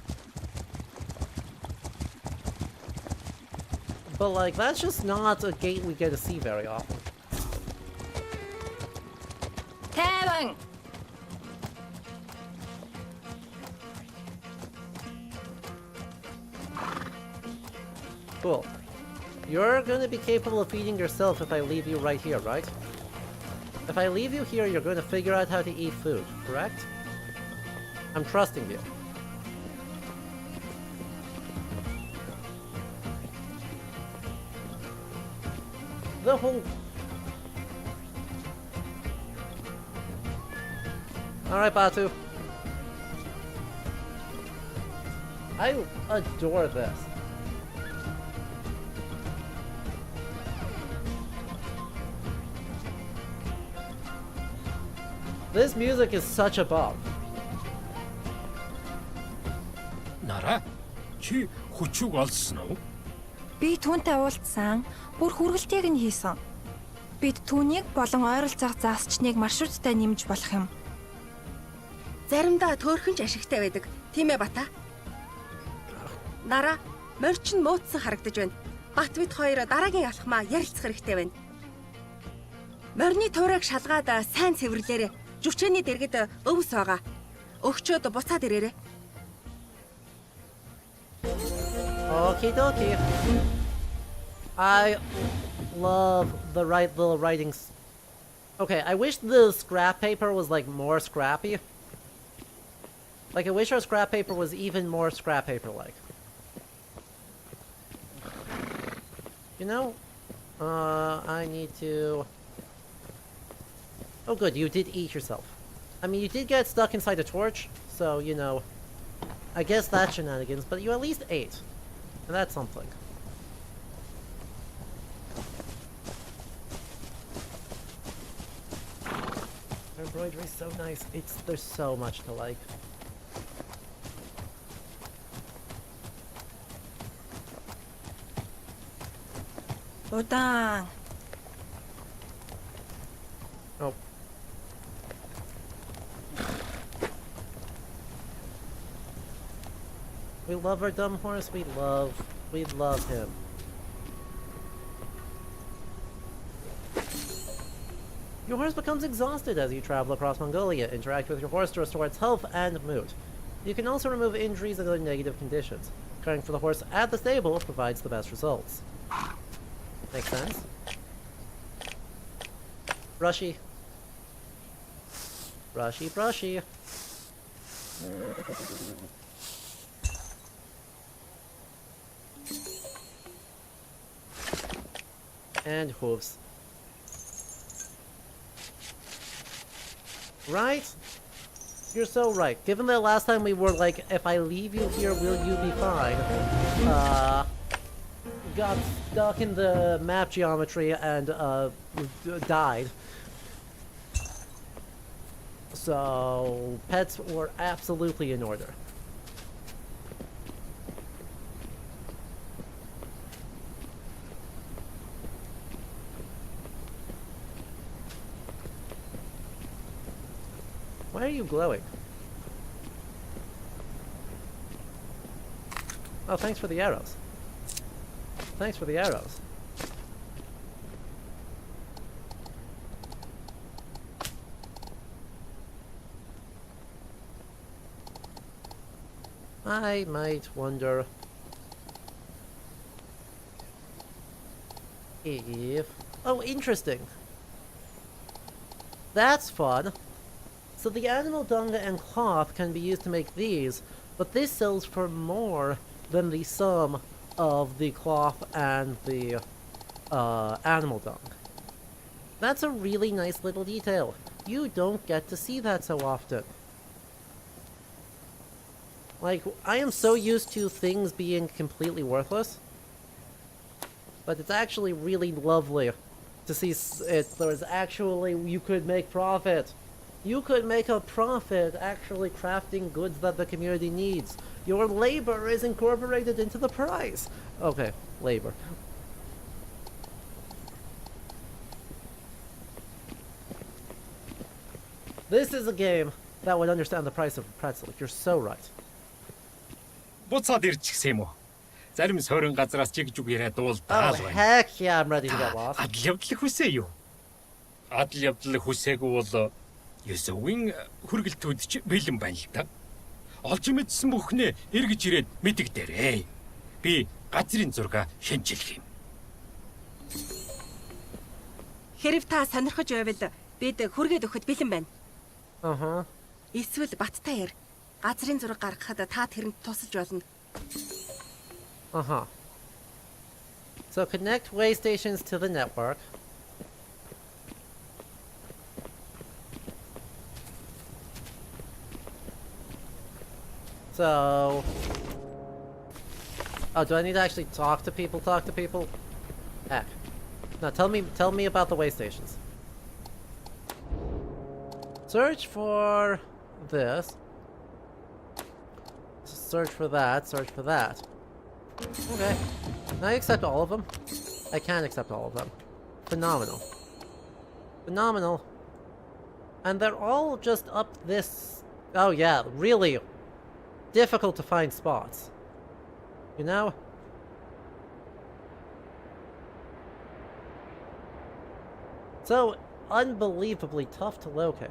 But like, that's just not a gate we get to see very often. Kevin! Cool. You're gonna be capable of feeding yourself if I leave you right here, right? If I leave you here, you're gonna figure out how to eat food, correct? I'm trusting you. The whole... Alright, Batu. I adore this. This music is such a bop. Чи хүчиг олсон уу? Би түүнтэй уулзсан. Бүр хүргэлтийг нь хийсэн. Бид түүнийг болон ойролцоох засчныг маршруттай нэмж болох юм. Заримдаа төөрхөн ч ашигтай байдаг. Тийм ээ Бата? Нара, морчин муудсан харагдаж байна. Бат бид хоёр дараагийн алхмаа ярилцах хэрэгтэй байна. Морины туурайг шалгаад сайн цэвэрлээрэ. Жүвчээний дэргэд өвс байгаа. Өгчөөд буцаад ирээрэ. Okie dokie. I love the writings. Okay, I wish the scrap paper was like more scrappy. Like, I wish our scrap paper was even more scrap paper like. You know, I need to... Oh good, you did eat yourself. I mean, you did get stuck inside a torch, so, you know, I guess that's shenanigans, but you at least ate. And that's something. Their embroidery is so nice. There's so much to like. Удаан. Oh. We love our dumb horse. We love him. Your horse becomes exhausted as you travel across Mongolia. Interact with your horse to restore its health and mood. You can also remove injuries and other negative conditions. Caring for the horse at the stable provides the best results. Makes sense. Brushy. Brushy, brushy. And hooves. Right? You're so right. Given that last time we were like, if I leave you here, will you be fine? Got stuck in the map geometry and died. So pets were absolutely in order. Why are you glowing? Oh, thanks for the arrows. Thanks for the arrows. I might wonder if... Oh, interesting. That's fun. So the animal dung and cloth can be used to make these, but this sells for more than the sum of the cloth and the animal dung. That's a really nice little detail. You don't get to see that so often. Like, I am so used to things being completely worthless, but it's actually really lovely to see there's actually, you could make profit. You could make a profit actually crafting goods that the community needs. Your labor is incorporated into the price. Okay, labor. This is a game that would understand the price of a pretzel. You're so right. Буцаад ирж гисэн юм уу? Зарим сойрон газраас чиг зүг яриа дуулдаа Oh, л байна. heck yeah, I'm ready to get lost. Адал явдлах хүсээ юу? Адал явдлах хүсээгүй бол Ёсовын хүргэлтүүд ч бэлэн байна л та. Олж мэдсэн бүхнээ эргэж ирээд мэдэгдээрэй. Би газрын зурга шинжилэх юм. Хэрв та сонирхож байвал бид хүргээд өгөхөд бэлэн байна. Эсвэл баттай яар. Газрын зураг гаргахад та тэрэнд тусалж болно. So connect way stations to the network. So... Oh, do I need to actually talk to people? Talk to people? Heck. Now tell me about the way stations. Search for this. Search for that. Search for that. Okay. Can I accept all of them? I can accept all of them. Phenomenal. Phenomenal. And they're all just up this... Oh yeah, really difficult to find spots. You know? So unbelievably tough to locate.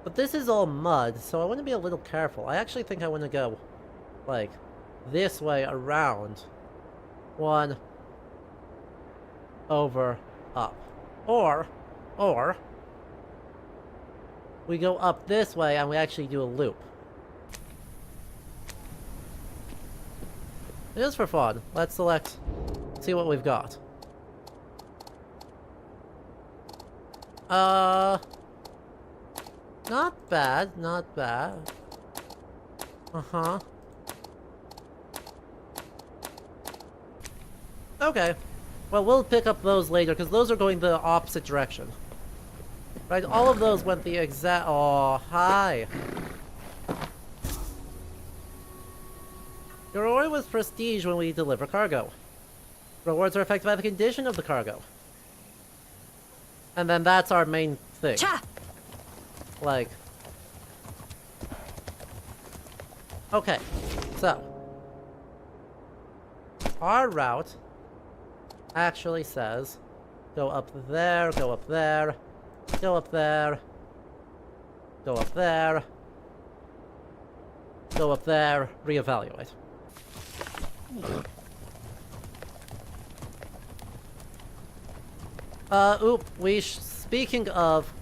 But this is all mud, so I want to be a little careful. I actually think I want to go, like, this way around. One. Over. Up. Or, we go up this way and we actually do a loop. Just for fun, let's select, see what we've got. Not bad, not bad. Uh-huh. Okay. Well, we'll pick up those later, because those are going the opposite direction. Right, all of those went the exact... Oh, hi. Your reward was prestige when we deliver cargo. Rewards are affected by the condition of the cargo. And then that's our main thing. Cha! Like... Okay, so... Our route actually says... Go up there, go up there, go up there, go up there, go up there, reevaluate. Speaking of...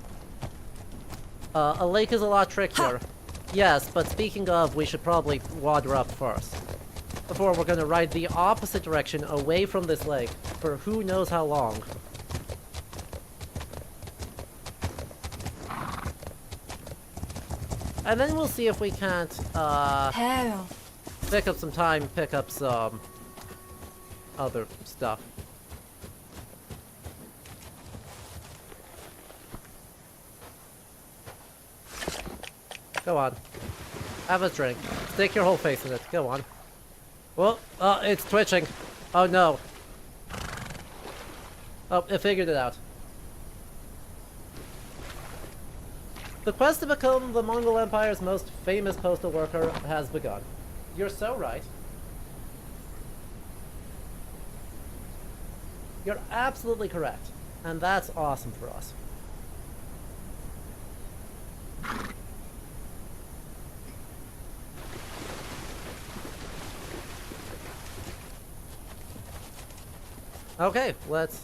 a lake is a lot trickier. Yes, but speaking of, we should probably water up first. Before we're gonna ride the opposite direction away from this lake for who knows how long. And then we'll see if we can't, Hell. pick up some time, pick up some other stuff. Go on. Have a drink. Stick your whole face in it. Go on. Well, it's twitching. Oh no. Oh, it figured it out. The quest to become the Mongol Empire's most famous postal worker has begun. You're so right. You're absolutely correct. And that's awesome for us. Okay, let's...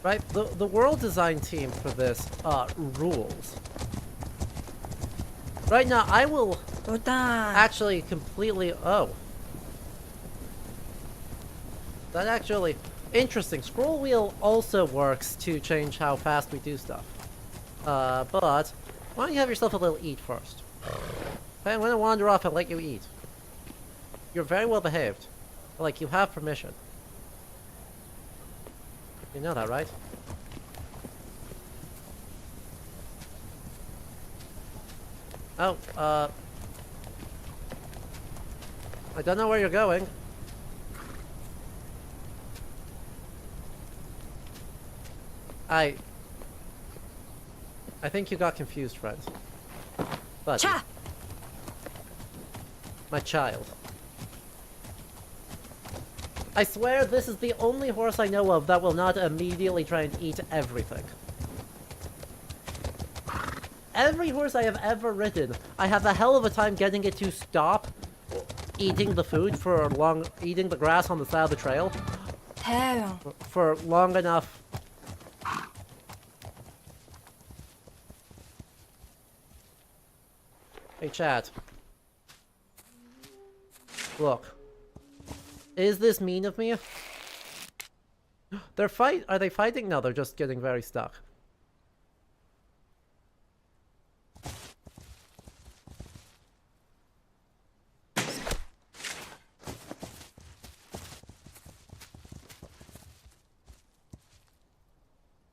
Right, the world design team for this, rules. Right now, I will actually completely... Oh. That actually... Interesting. Scroll wheel also works to change how fast we do stuff. But... Why don't you have yourself a little eat first? Okay, I'm gonna wander off and let you eat. You're very well behaved. Like, you have permission. You know that, right? Oh, I don't know where you're going. I think you got confused, friend. But Cha! My child. I swear this is the only horse I know of that will not immediately try and eat everything. Every horse I have ever ridden, I have a hell of a time getting it to stop eating the food for eating the grass on the side of the trail Hell. for long enough. Hey, chat. Look. Is this mean of me? Are they fighting? No, they're just getting very stuck.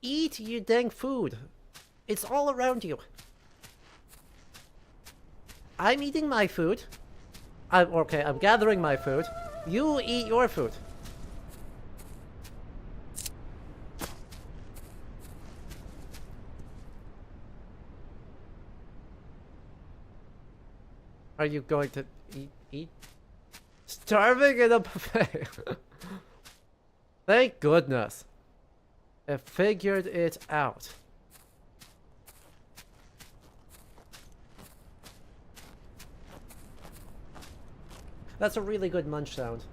Eat your dang food. It's all around you. I'm eating my food. I'm gathering my food. You eat your food. Are you going to eat? Starving in a buffet. Thank goodness. I figured it out. That's a really good munch sound.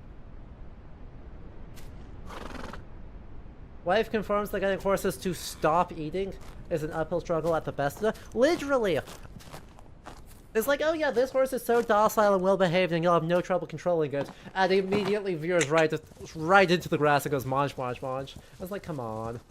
Wife confirms that getting horses to stop eating is an uphill struggle at the best of them. Literally! It's like, oh yeah, this horse is so docile and well-behaved and you'll have no trouble controlling it. And it immediately veers right into the grass and goes, munch, munch, munch. I was like, come on.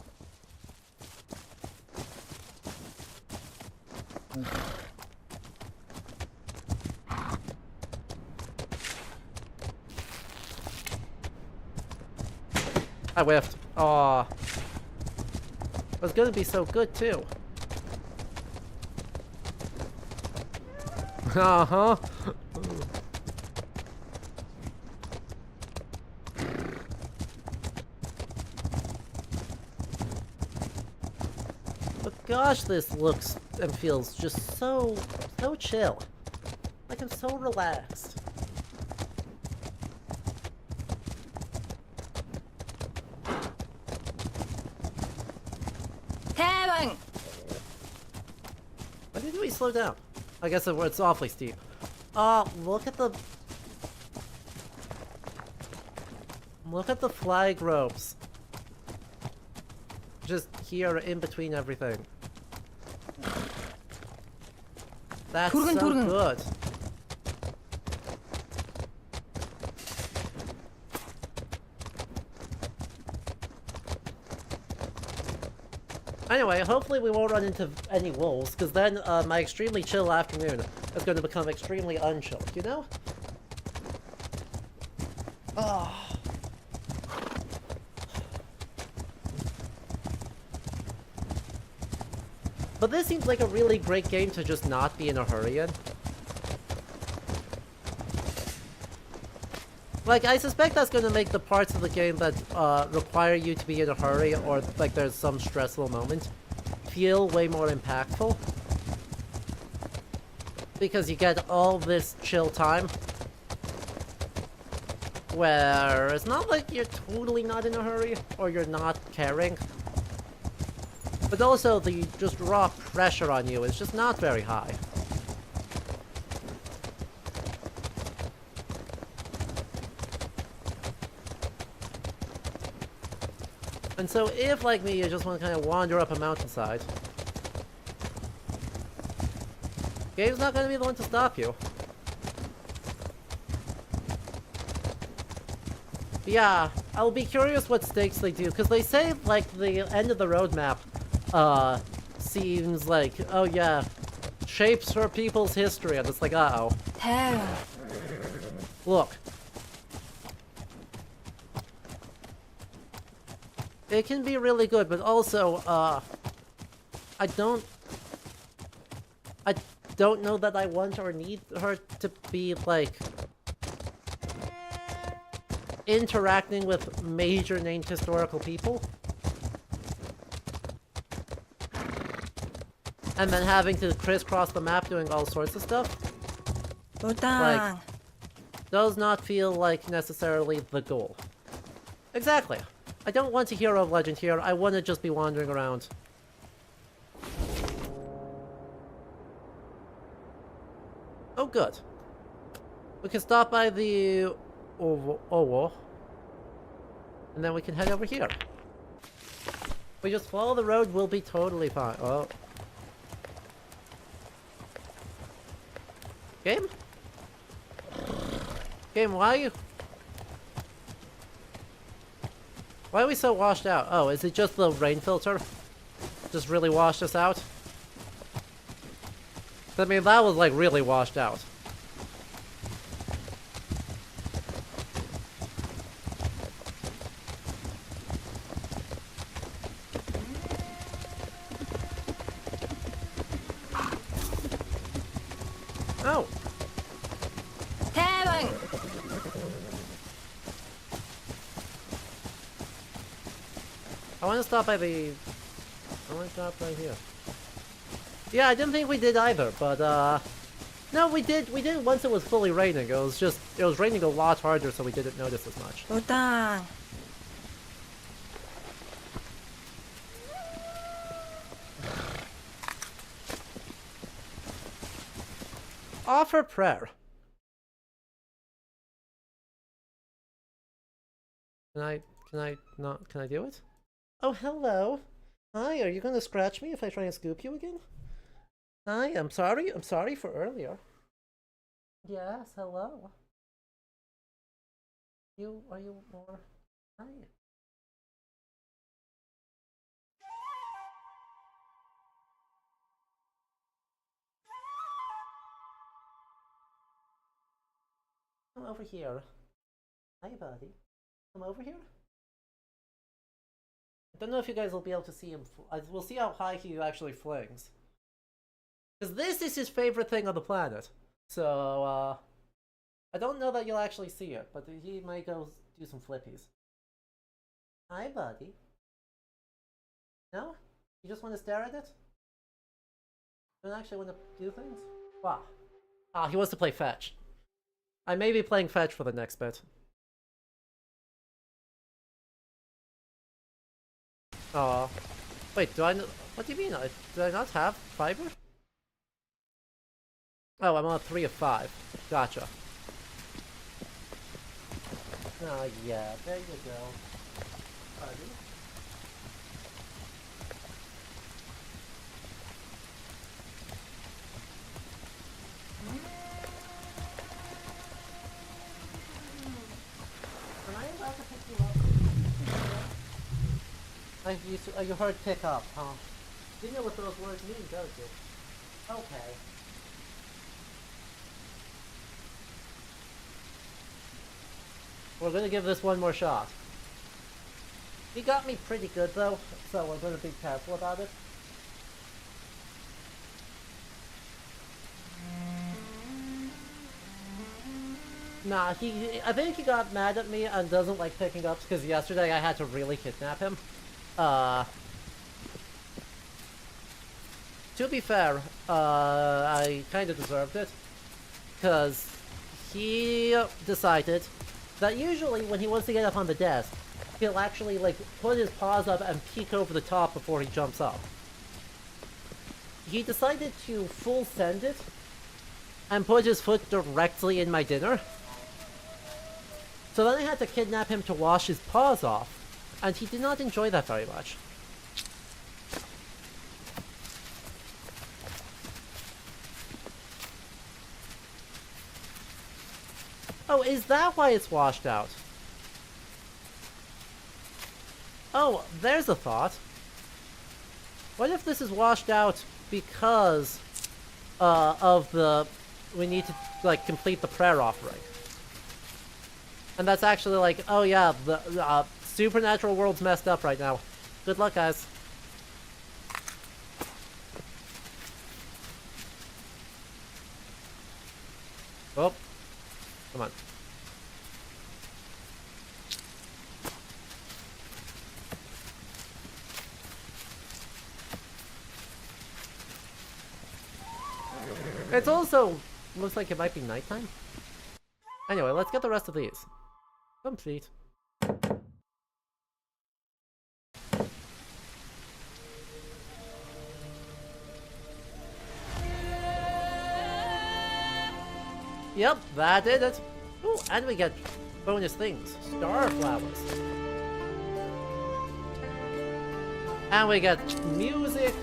I whiffed. Aw. It was gonna be so good, too. Uh-huh. But gosh, this looks and feels just so chill. Like I'm so relaxed. Tevang! Why didn't we slow down? I guess it's awfully steep. Look at the flag ropes. Just here in between everything. That's so good. Anyway, hopefully we won't run into any wolves, because then my extremely chill afternoon is going to become extremely unchill, you know? Oh. But this seems like a really great game to just not be in a hurry in. Like, I suspect that's going to make the parts of the game that require you to be in a hurry, or like there's some stressful moment, feel way more impactful. Because you get all this chill time, where it's not like you're totally not in a hurry, or you're not caring. But also, the just raw pressure on you is just not very high. And so if, like me, you just want to kind of wander up a mountainside, game's not going to be the one to stop you. But yeah, I'll be curious what stakes they do, because they say, like, the end of the roadmap, seems like, oh yeah, shapes for people's history, and it's like, uh-oh. Look. It can be really good, but also, I don't know that I want or need her to be, like, interacting with major named historical people. And then having to crisscross the map doing all sorts of stuff. Like, does not feel like necessarily the goal. Exactly. I don't want a hero of legend here, I want to just be wandering around. Oh good. We can stop by the Owo. And then we can head over here. We just follow the road, we'll be totally fine. Oh. Game? Game, why are we so washed out? Oh, is it just the rain filter? Just really washed us out? I mean, that was like really washed out. Oh! Heaven! I want to stop by the... I want to stop right here. Yeah, I didn't think we did either, but, no, we did once it was fully raining. It was raining a lot harder, so we didn't notice as much. 우당. Offer prayer. Can I do it? Oh, hello. Hi, are you gonna scratch me if I try and scoop you again? Hi, I'm sorry for earlier. Yes, hello. Are you more? Hi. Come over here. Hi, buddy. Come over here. I don't know if you guys will be able to see him. We'll see how high he actually flings. Because this is his favorite thing on the planet. So, I don't know that you'll actually see it, but he might go do some flippies. Hi, buddy. No? You just want to stare at it? You don't actually want to do things? Wow. Ah, he wants to play fetch. I may be playing fetch for the next bit. Aw. Wait, what do you mean? Do I not have fiber? Oh, I'm on 3 of 5. Gotcha. Oh, yeah, there you go. Pardon? Am I allowed to pick you up? You heard pick up, huh? You know what those words mean, don't you? Okay. We're gonna give this one more shot. He got me pretty good though, so we're gonna be careful about it. Nah, I think he got mad at me and doesn't like picking ups because yesterday I had to really kidnap him. To be fair, I kind of deserved it, because he decided that usually when he wants to get up on the desk, he'll actually like put his paws up and peek over the top before he jumps up. He decided to full send it and put his foot directly in my dinner. So then I had to kidnap him to wash his paws off, and he did not enjoy that very much. Oh, is that why it's washed out? Oh, there's a thought. What if this is washed out because we need to like complete the prayer offering? And that's actually like, oh yeah, the supernatural world's messed up right now. Good luck, guys. Oh, come on. It's also looks like it might be nighttime. Anyway, let's get the rest of these. Complete. Yep, that did it. Ooh, and we get bonus things. Star flowers. And we get music.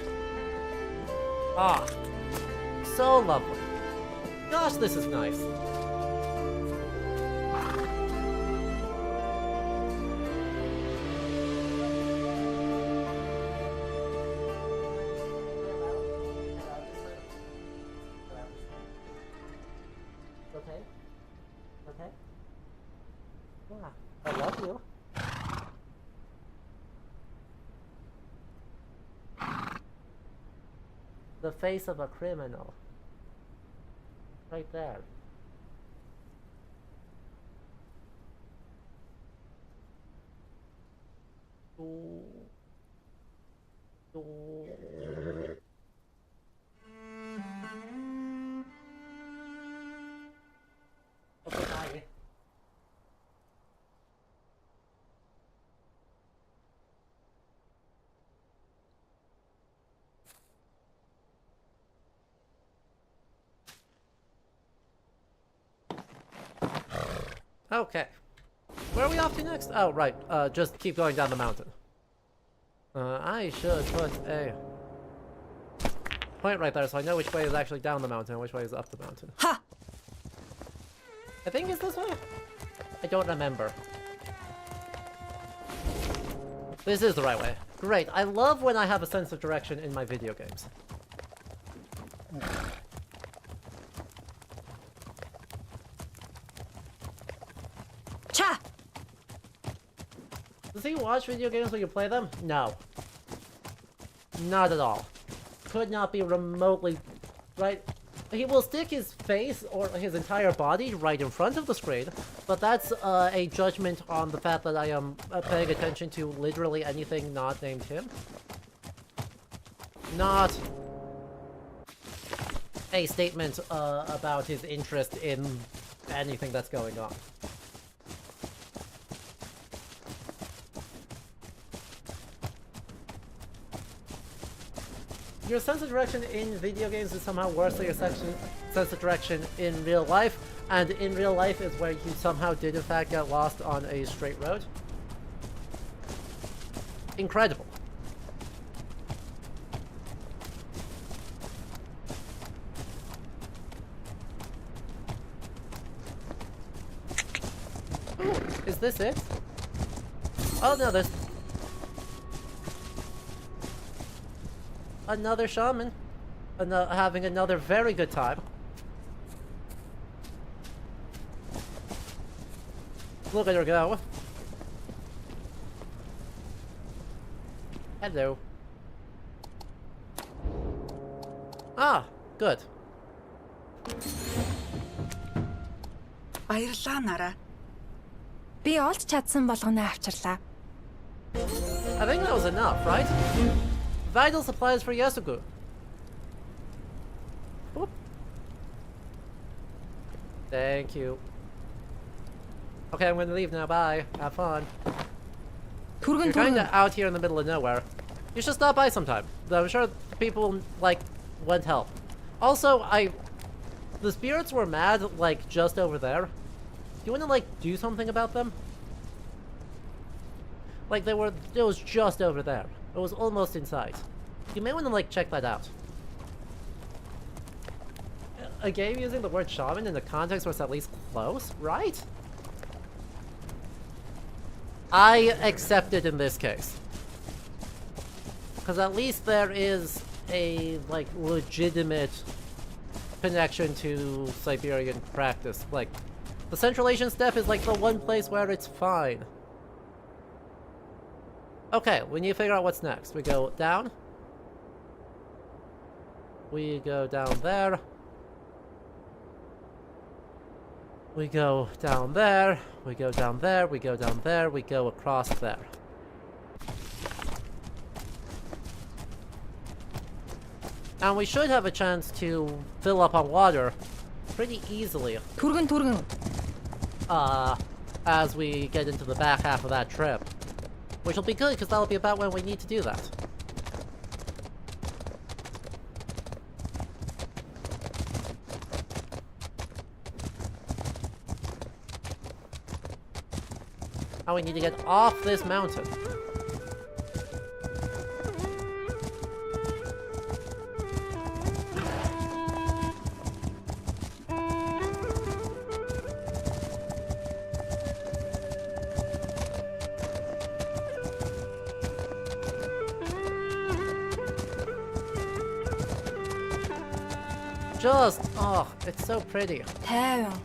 Ah, so lovely. Gosh, this is nice. Okay? Okay? Yeah, I love you. The face of a criminal. Right there. Ooh. Ooh. Okay, bye. Okay. Where are we off to next? Oh, right. Just keep going down the mountain. I should put a point right there so I know which way is actually down the mountain and which way is up the mountain. Ha! I think it's this way. I don't remember. This is the right way. Great. I love when I have a sense of direction in my video games. Cha! Does he watch video games when you play them? No. Not at all. Could not be remotely... Right? He will stick his face or his entire body right in front of the screen, but that's a judgment on the fact that I am paying attention to literally anything not named him. Not a statement about his interest in anything that's going on. Your sense of direction in video games is somehow worse than your sense of direction in real life, and in real life is where you somehow did in fact get lost on a straight road. Incredible. Ooh, is this it? Oh no, there's another shaman, having another very good time. Look at her go. Hello. Ah, good. Баярлалаа нараа. Би олж чадсан болгоно авчирлаа. I think that was enough, right? Vital supplies for Yasugu. Boop. Thank you. Okay, I'm gonna leave now. Bye. Have fun. You're kind of out here in the middle of nowhere. You should stop by sometime. I'm sure people, like, want help. Also, the spirits were mad, like, just over there. Do you want to, like, do something about them? Like, it was just over there. It was almost in sight. You may want to, like, check that out. A game using the word shaman in the context where it's at least close, right? I accept it in this case. Because at least there is a, like, legitimate connection to Siberian practice. Like, the Central Asian steppe is, like, the one place where it's fine. Okay, we need to figure out what's next. We go down. We go down there. We go down there. We go down there. We go down there. We go across there. And we should have a chance to fill up on water pretty easily. As we get into the back half of that trip. Which will be good, because that'll be about when we need to do that. Now we need to get off this mountain. Oh, it's so pretty. Тайван.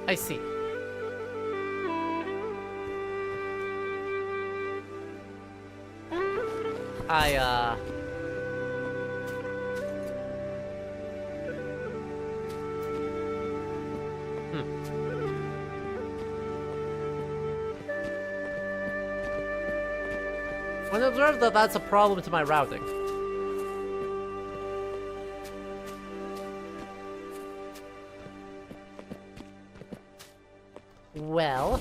I see. When observed that that's a problem to my routing. Well...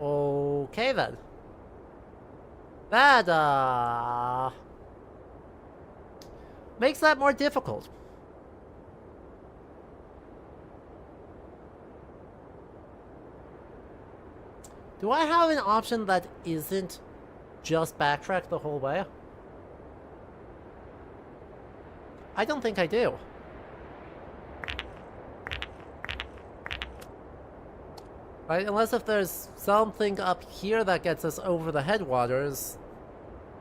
Okay then. That, makes that more difficult. Do I have an option that isn't just backtrack the whole way? I don't think I do. Right, unless if there's something up here that gets us over the headwaters.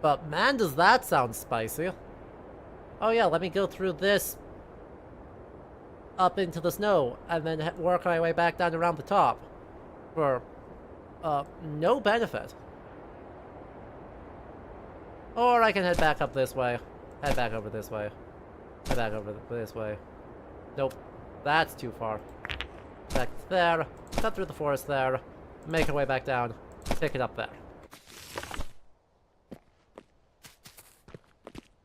But man, does that sound spicy. Oh yeah, let me go through this up into the snow and then work my way back down around the top. For no benefit. Or I can head back up this way. Head back over this way. Head back over this way. Nope. That's too far. Back there. Cut through the forest there. Make our way back down. Pick it up there.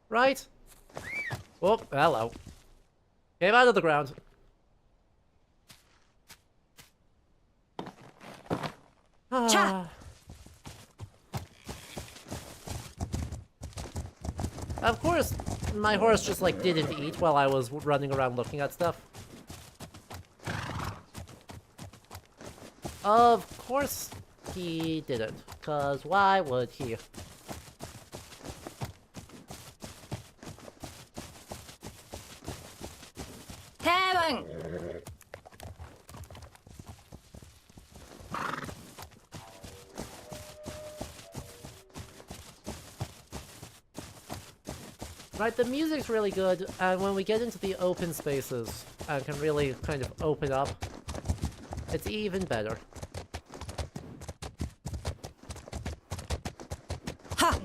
Right? Oh, hello. Came out of the ground. Cha! Of course, my horse just like didn't eat while I was running around looking at stuff. Of course he didn't, cause why would he? Heaven! Right, the music's really good, and when we get into the open spaces and can really kind of open up, it's even better. Ha!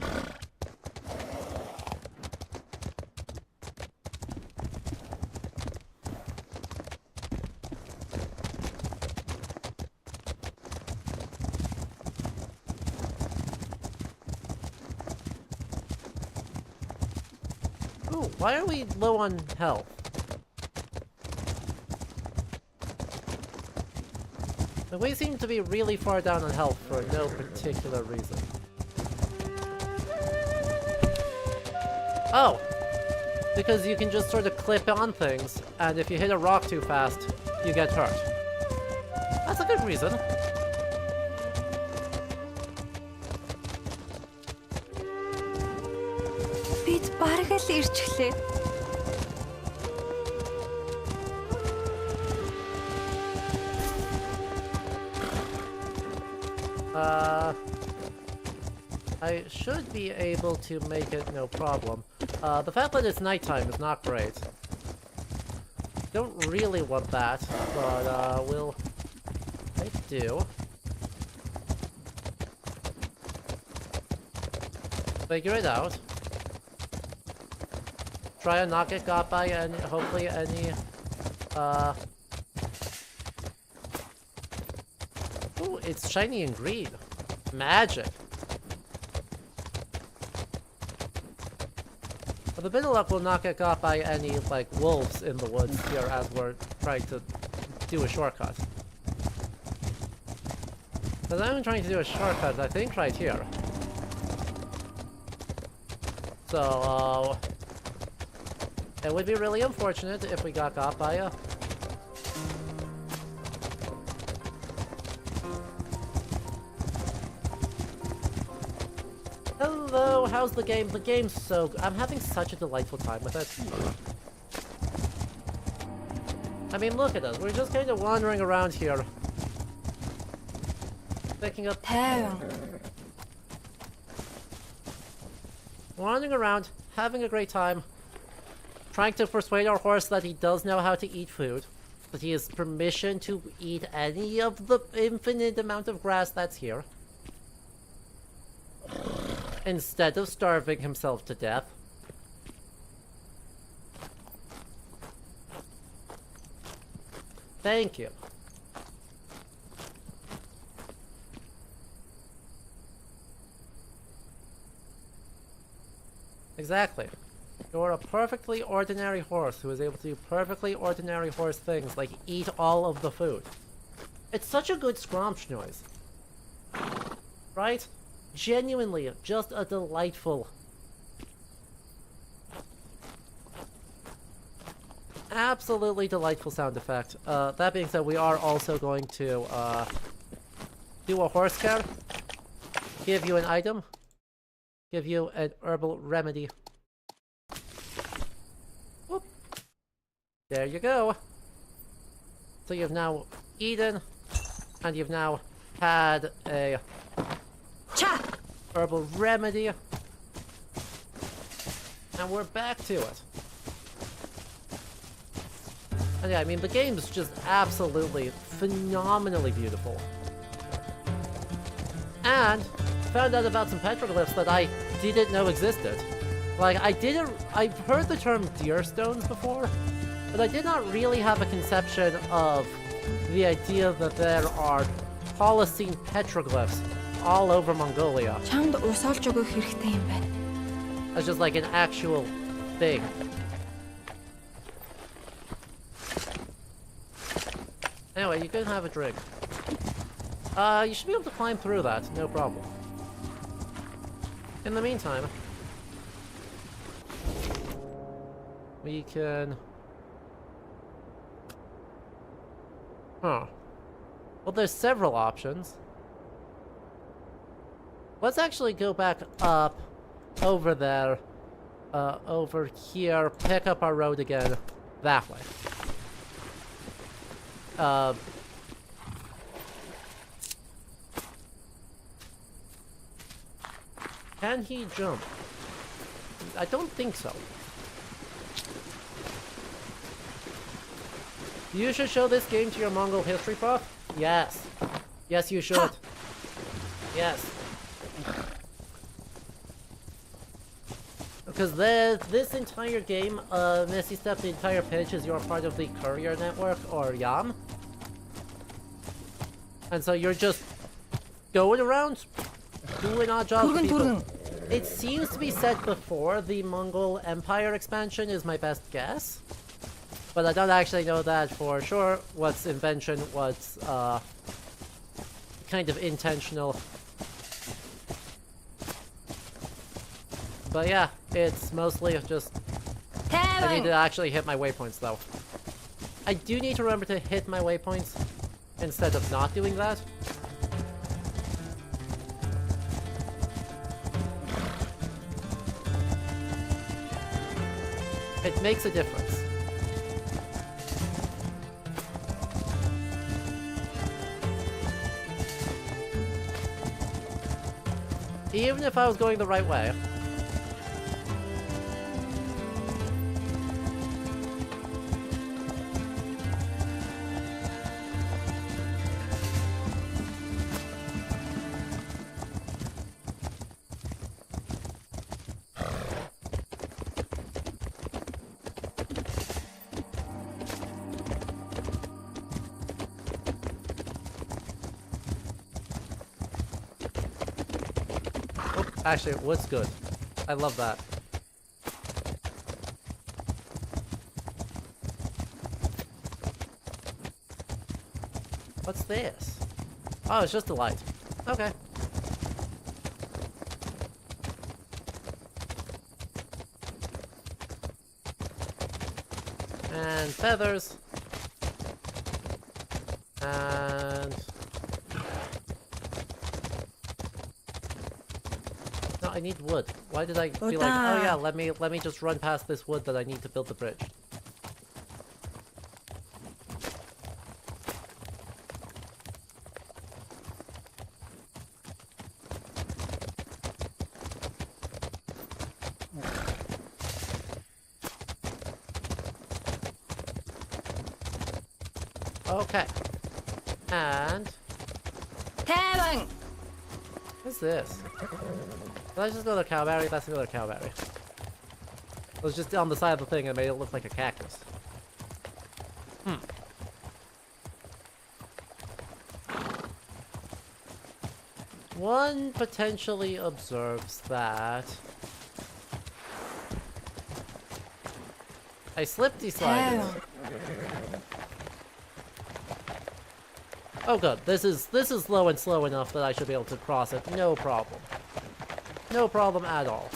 Ooh, why are we low on health? We seem to be really far down on health for no particular reason. Oh! Because you can just sort of clip on things, and if you hit a rock too fast, you get hurt. That's a good reason. Бид бараг л ирчихлээ. I should be able to make it no problem. The fact that it's nighttime is not great. Don't really want that, but we'll make do. Figure it out. Try and not get got by any, hopefully any, Ooh, it's shiny and green. Magic. With a bit of luck, we'll not get got by any, like, wolves in the woods here as we're trying to do a shortcut. Because I'm trying to do a shortcut, I think, right here. So, it would be really unfortunate if we got by a... Hello, how's the game? The game's so good. I'm having such a delightful time with it. I mean, look at us. We're just kind of wandering around here. Picking up... Wandering around, having a great time. Trying to persuade our horse that he does know how to eat food. that he has permission to eat any of the infinite amount of grass that's here, instead of starving himself to death. Thank you. Exactly. You're a perfectly ordinary horse who is able to do perfectly ordinary horse things like eat all of the food. It's such a good scrunch noise. Right? Genuinely, just a delightful... absolutely delightful sound effect. That being said, we are also going to do a horse care. Give you an item. Give you an herbal remedy. Whoop. There you go. So you've now eaten, and you've now had a herbal remedy. And we're back to it. And yeah, I mean, the game's just absolutely phenomenally beautiful. And found out about some petroglyphs that I didn't know existed. Like, I've heard the term deer stones before, but I did not really have a conception of the idea that there are Holocene petroglyphs all over Mongolia. Чамд ус олж өгөх хэрэгтэй юм байна. As just like an actual thing. Anyway, you can have a drink. You should be able to climb through that, no problem. In the meantime, we can... Huh. Well, there's several options. Let's actually go back up, over there, over here, pick up our road again, that way. Can he jump? I don't think so. You should show this game to your Mongol history prof? Yes. Yes, you should. Yes. Because this entire game, Missy Step, the entire pitch is you're part of the courier network, or YAM. And so you're just going around, doing odd jobs for people. It seems to be set before the Mongol Empire expansion is my best guess. But I don't actually know that for sure. What's invention, what's kind of intentional. But yeah, it's mostly just... I need to actually hit my waypoints though. I do need to remember to hit my waypoints instead of not doing that. It makes a difference. Even if I was going the right way. Actually, what's good? I love that. What's this? Oh, it's just a light. Okay. And feathers. And... I need wood. Why did I be like, oh yeah, let me just run past this wood that I need to build the bridge. Okay. And... 대왕! What's this? That's just another cowberry. That's another cowberry. It was just on the side of the thing and made it look like a cactus. One potentially observes that I slipped slided. Oh good, this is low and slow enough that I should be able to cross it, no problem. No problem at all.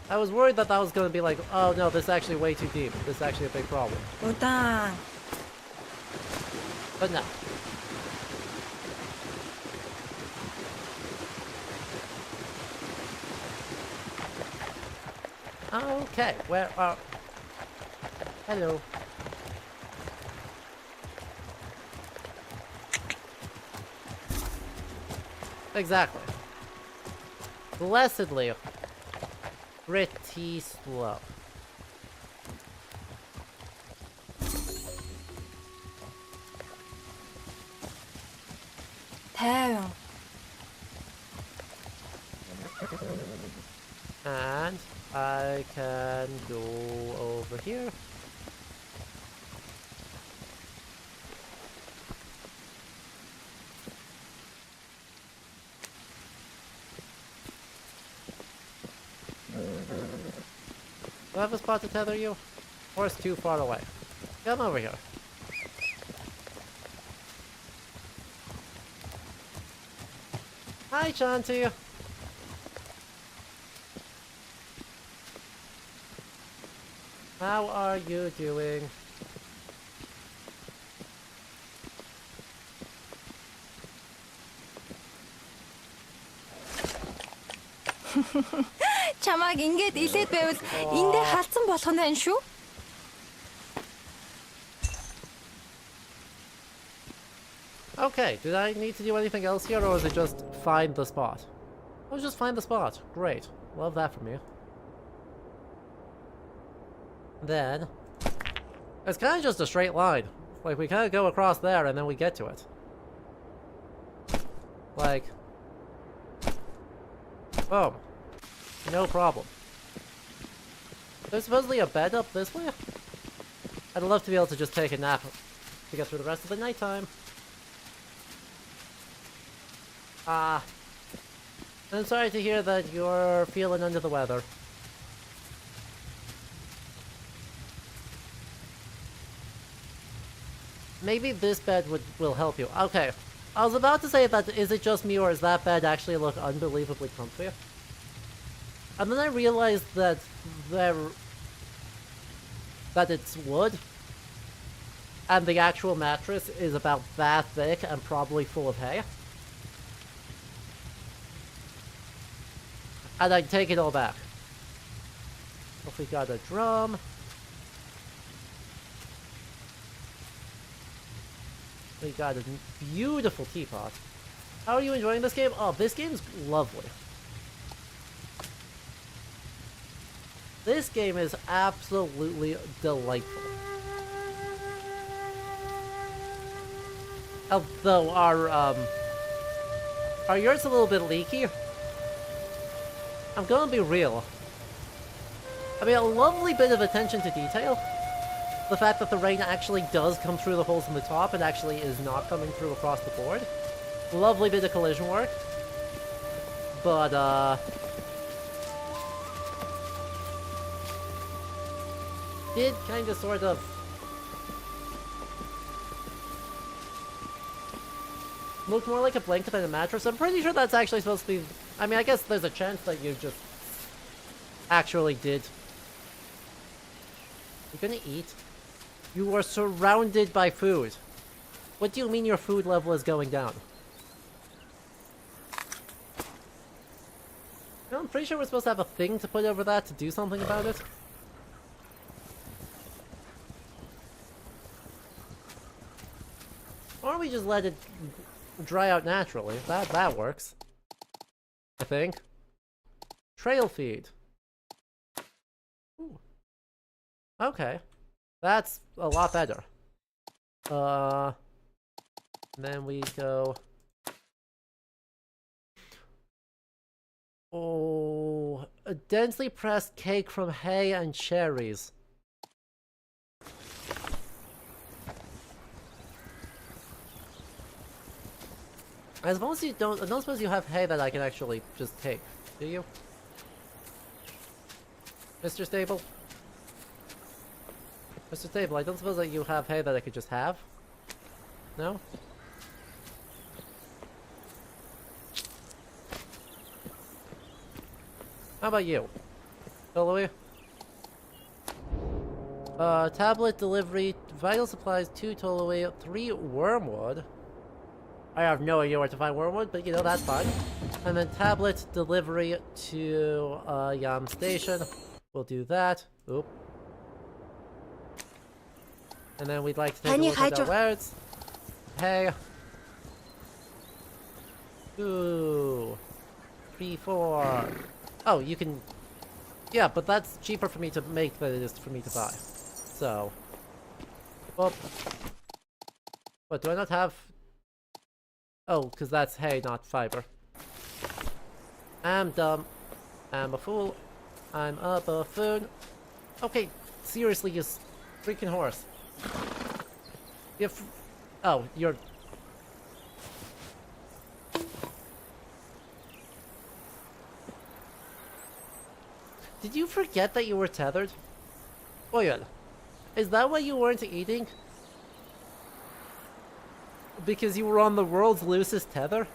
I was worried that was going to be like, oh no, this is actually way too deep. This is actually a big problem. 우당. But no. Okay, where are... Hello. Exactly. Blessedly. Pretty slow. 대왕. And I can go over here. Do I have a spot to tether you? Or it's too far away? Come over here. Hi, Shanti. How are you doing? Чамайг ингээд илээд байвал эндээ халдсан болох нь байна шүү. Okay, did I need to do anything else here, or was it just find the spot? Oh, just find the spot. Great. Love that from you. Then... it's kind of just a straight line. Like, we kind of go across there, and then we get to it. Like... boom. No problem. There's supposedly a bed up this way? I'd love to be able to just take a nap to get through the rest of the nighttime. I'm sorry to hear that you're feeling under the weather. Maybe this bed will help you. Okay. I was about to say that is it just me or does that bed actually look unbelievably comfy? And then I realized that it's wood. And the actual mattress is about that thick and probably full of hay. And I take it all back. If we got a drum. We got a beautiful teapot. How are you enjoying this game? Oh, this game's lovely. This game is absolutely delightful. Although our yurt's a little bit leaky. I'm gonna be real. I mean, a lovely bit of attention to detail. The fact that the rain actually does come through the holes in the top and actually is not coming through across the board. Lovely bit of collision work. But, did kind of sort of look more like a blanket than a mattress. I'm pretty sure that's actually supposed to be... I mean, I guess there's a chance that you just actually did. You're gonna eat? You are surrounded by food. What do you mean your food level is going down? No, I'm pretty sure we're supposed to have a thing to put over that to do something about it. Or we just let it dry out naturally. That works. I think. Trail feed. Ooh. Okay. That's a lot better. Then we go... Oh, a densely pressed cake from hay and cherries. I suppose you don't. I don't suppose you have hay that I can actually just take, do you, Mr. Stable? Mr. Stable, I don't suppose that you have hay that I could just have. No. How about you, Louis? Tablet delivery, vital supplies, 2 Tolaway, 3 wormwood. I have no idea where to find wormwood, but you know, that's fine. And then tablet delivery to Yam Station. We'll do that. Oop. And then we'd like to take a look at our wares. Hey. Ooh. 3, 4. Oh, you can... Yeah, but that's cheaper for me to make than it is for me to buy. So... Well... What, do I not have... Oh, because that's hay, not fiber. I'm dumb. I'm a fool. I'm a buffoon. Okay, seriously, you freaking horse. If... Oh, you're... Did you forget that you were tethered? Oyan, is that why you weren't eating? Because you were on the world's loosest tether?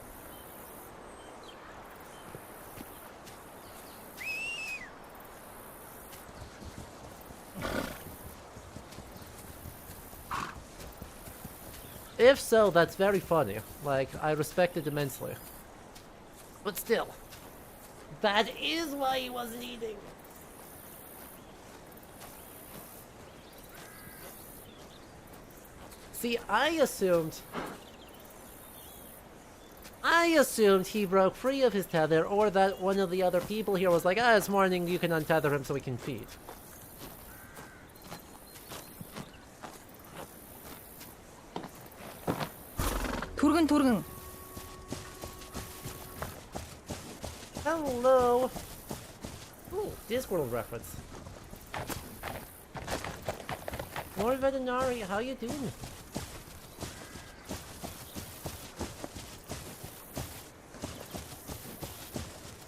If so, that's very funny. Like, I respect it immensely. But still, that is why he wasn't eating. See, I assumed he broke free of his tether, or that one of the other people here was like, ah, it's morning, you can untether him so we can feed. Turgun. Hello. Ooh, Discworld reference. Lord Veterinary, how you doing?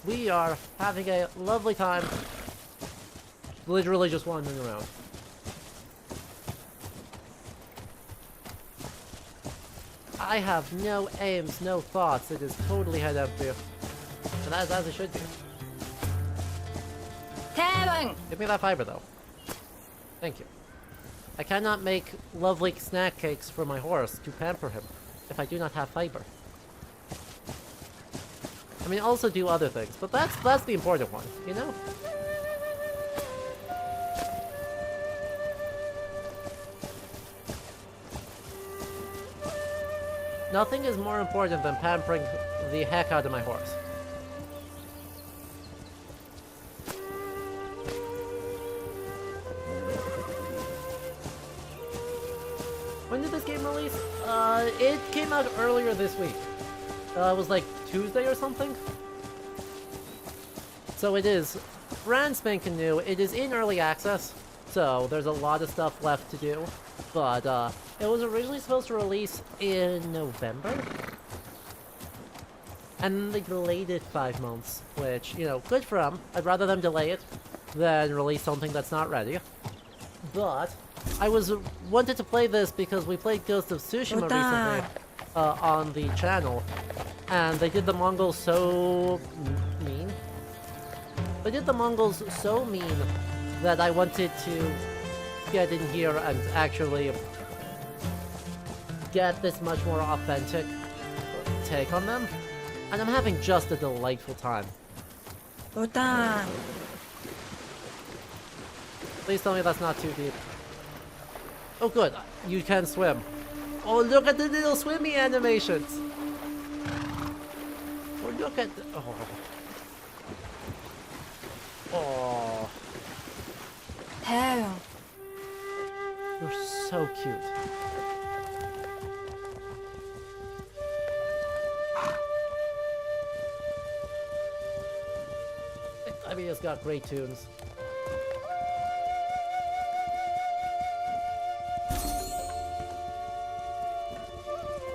We are having a lovely time. Literally just wandering around. I have no aims, no thoughts. It is totally head empty. And that is as it should be. Give me that fiber, though. Thank you. I cannot make lovely snack cakes for my horse to pamper him if I do not have fiber. I mean, also do other things, but that's the important one, you know? Nothing is more important than pampering the heck out of my horse. When did this game release? It came out earlier this week. It was like Tuesday or something? So it is brand spanking new. It is in early access, so there's a lot of stuff left to do. But it was originally supposed to release in November. And they delayed it 5 months, which, you know, good for them. I'd rather them delay it than release something that's not ready. But I wanted to play this because we played Ghost of Tsushima recently on the channel, and they did the Mongols so mean. They did the Mongols so mean that I wanted to get in here and actually get this much more authentic take on them. And I'm having just a delightful time. Please tell me that's not too deep. Oh good, you can swim. Oh, look at the little swimmy animations! Oh, look at the... Oh. Oh. so cute. I mean, it's got great tunes.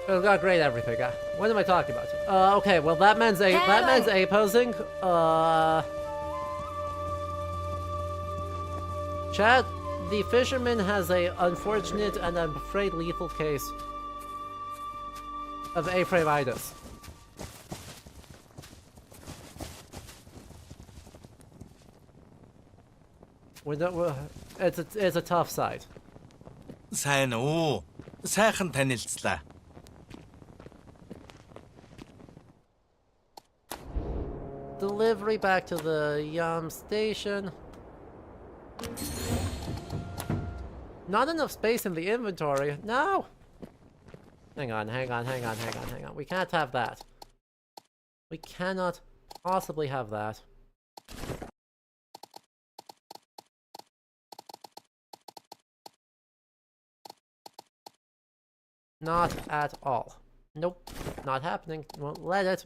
It's got great everything. What am I talking about? Okay, well that man's A posing. Chat, the fisherman has a unfortunate and I'm afraid lethal case of A-frame-itis. It's a tough side. Сайн уу. Сайхан танилцлаа. Delivery back to the Yam station. Not enough space in the inventory. No! Hang on. We can't have that. We cannot possibly have that. Not at all. Nope. Not happening. Won't let it.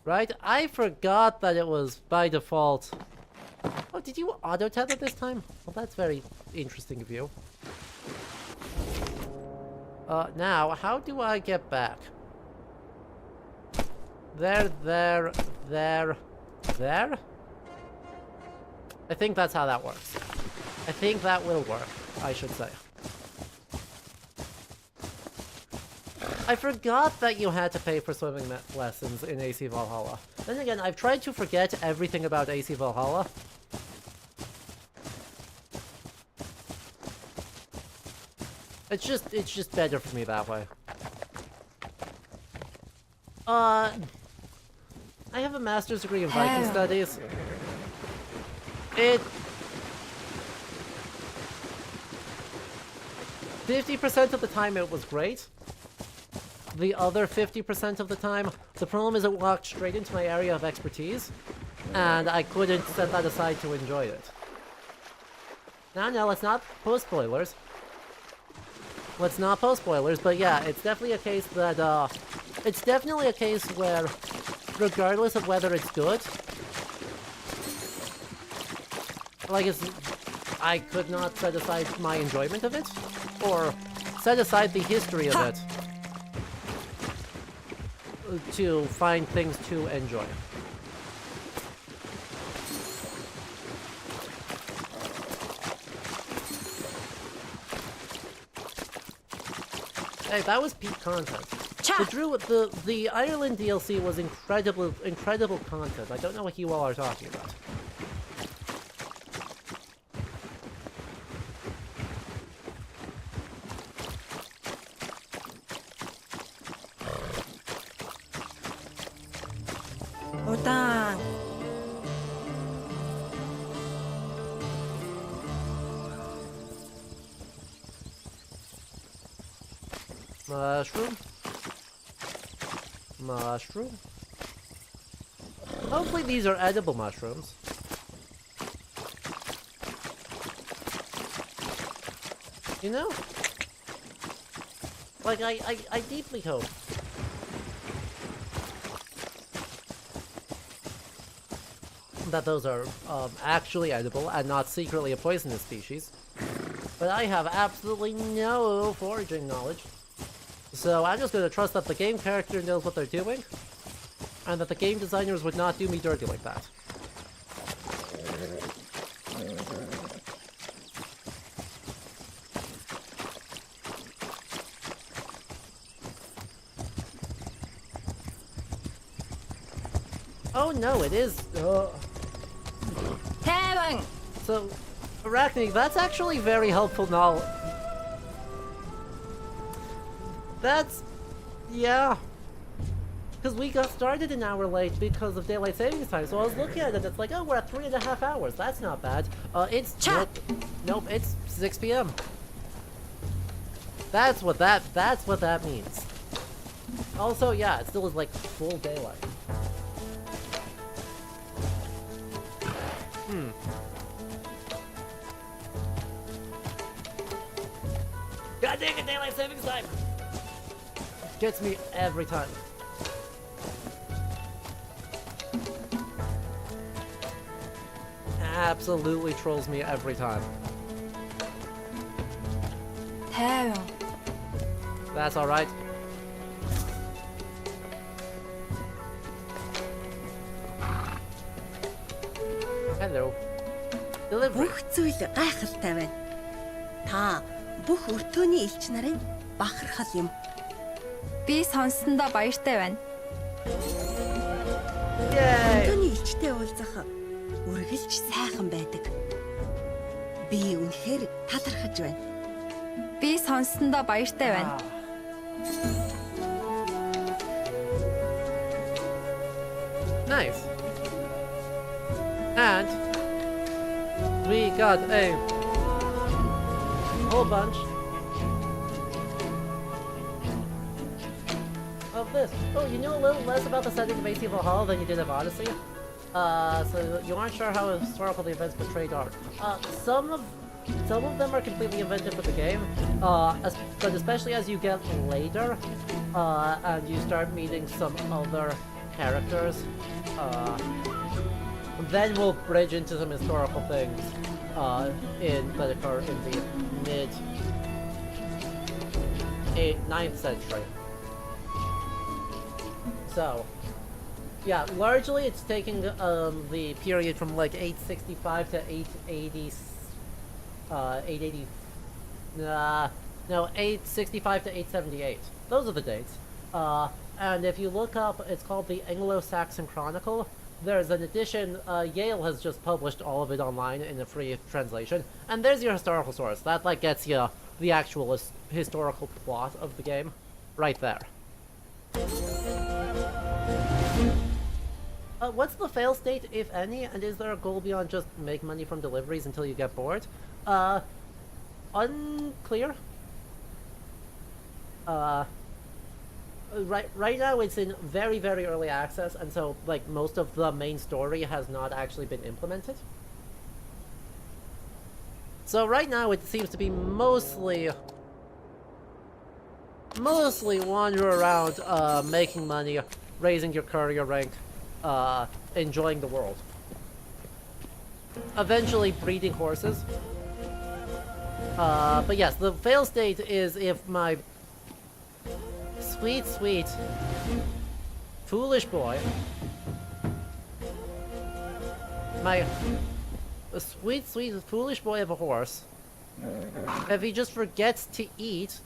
Right? I forgot that it was by default. Oh, did you auto-tether this time? Well, that's very interesting of you. Now, how do I get back? There? I think that's how that works. I think that will work, I should say. I forgot that you had to pay for swimming lessons in AC Valhalla. Then again, I've tried to forget everything about AC Valhalla. It's just better for me that way. I have a master's degree in Viking studies. 50% of the time it was great. The other 50% of the time, the problem is it walked straight into my area of expertise, and I couldn't set that aside to enjoy it. Now, let's not post spoilers. Let's not post spoilers, but yeah, it's definitely a case that, it's definitely a case where, regardless of whether it's good, like, I could not set aside my enjoyment of it, or set aside the history of it to find things to enjoy. Hey, that was peak content. The Ireland DLC was incredible content. I don't know what you all are talking about. Удаан. Mushroom. Mushroom. Hopefully these are edible mushrooms. You know? Like, I deeply hope. That those are actually edible and not secretly a poisonous species. But I have absolutely no foraging knowledge. So I'm just going to trust that the game character knows what they're doing, and that the game designers would not do me dirty like that. Oh no, it is... Heaven! So, Arachne, that's actually very helpful knowledge. That's... yeah. Because we got started an hour late because of daylight savings time, so I was looking at it, it's like, oh, we're at 3.5 hours. That's not bad. It's... Chat! Nope, it's 6 p.m. That's what that means. Also, yeah, it still is like full daylight. God dang it, daylight savings time! Gets me every time. Absolutely trolls me every time. Tayvan. That's alright. Hello. Delivery. Бүх зүйл гайхалтай байна. Та бүх өртөөний элч нарын бахархал юм. Би сонссондоо баяртай байна. Yay! Өртөөний элчтэй уулзах үргэлж сайхан байдаг. Би үнэхээр талархаж байна. Би сонссондоо баяртай байна. Nice. And we got a whole bunch of this. Oh, you know a little less about the setting of AC Valhalla than you did of Odyssey? So you aren't sure how historical the events portrayed are. Some of them are completely invented for the game, but especially as you get later, and you start meeting some other characters, then we'll bridge into some historical things that occur in the mid-9th century. So, yeah, largely it's taking the period from like 865 to 880. 865 to 878. Those are the dates. And if you look up, it's called the Anglo-Saxon Chronicle. There's an edition, Yale has just published all of it online in a free translation. And there's your historical source. That, like, gets you the actual historical plot of the game. Right there. What's the fail state, if any, and is there a goal beyond just make money from deliveries until you get bored? Unclear. Right now it's in very, very early access, and so, like, most of the main story has not actually been implemented. So right now it seems to be mostly wander around, making money, raising your courier rank, enjoying the world. Eventually breeding horses. But yes, the fail state is if my sweet, sweet, foolish boy, my sweet, sweet, foolish boy of a horse, if he just forgets to eat,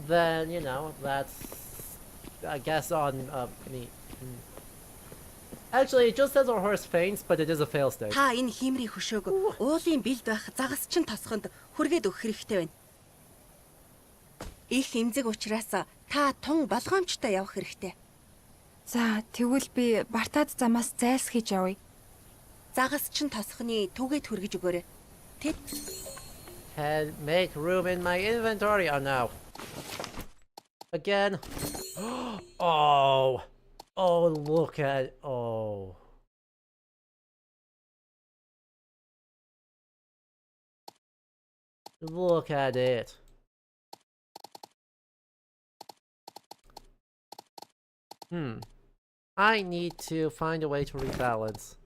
then, you know, that's, I guess, on me. Actually, it just says our horse faints, but it is a fail state. Та энэ хиймрийн хөшөөг уулын бэлд байх загасчин тосгонд хүргээд өгөх хэрэгтэй байна. Их эмзэг учраас та тун болгоомжтой явах хэрэгтэй. За, тэгвэл би Бартад замаас зайлсхийж явъя. Загасчин тосхны түгээд хүргэж өгөөрэй. Тэд Make room in my inventory. Oh no. Again. Oh. Oh, look at... Oh. Look at it. I need to find a way to rebalance.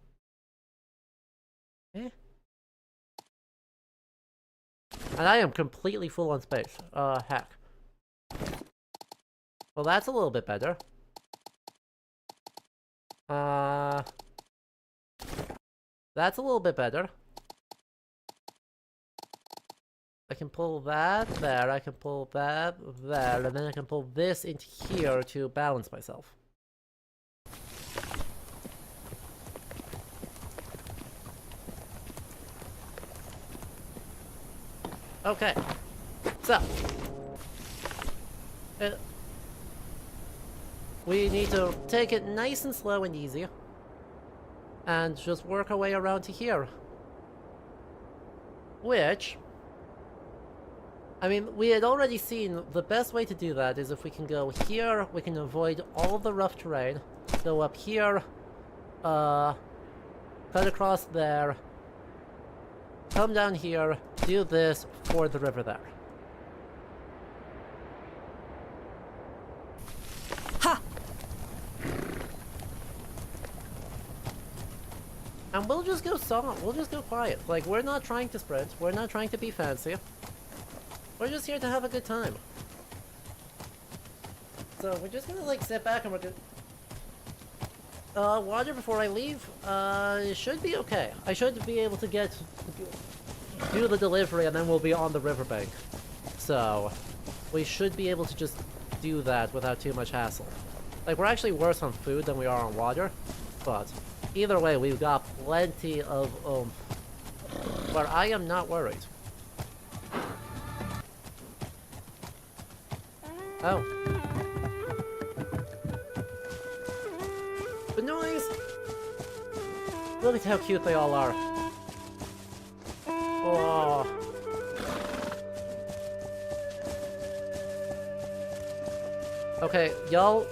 Eh? And I am completely full on space. Heck. Well, that's a little bit better. That's a little bit better. I can pull that there, I can pull that there, and then I can pull this into here to balance myself. Okay. So. We need to take it nice and slow and easy. And just work our way around to here. Which, I mean, we had already seen the best way to do that is if we can go here, we can avoid all of the rough terrain, go up here, cut across there, come down here, do this, ford the river there. Ha! And we'll just go soft, we'll just go quiet. Like, we're not trying to sprint, we're not trying to be fancy. We're just here to have a good time. So we're just gonna like sit back and we're gonna... water before I leave? It should be okay. I should be able to do the delivery and then we'll be on the riverbank. So, we should be able to just do that without too much hassle. Like, we're actually worse on food than we are on water, but either way, we've got plenty of oomph. But I am not worried. Oh. The noise! Look at how cute they all are. Oh. Okay, y'all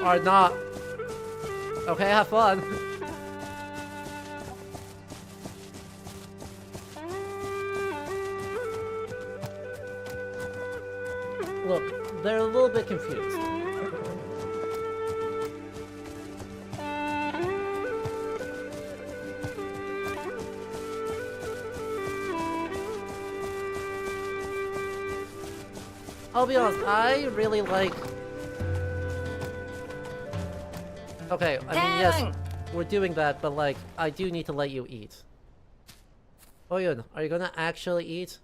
are not... Okay, have fun. Look, they're a little bit confused. I'll be honest, I really like... Okay, I mean, yes, we're doing that, but like, I do need to let you eat. Oyun, are you gonna actually eat?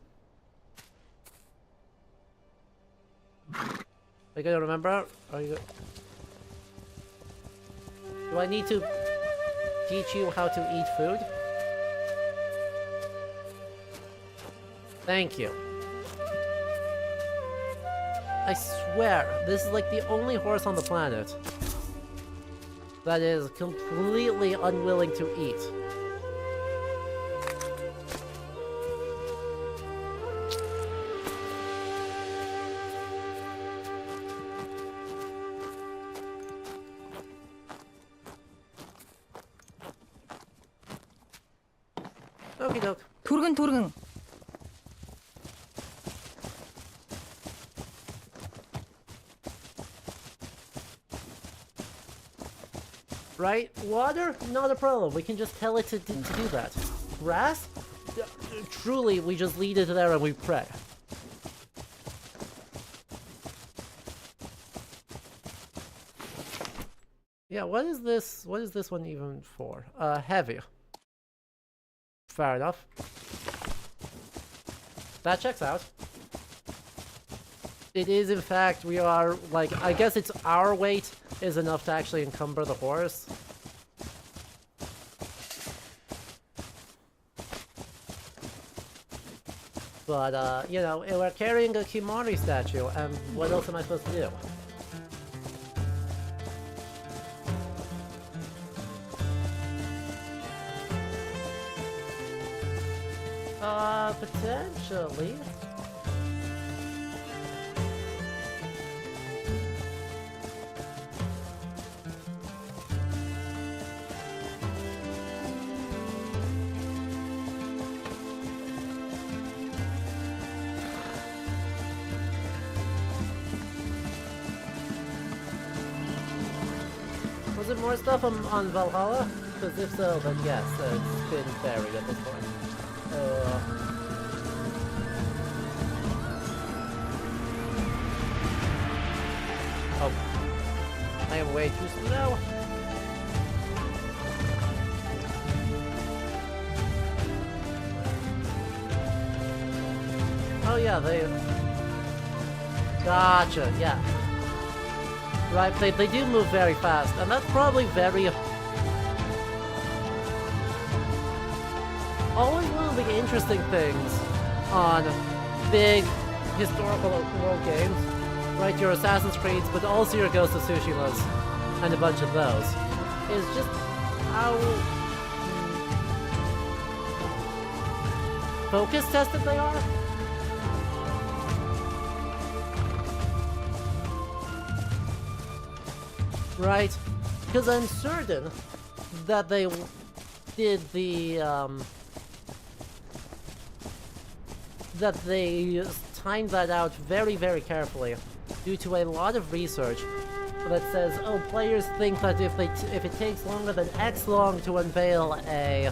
Are you gonna remember? Are you... Do I need to teach you how to eat food? Thank you. I swear, this is like the only horse on the planet that is completely unwilling to eat. Okie doke. тургэн. Right? Water? Not a problem. We can just tell it to do that. Grass? Truly, we just lead it there and we pray. Yeah, what is this? What is this one even for? Heavy. Fair enough. That checks out. It is, in fact, we are, like, I guess it's our weight is enough to actually encumber the horse. But, you know, we're carrying a Khiimori statue, and what else am I supposed to do? Potentially. Was it more stuff on Valhalla? Because if so, then yes, it's been buried at this point. Oh. I am way too slow. Oh yeah, they... Gotcha, yeah. Right, they do move very fast, and that's probably very... Always one of the interesting things on big historical open world games, right, your Assassin's Creeds, but also your Ghost of Tsushimas, and a bunch of those, is just how... focus tested they are? Right, because I'm certain that they did the, that they timed that out very, very carefully due to a lot of research that says, oh, players think that if it takes longer than X long to unveil a,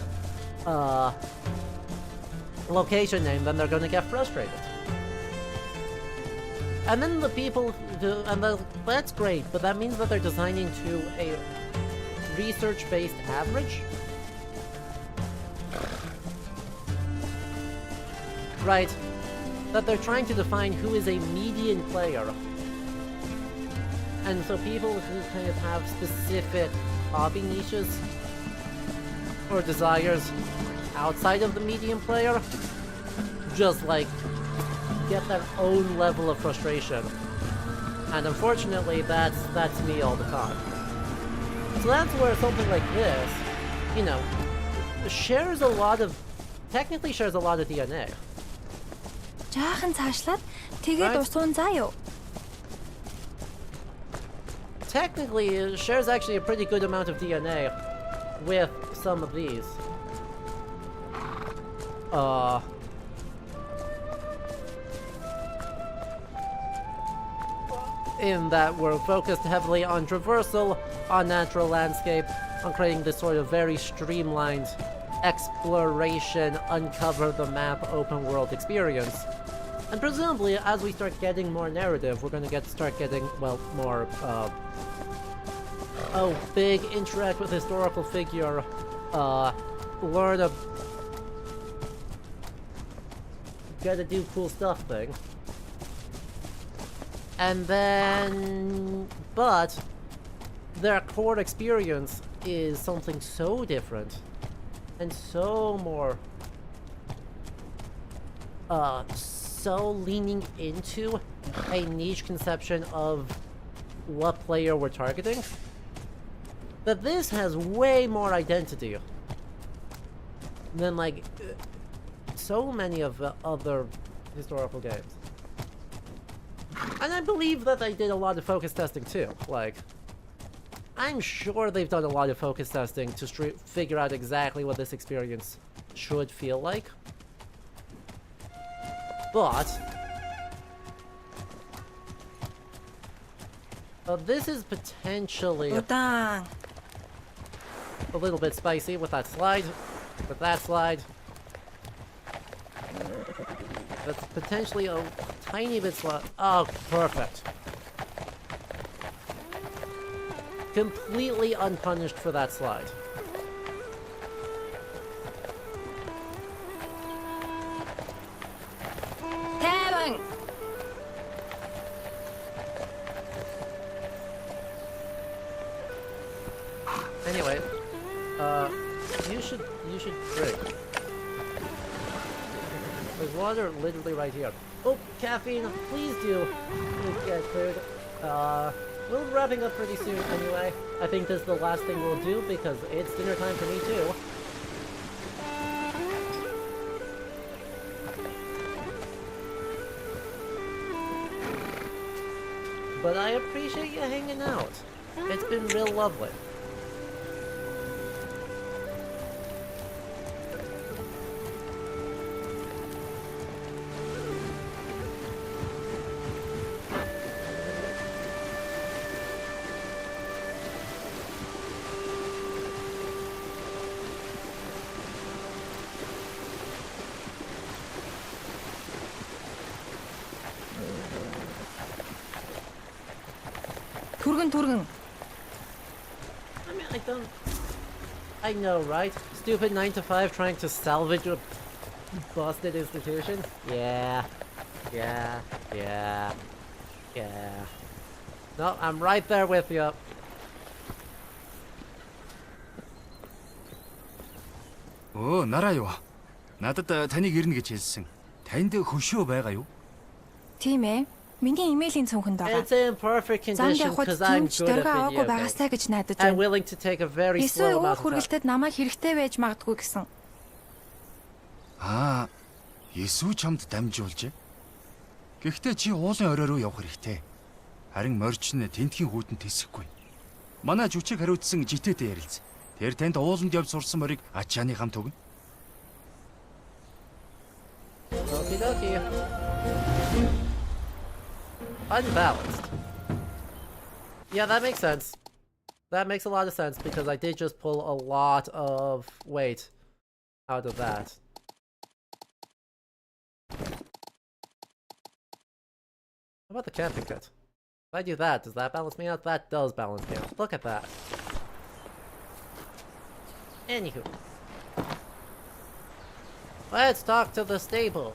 location name, then they're gonna get frustrated. And then the people do, that's great, but that means that they're designing to a research-based average? Right. That they're trying to define who is a median player. And so people who kind of have specific hobby niches or desires outside of the median player just like get their own level of frustration. And unfortunately that's me all the time. So that's where something like this, you know, technically shares a lot of DNA. Жаахан цаашлаад тэгээд усуун заа юу? Technically, it shares actually a pretty good amount of DNA with some of these. In that we're focused heavily on traversal, on natural landscape, on creating this sort of very streamlined exploration, uncover the map, open world experience. And presumably, as we start getting more narrative, we're gonna start getting, well, more, big interact with historical figure, learn a gotta do cool stuff thing. And then, but their core experience is something so different and so more, so leaning into a niche conception of what player we're targeting, that this has way more identity than, like, so many of the other historical games. And I believe that they did a lot of focus testing too. Like, I'm sure they've done a lot of focus testing to figure out exactly what this experience should feel like. But this is potentially a little bit spicy with that slide. With that slide. That's potentially a tiny bit slow. Oh, perfect. Completely unpunished for that slide. Tavern. Anyway, you should drink. There's water literally right here. Oh, caffeine, please do get food. We're wrapping up pretty soon anyway. I think this is the last thing we'll do because it's dinner time for me too. But I appreciate you hanging out. It's been real lovely. Түргэн. I mean, I know, right? Stupid 9 to 5 trying to salvage a busted institution? Yeah. No, I'm right there with you. Оо, нараа юу? Надад таныг ирнэ гэж хэлсэн. Танд хөшөө байгаа юу? Тийм ээ. Миний имэйлийн цүнхэнд байгаа. It's in perfect condition because I'm good at video games. Гэж найдаж I'm байна. willing to take a very slow Эсвэл amount of time. хүргэлтэд намайг хэрэгтэй байж магадгүй гэсэн. Есүү чамд дамжуулжээ. Гэхдээ чи уулын орой руу явах хэрэгтэй. Харин морч нь тентхийн хүүтэнд тэсэхгүй. Манай жүчиг хариуцсан житэтэй ярилц. Тэр танд ууланд явж сурсан морийг ачааны хамт өгнө. Okie dokie. Unbalanced. Yeah, that makes sense. That makes a lot of sense because I did just pull a lot of weight out of that. How about the camping kit? If I do that, does that balance me out? That does balance me out. Look at that. Anywho. Let's talk to the stable.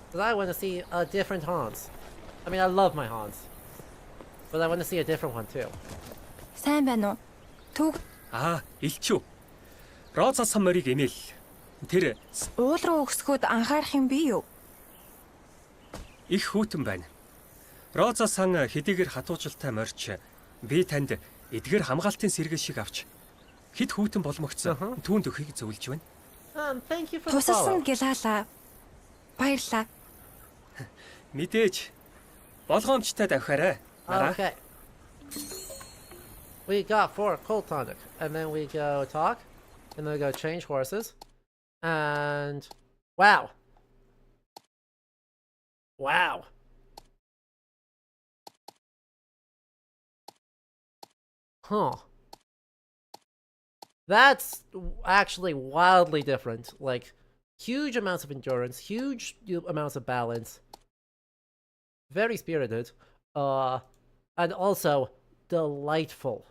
Because I want to see a different Hans. I mean, I love my Hans. But I want to see a different one too. Сайн байна уу? Түг Илчүү. Роза сан морийг эмээл. Тэр уул руу өгсгөөд анхаарах юм би юу? их хүүтэн байна. Роза сан хэдийгээр хатуужилтай морч би танд эдгээр хамгаалтын сэргээ шиг авч хэд хүүтэн боломгцсон түүнд өхийг зөвлөж байна. Thank you for the follow. Тусалсан гялаалаа. Баярлаа. Мэдээж болгоомжтой давхаарай. Okay. We got 4 cold tonic, and then we go talk, and then we go change horses, and wow. Wow. Huh. That's actually wildly different. Like, huge amounts of endurance, huge amounts of balance. Very spirited. And also delightful.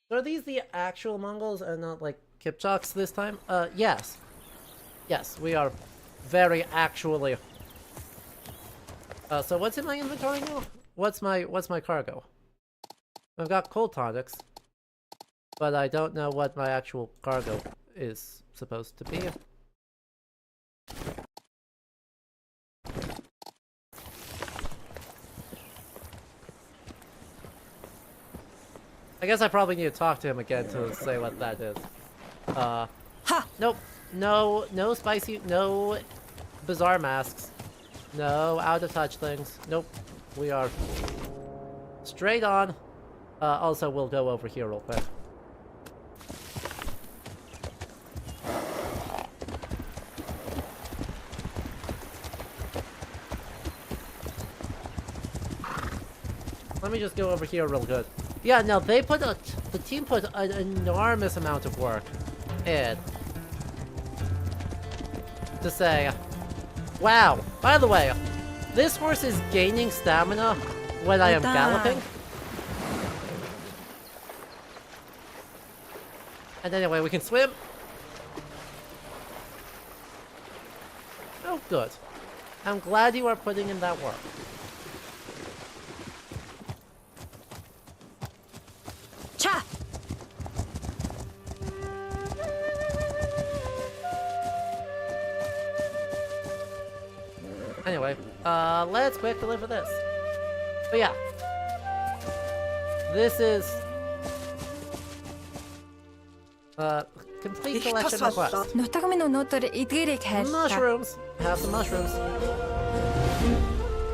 So are these the actual Mongols and not like Kipchoks this time? Yes. Yes, we are very actually. So what's in my inventory now? What's my cargo? I've got cold tonics, but I don't know what my actual cargo is supposed to be. I guess I probably need to talk to him again to say what that is. Nope. No spicy, no bizarre masks. No out of touch things. Nope. We are straight on. Also, we'll go over here real quick. Let me just go over here real good. Yeah, no, the team put an enormous amount of work in to say, wow, by the way, this horse is gaining stamina when I am galloping. And anyway, we can swim. Oh, good. I'm glad you are putting in that work. Cha! Anyway, let's quick deliver this. But yeah. This is complete collection request. Нутаг минь өнөөдөр эдгээрийг хайллаа. Mushrooms. Have some mushrooms.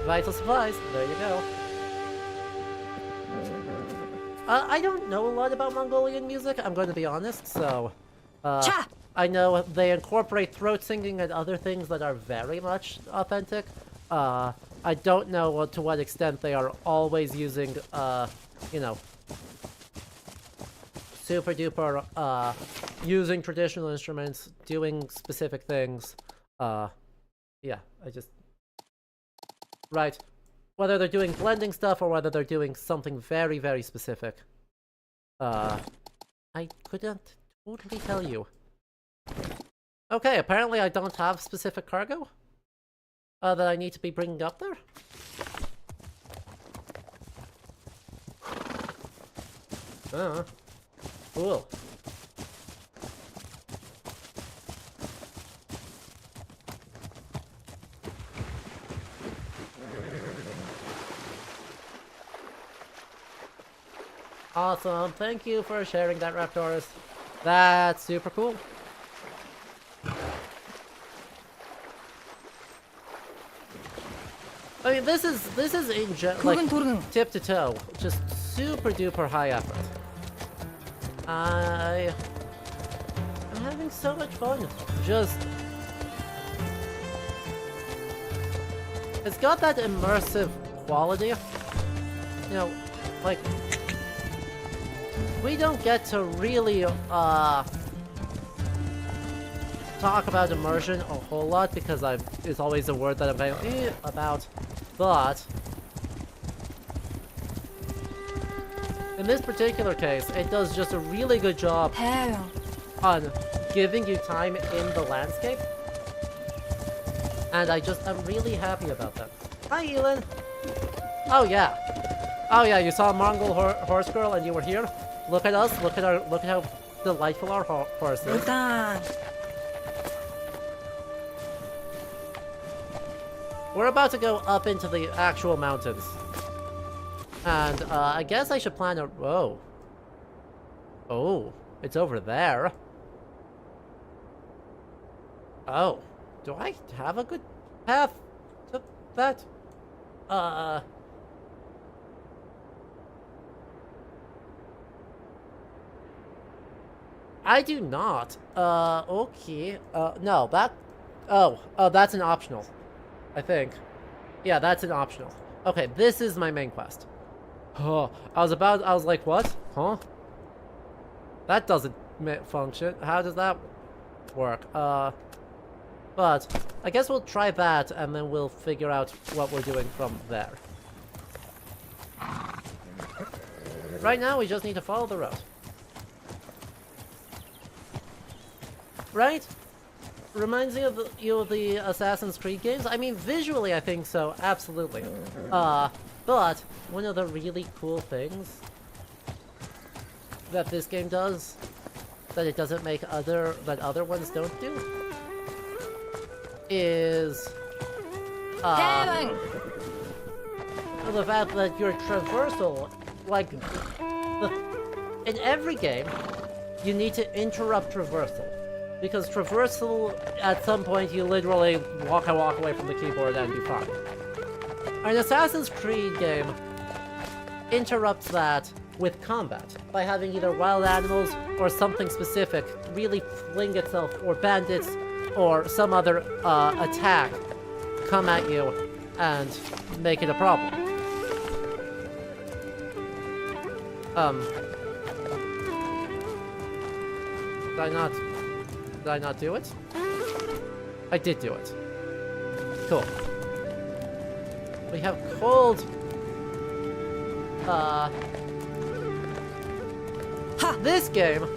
Vital supplies. There you go. I don't know a lot about Mongolian music, I'm going to be honest, so... Cha! I know they incorporate throat singing and other things that are very much authentic. I don't know to what extent they are always using, you know... super duper, using traditional instruments, doing specific things. Yeah, I just... Right. Whether they're doing blending stuff or whether they're doing something very, very specific. I couldn't totally tell you. Okay, apparently I don't have specific cargo that I need to be bringing up there. Cool. Awesome. Thank you for sharing that, Raptorus. That's super cool. I mean, this is like tip to toe, just super duper high effort. I'm having so much fun. Just, it's got that immersive quality. You know, like, we don't get to really talk about immersion a whole lot because it's always a word that I'm very about. But in this particular case, it does just a really good job on giving you time in the landscape. And I'm really happy about that. Hi, Elin. Oh yeah. Oh yeah, you saw a Mongol horse girl and you were here? Look at us, look at how delightful our horse is. We're about to go up into the actual mountains. And, I guess I should plan a... Whoa. Oh, it's over there. Oh. Do I have a good path to that? I do not. Okay. No, that... Oh, that's an optional. I think. Yeah, that's an optional. Okay, this is my main quest. Oh, I was like, what? Huh? That doesn't function. How does that work? But I guess we'll try that and then we'll figure out what we're doing from there. Right now, we just need to follow the road. Right? Reminds me of the Assassin's Creed games? I mean, visually I think so, absolutely. But one of the really cool things that this game does, that it doesn't make that other ones don't do, is the fact that your traversal, like, in every game, you need to interrupt traversal. Because traversal, at some point, you literally walk away from the keyboard and be fine. An Assassin's Creed game interrupts that with combat, by having either wild animals or something specific really fling itself, or bandits, or some other attack come at you and make it a problem. Did I not do it? I did do it. Cool. We have cold... This game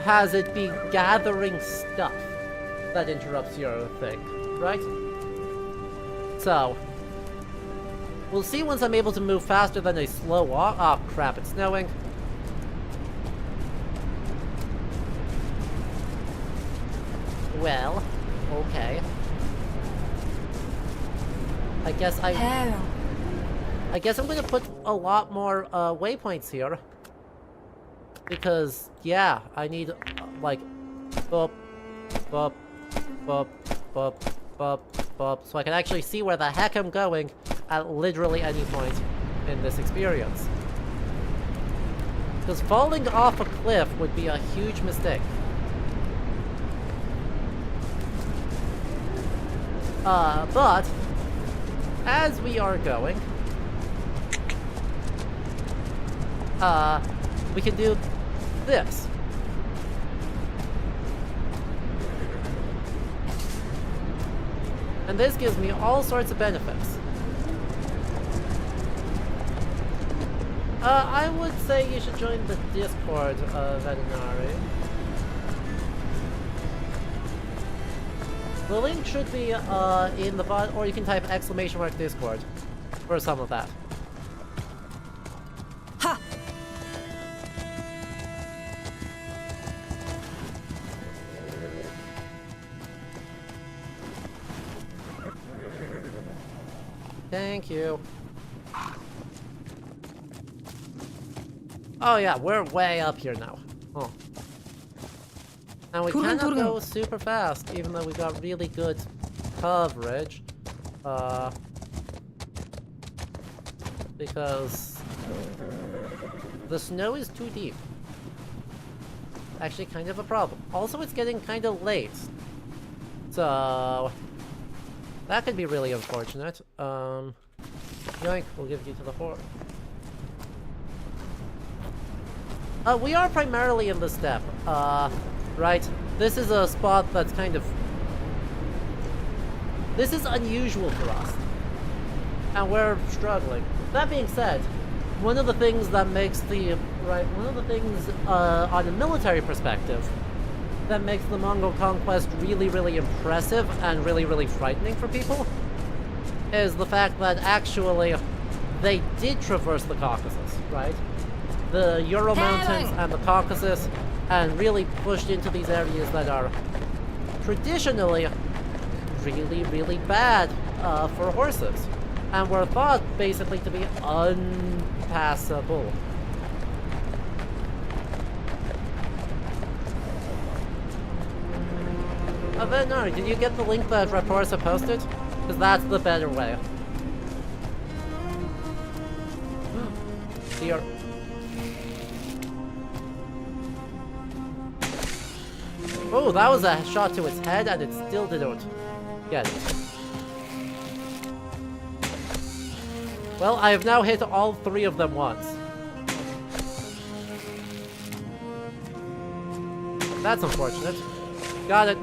has it be gathering stuff that interrupts your thing, right? So, we'll see once I'm able to move faster than a slow walk. Oh crap, it's snowing. Well, okay. I guess I'm gonna put a lot more waypoints here. Because, yeah, I need, like, boop, boop, boop, boop, boop, boop, so I can actually see where the heck I'm going at literally any point in this experience. Because falling off a cliff would be a huge mistake. But, as we are going, we can do this. And this gives me all sorts of benefits. I would say you should join the Discord, Veterinary. The link should be in the bot, or you can type !Discord for some of that. Ha! Thank you. Oh yeah, we're way up here now. Oh. And we cannot go super fast, even though we got really good coverage. Because the snow is too deep. Actually, kind of a problem. Also, it's getting kind of late. So that could be really unfortunate. Yoink, we'll give you to the horde. We are primarily in the steppe. Right? This is a spot that's kind of... This is unusual for us. And we're struggling. That being said, one of the things that makes the... One of the things, on a military perspective, that makes the Mongol conquest really, really impressive and really, really frightening for people is the fact that actually they did traverse the Caucasus, right? The Ural Mountains and the Caucasus, and really pushed into these areas that are traditionally really, really bad for horses, and were thought basically to be unpassable. Venari, did you get the link that Raporsa posted? Because that's the better way. Here. Oh, that was a shot to its head, and it still didn't get it. Well, I have now hit all 3 of them once. That's unfortunate. Got it.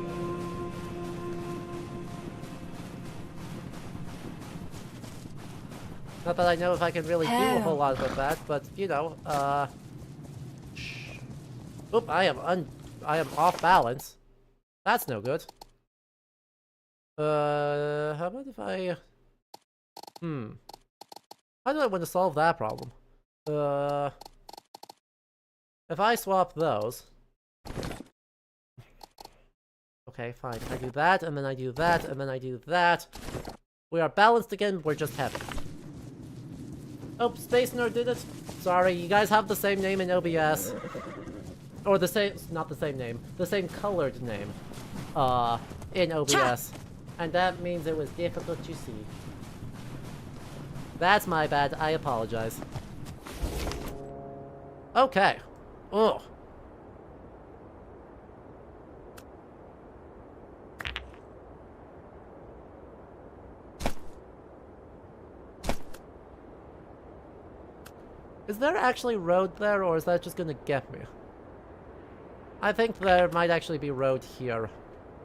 Not that I know if I can really do a whole lot with that, but, you know, Oop, I am off balance. That's no good. How about if I... How do I want to solve that problem? If I swap those... Okay, fine. I do that, and then I do that, and then I do that. We are balanced again, we're just heavy. Oh, Space Nerd did it. Sorry, you guys have the same name in OBS. Or the same, not the same name, the same colored name, in OBS. And that means it was difficult to see. That's my bad, I apologize. Okay. Ugh. Is there actually road there, or is that just gonna get me? I think there might actually be road here,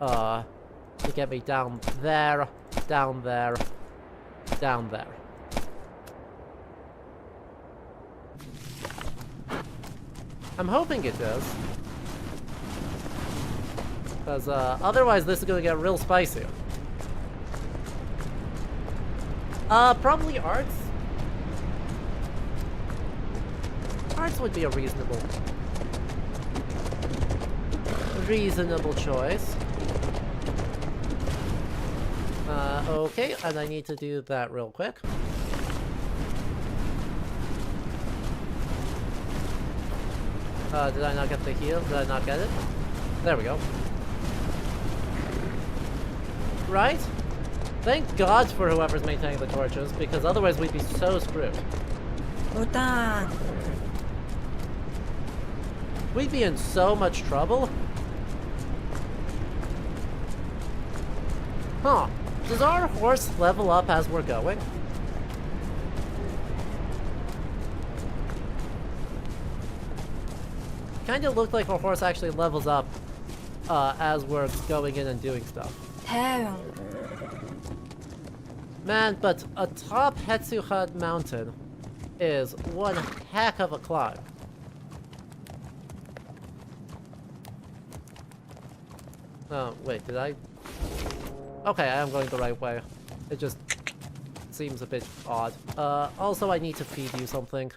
to get me down there, down there, down there. I'm hoping it does. Because, otherwise this is gonna get real spicy. Probably arts. Arts would be a reasonable choice. Okay, and I need to do that real quick. Did I not get the heal? Did I not get it? There we go. Right? Thank God for whoever's maintaining the torches, because otherwise we'd be so screwed. We'd be in so much trouble. Huh. Does our horse level up as we're going? Kind of looked like our horse actually levels up as we're going in and doing stuff. Man, but atop Hetsuhad Mountain is one heck of a climb. Oh, wait, did I? Okay, I am going the right way. It just seems a bit odd. Also I need to feed you something.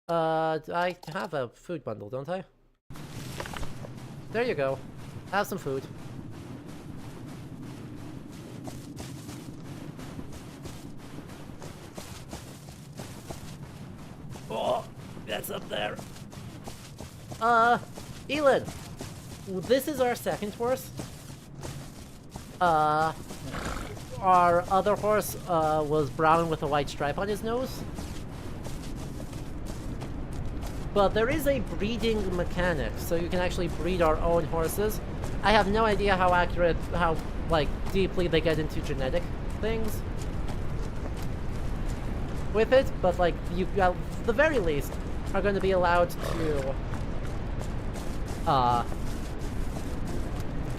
I have a food bundle, don't I? There you go. Have some food. Oh, that's up there. Elin, this is our second horse. Our other horse, was brown with a white stripe on his nose. But there is a breeding mechanic, so you can actually breed our own horses. I have no idea how accurate, how, like, deeply they get into genetic things with it, but, like, you, at the very least, are going to be allowed to,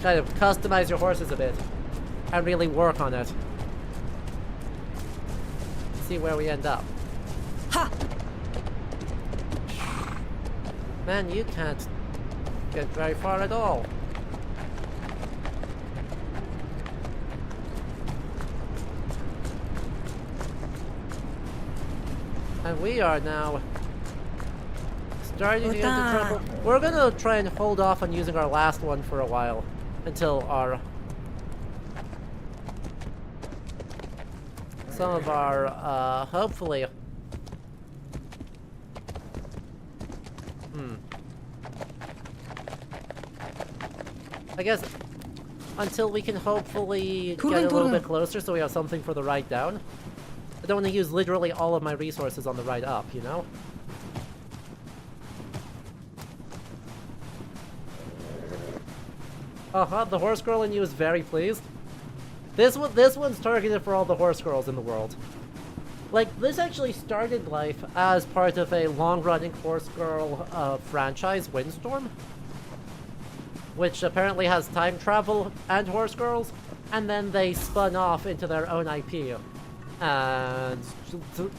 kind of customize your horses a bit and really work on it. See where we end up. Ha! Man, you can't get very far at all. And we are now starting to get into trouble. We're gonna try and hold off on using our last one for a while until our some of our hopefully I guess until we can hopefully get a little bit closer so we have something for the ride down. I don't want to use literally all of my resources on the ride up, you know? The horse girl in you is very pleased. This one's targeted for all the horse girls in the world. Like, this actually started life as part of a long-running horse girl franchise, Windstorm, which apparently has time travel and horse girls, and then they spun off into their own IP and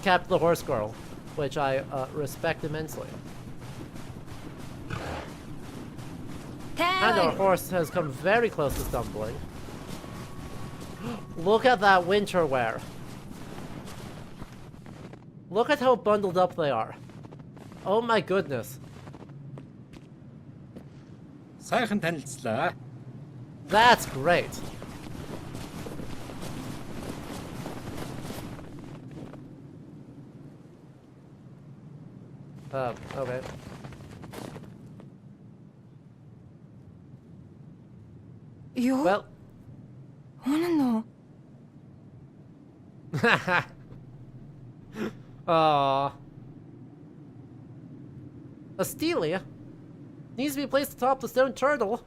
kept the horse girl, which I respect immensely. And our horse has come very close to stumbling. Look at that winter wear. Look at how bundled up they are. Oh my goodness. Сайхан танилцлаа. That's great. Okay. You? Well. No. Aww. Astelia needs to be placed atop the stone turtle.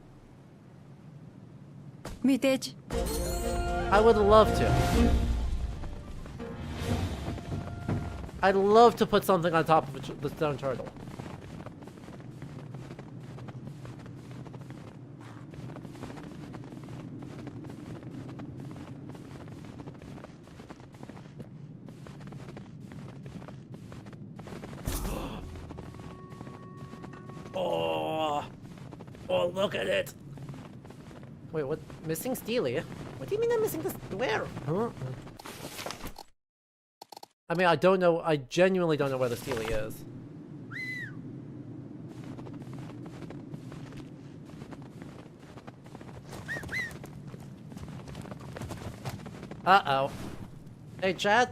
Мэдээж. I would love to. I'd love to put something on top of the stone turtle. Oh, look at it! Wait, what? Missing Steely? What do you mean I'm missing this? Where? Huh? I mean, I don't know. I genuinely don't know where the Steely is. Uh-oh. Hey, Chad?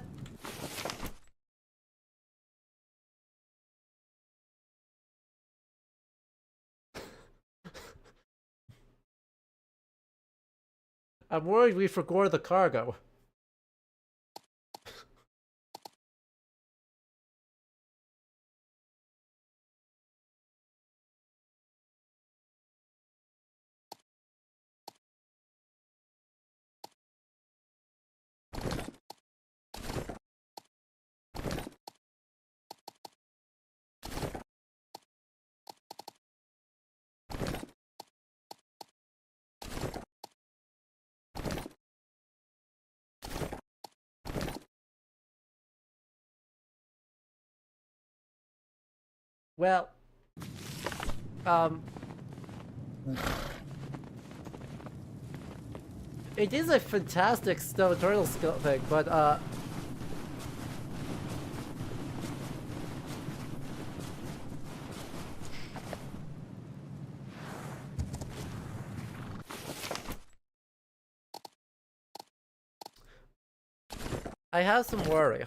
I'm worried we forgot the cargo. Well, it is a fantastic stone turtle skill thing, but I have some worry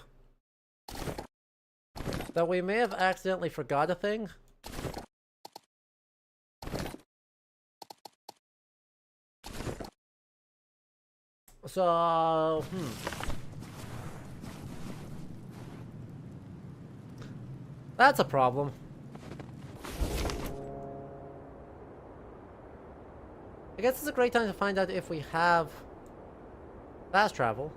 that we may have accidentally forgot a thing. So, That's a problem. I guess it's a great time to find out if we have fast travel.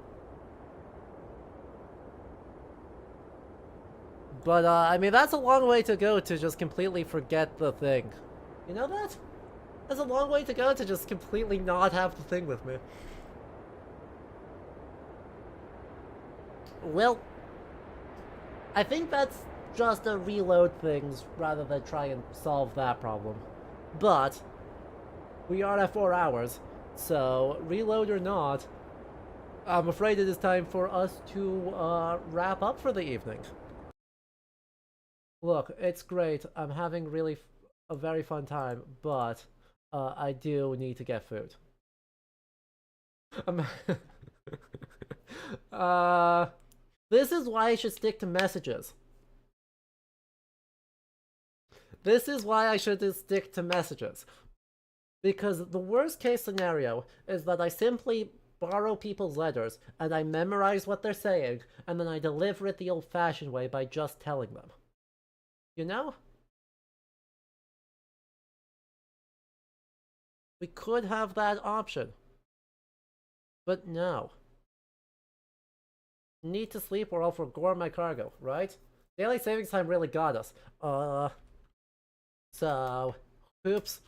But, I mean, that's a long way to go to just completely forget the thing. You know that? That's a long way to go to just completely not have the thing with me. Well, I think that's just to reload things rather than try and solve that problem. But we are at 4 hours, so reload or not, I'm afraid it is time for us to wrap up for the evening. Look, it's great. I'm having really a very fun time, but I do need to get food. This is why I should stick to messages. This is why I should stick to messages. Because the worst case scenario is that I simply borrow people's letters and I memorize what they're saying and then I deliver it the old-fashioned way by just telling them. You know? We could have that option. But no. Need to sleep or I'll forgo my cargo, right? Daily savings time really got us. So, oops.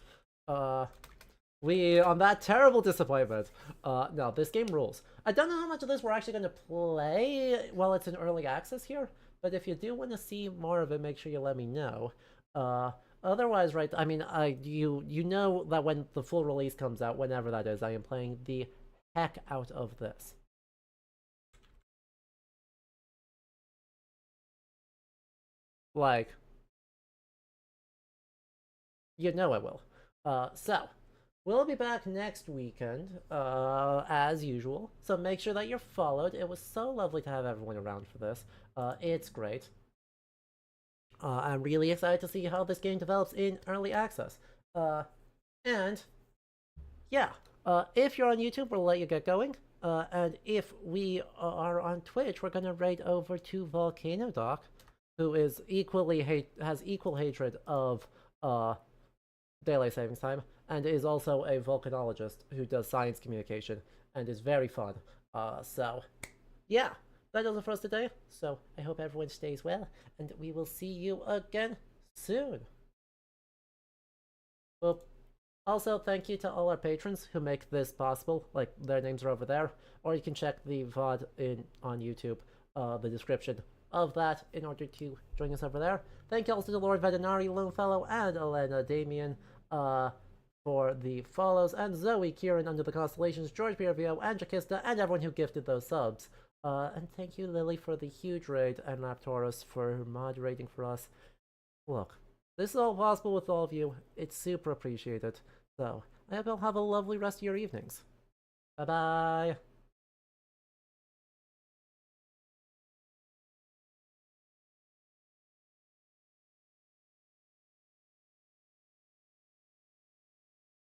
We, on that terrible disappointment. No, this game rules. I don't know how much of this we're actually going to play while it's in early access here, but if you do want to see more of it, make sure you let me know. Otherwise, right, I mean, you know that when the full release comes out, whenever that is, I am playing the heck out of this. Like, you know I will. So, we'll be back next weekend, as usual. So make sure that you're followed. It was so lovely to have everyone around for this. It's great. I'm really excited to see how this game develops in early access. And, yeah. If you're on YouTube, we'll let you get going. And if we are on Twitch, we're gonna raid over to Volcano Doc, who is has equal hatred of, daylight savings time, and is also a volcanologist who does science communication, and is very fun. So, yeah, that does it for us today. So, I hope everyone stays well, and we will see you again soon. Well, also, thank you to all our patrons who make this possible. Like, their names are over there, or you can check the VOD on YouTube, the description of that in order to join us over there. Thank you also to Lord Vetinari, Lonefellow, and Elena Damien for the follows, and Zoe, Kieran, Under the Constellations, George Piervio, and Jakista, and everyone who gifted those subs. And thank you, Lily, for the huge raid, and Raptorus for moderating for us. Look, this is all possible with all of you. It's super appreciated. So, I hope you'll have a lovely rest of your evenings. Bye-bye!